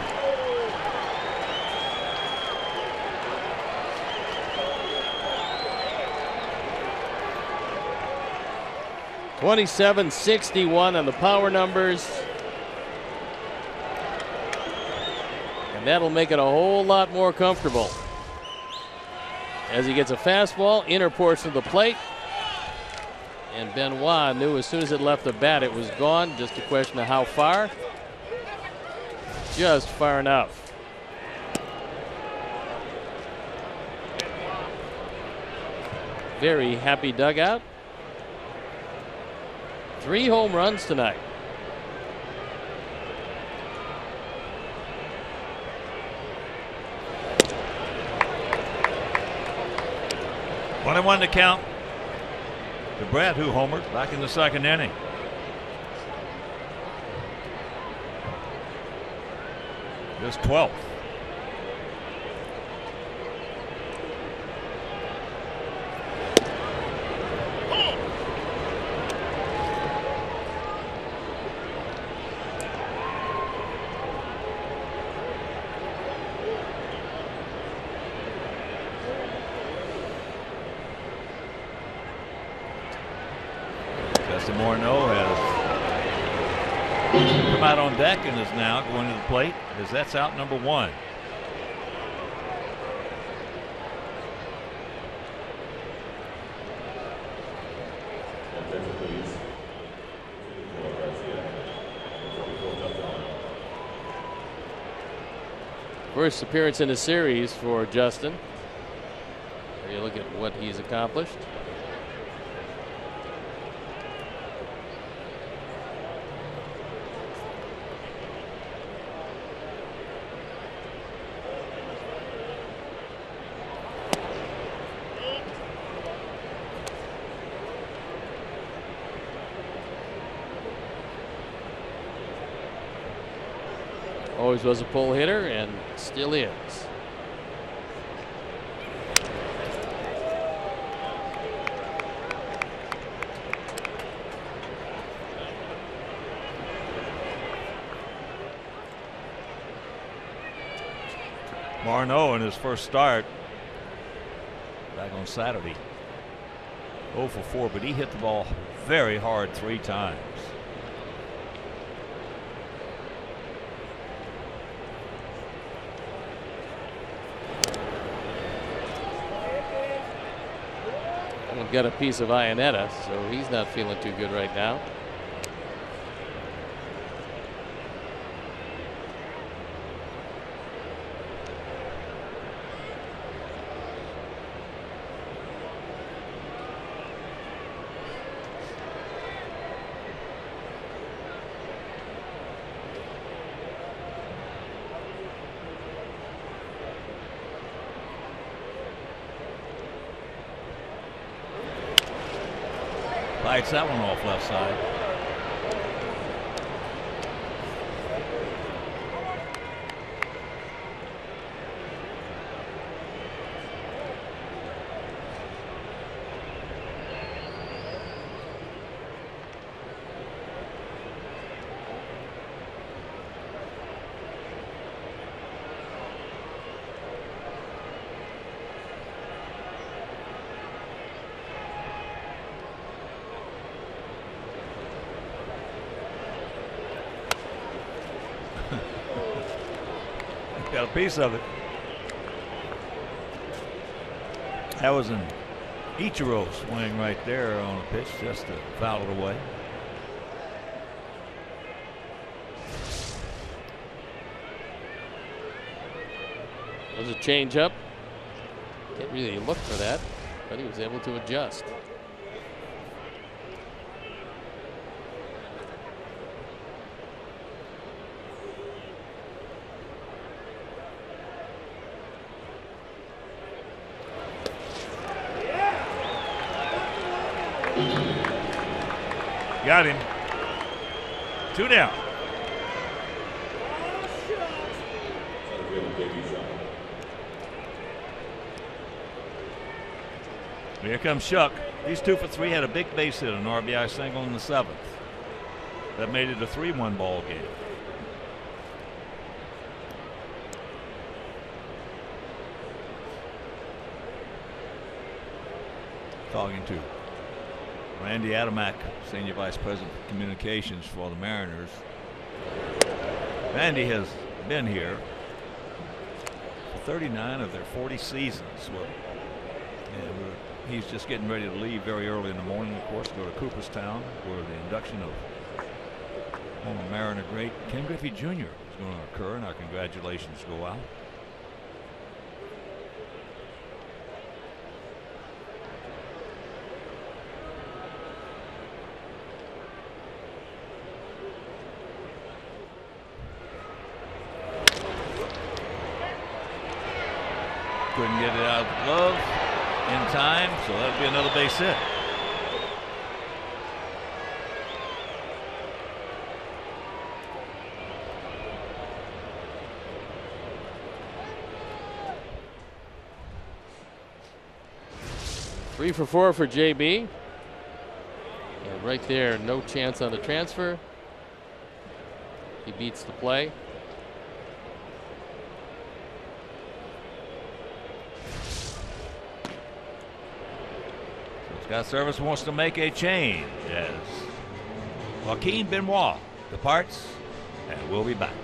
.27-61 on the power numbers. And that'll make it a whole lot more comfortable. As he gets a fastball, inner portion of the plate. And Benoit knew as soon as it left the bat it was gone. Just a question of how far. Just far enough. Very happy dugout. 3 home runs tonight. One and one to count to Brad, who homered back in the second inning. His 12th. Morneau has come out on deck and is now going to the plate as that's out number 1. First appearance in the series for Justin. There you look at what he's accomplished. Always was a pull hitter and still is. Marno in his first start back on Saturday. 0 for 4, but he hit the ball very hard 3 times. We've got a piece of Ionetta, so he's not feeling too good right now. Bites that one off left side. Got a piece of it. That was an Ichiro swing right there on a pitch, just to foul it away. There's a changeup. Can't really look for that, but he was able to adjust. Got him. 2 down. Here comes Shuck. He's 2 for 3. Had a big base hit, an RBI single in the 7th. That made it a 3-1 ball game. Talking to Randy Adamak, Senior Vice President of Communications for the Mariners. Randy has been here for 39 of their 40 seasons. And he's just getting ready to leave very early in the morning, of course, to go to Cooperstown, where the induction of former Mariner great Ken Griffey Jr. is going to occur, and our congratulations go out. Couldn't get it out of the glove in time, so that'll be another base hit. Three for 4 for JB. And right there, no chance on the transfer. He beats the play. Scott Service wants to make a change as Joaquin Benoit departs, and we'll be back.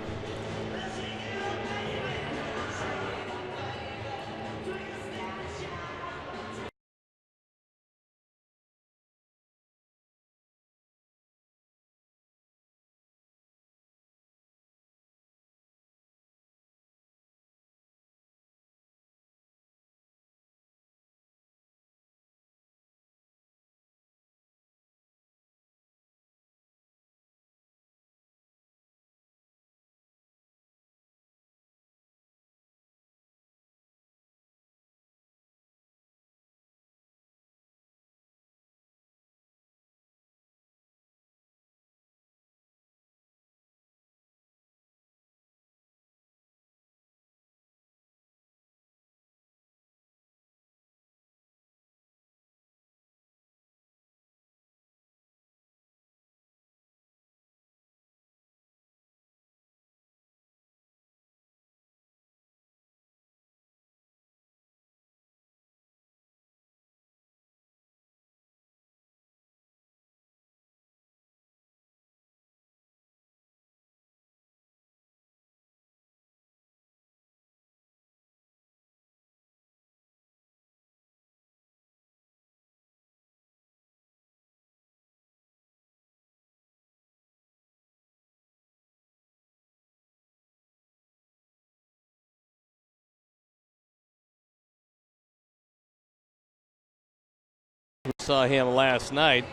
saw him last night.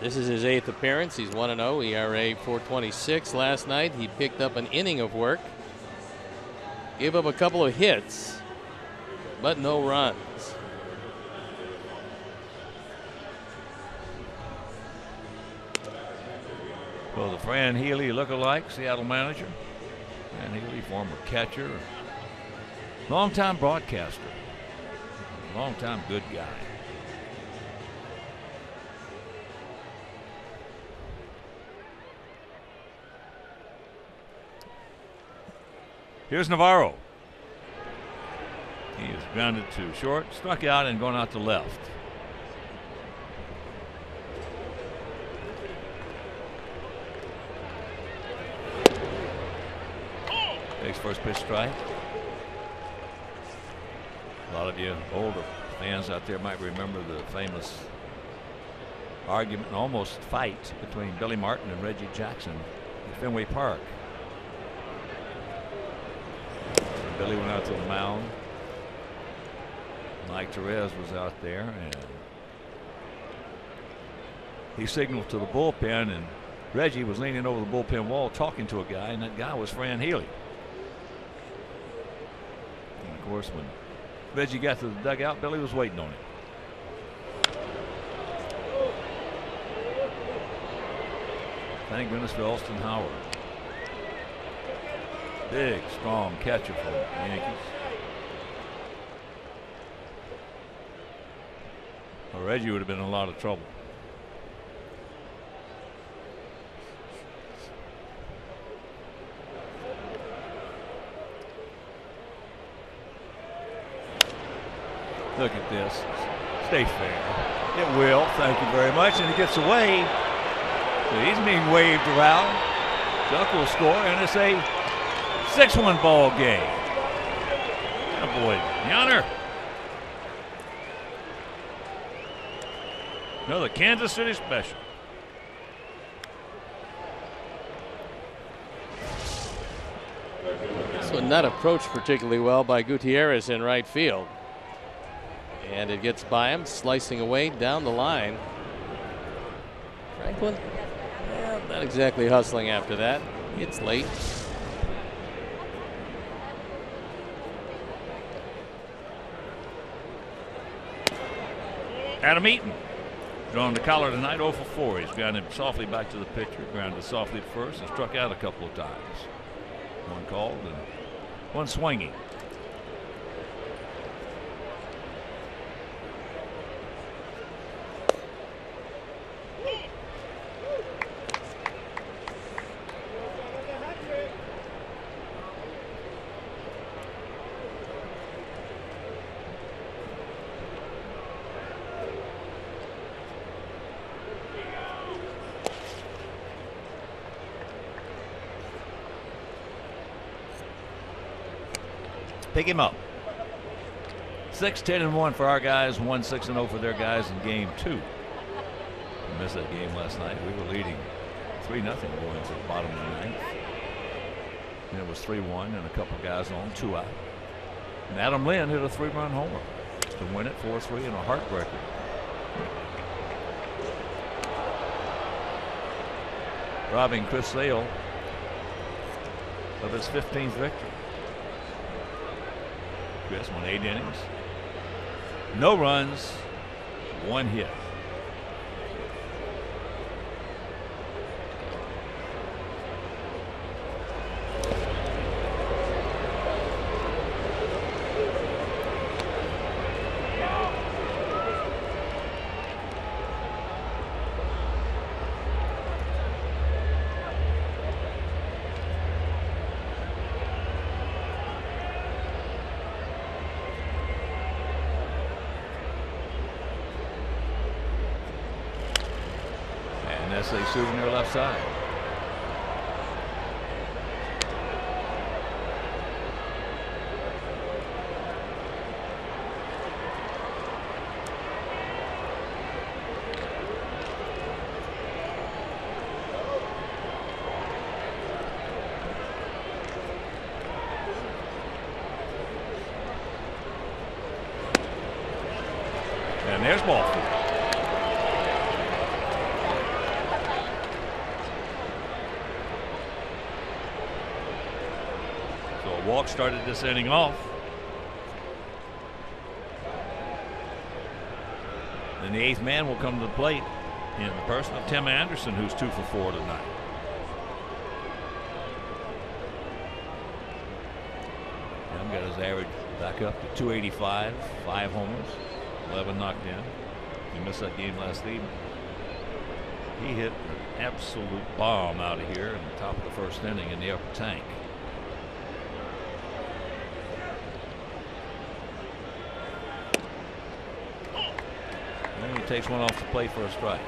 This is his 8th appearance. He's 1-0, ERA 4.26. Last night he picked up an inning of work, gave up a couple of hits, but no runs. Well, the Fran Healy lookalike, Seattle manager. Fran Healy, former catcher, longtime broadcaster, longtime good guy. Here's Navarro. He is grounded to short, struck out, and going out to left. Takes first pitch strike. A lot of you older fans out there might remember the famous argument and almost fight between Billy Martin and Reggie Jackson at Fenway Park. Billy went out to the mound. Mike Therese was out there, and he signaled to the bullpen, and Reggie was leaning over the bullpen wall talking to a guy, and that guy was Fran Healy. And of course, when Reggie got to the dugout, Billy was waiting on him. Thank goodness for Austin Howard. Big, strong catcher for the Yankees. Well, Reggie would have been in a lot of trouble. Look at this. Stay fair. It will. Thank you very much. And it gets away. So he's being waved around. Duck will score, and it's a 6-1 ball game. Oh boy, Yonner. Another Kansas City special. This one not approached particularly well by Gutierrez in right field. And it gets by him, slicing away down the line. Franklin, well, not exactly hustling after that. It's late. Adam Eaton, drawn the collar tonight, 0 for 4. He's grounded softly back to the pitcher, grounded softly at first, and struck out a couple of times. One called and one swinging. Pick him up. 6-10-1 for our guys, 1-6-0 for their guys in game 2. We missed that game last night. We were leading 3-0 going to the bottom of the ninth. And it was 3-1 and a couple guys on, 2 out. And Adam Lynn hit a 3-run homer to win it 4-3 in a heartbreaker. Robbing Chris Sale of his 15th victory. Chris won 8 innings, no runs, 1 hit. That's a souvenir left side. And there's ball 4. Walk started this inning off. Then the 8th man will come to the plate in the person of Tim Anderson, who's 2 for 4 tonight. Tim got his average back up to 285, 5 homers, 11 knocked in. He missed that game last evening. He hit an absolute bomb out of here in the top of the first inning in the upper tank. And he takes one off the plate for a strike.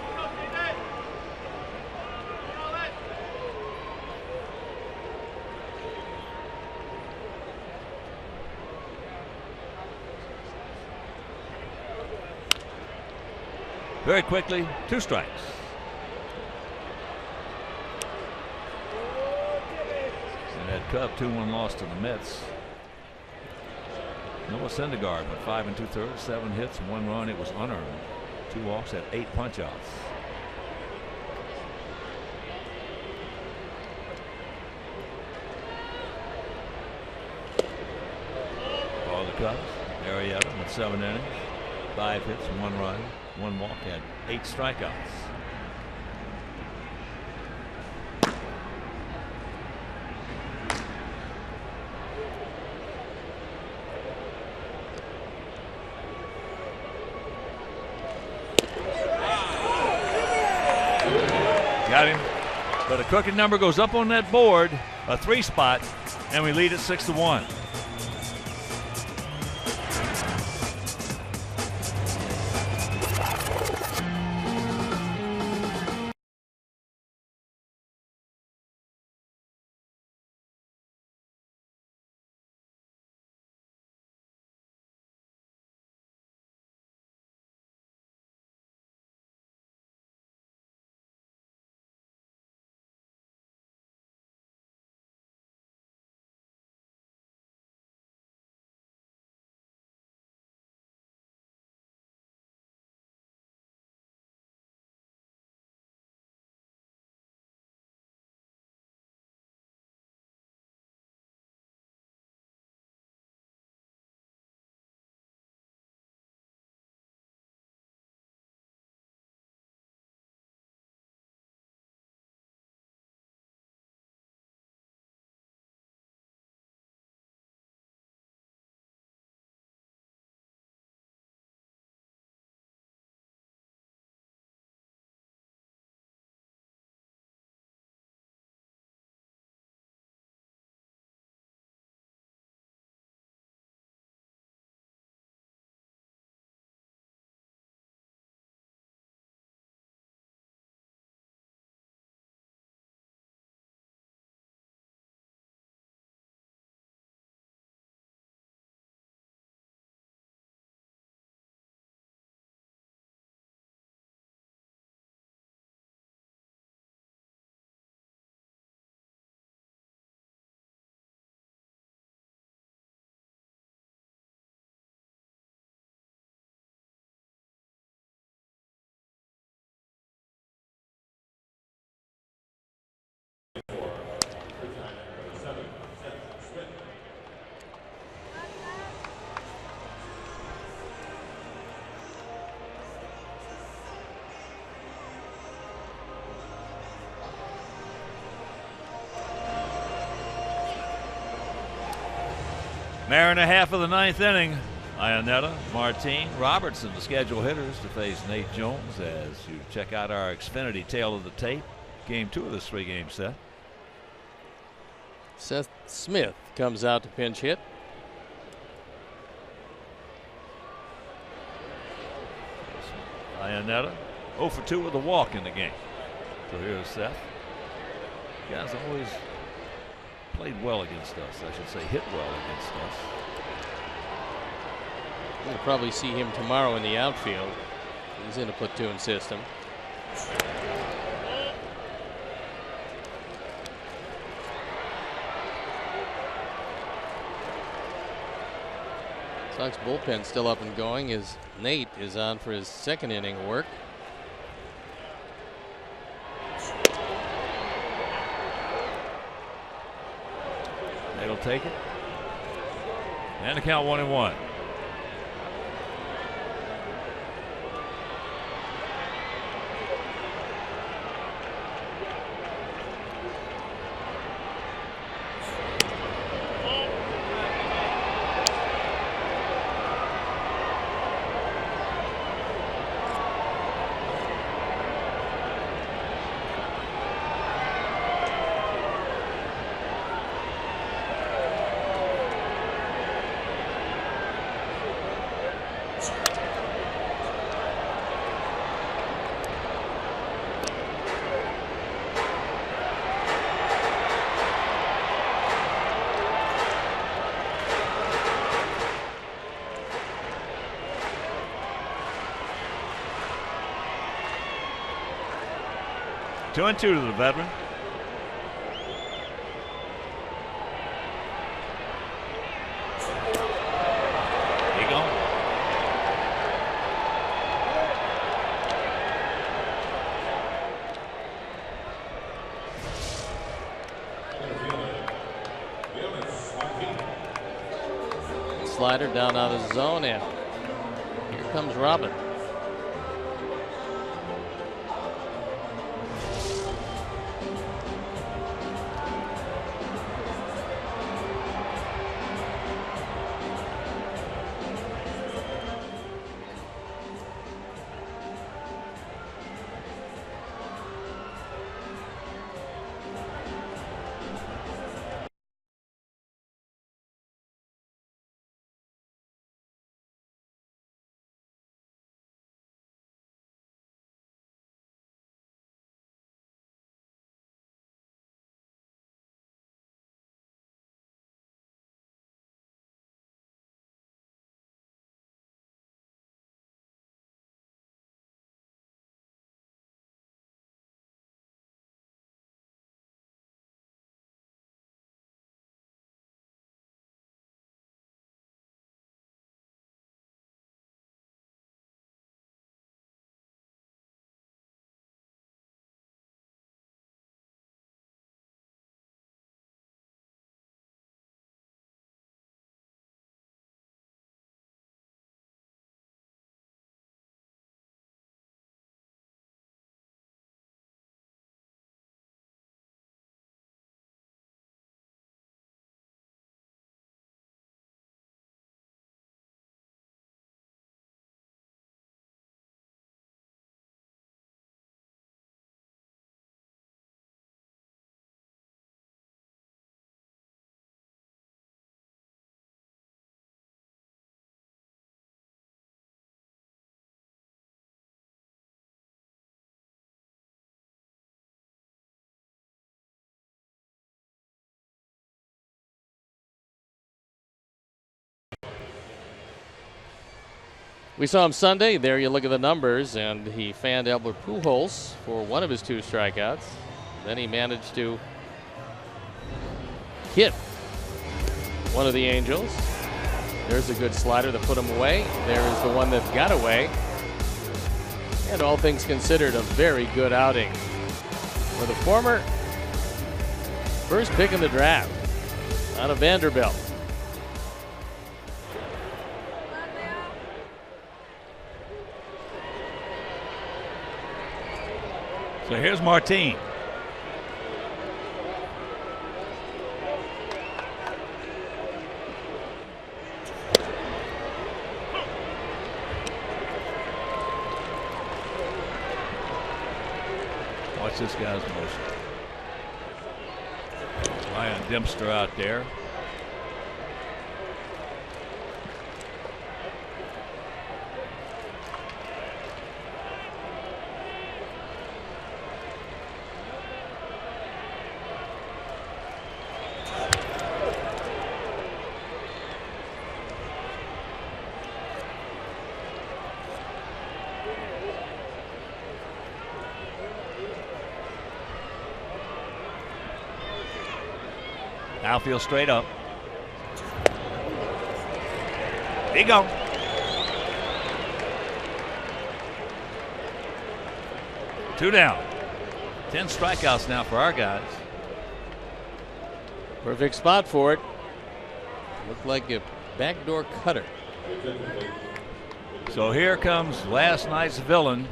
Very quickly, 2 strikes. And that Cub 2-1 loss to the Mets. Noah Syndergaard went 5 2/3, 7 hits, 1 run. It was unearned. 2 walks, had 8 punch-outs. For the Cubs, Arrieta with 7 innings, 5 hits, 1 run, 1 walk, had 8 strikeouts. Got him. But a crooked number goes up on that board, a 3 spot, and we lead at 6-1. Mariner half of the 9th inning. Ionetta, Martin, Robertson, the scheduled hitters to face Nate Jones as you check out our Xfinity tail of the tape. Game 2 of this 3-game set. Seth Smith comes out to pinch hit. Ionetta 0 for 2 with a walk in the game. So here's Seth. You guys always played well against us. I should say hit well against us. We'll probably see him tomorrow in the outfield. He's in a platoon system. Sox bullpen still up and going as Nate is on for his 2nd inning of work. Nate'll take it. And the count 1-1. Two and two to the veteran. There you go. Slider down out of the zone, and here comes Robin. We saw him Sunday. There you look at the numbers, and he fanned Albert Pujols for one of his two strikeouts. Then he managed to hit one of the Angels. There's a good slider that put him away. There is the one that got away. And all things considered, a very good outing for the former first pick in the draft out of Vanderbilt. So here's Martin. Watch this guy's motion. Ryan Dempster out there. Outfield straight up. There you go. Two down. 10 strikeouts now for our guys. Perfect spot for it. Looked like if backdoor cutter. So here comes last night's villain.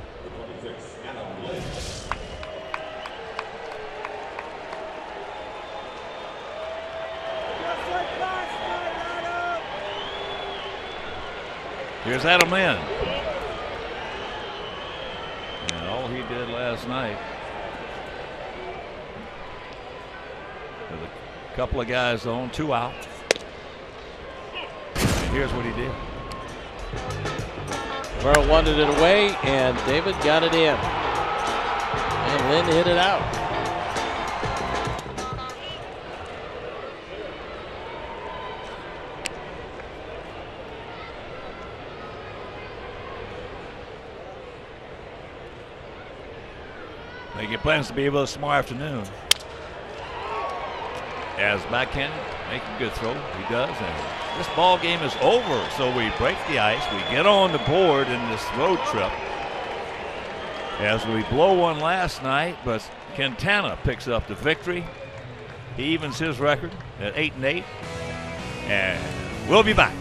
Here's Adam Lynn. And all he did last night, with a couple of guys on, 2 out. And here's what he did. Merrill wanted it away, and David got it in. And Lynn hit it out. Making plans to be able to tomorrow afternoon. As backhanded, making a good throw. He does. And this ball game is over. So we break the ice. We get on the board in this road trip. As we blow one last night, but Quintana picks up the victory. He evens his record at 8-8. And we'll be back.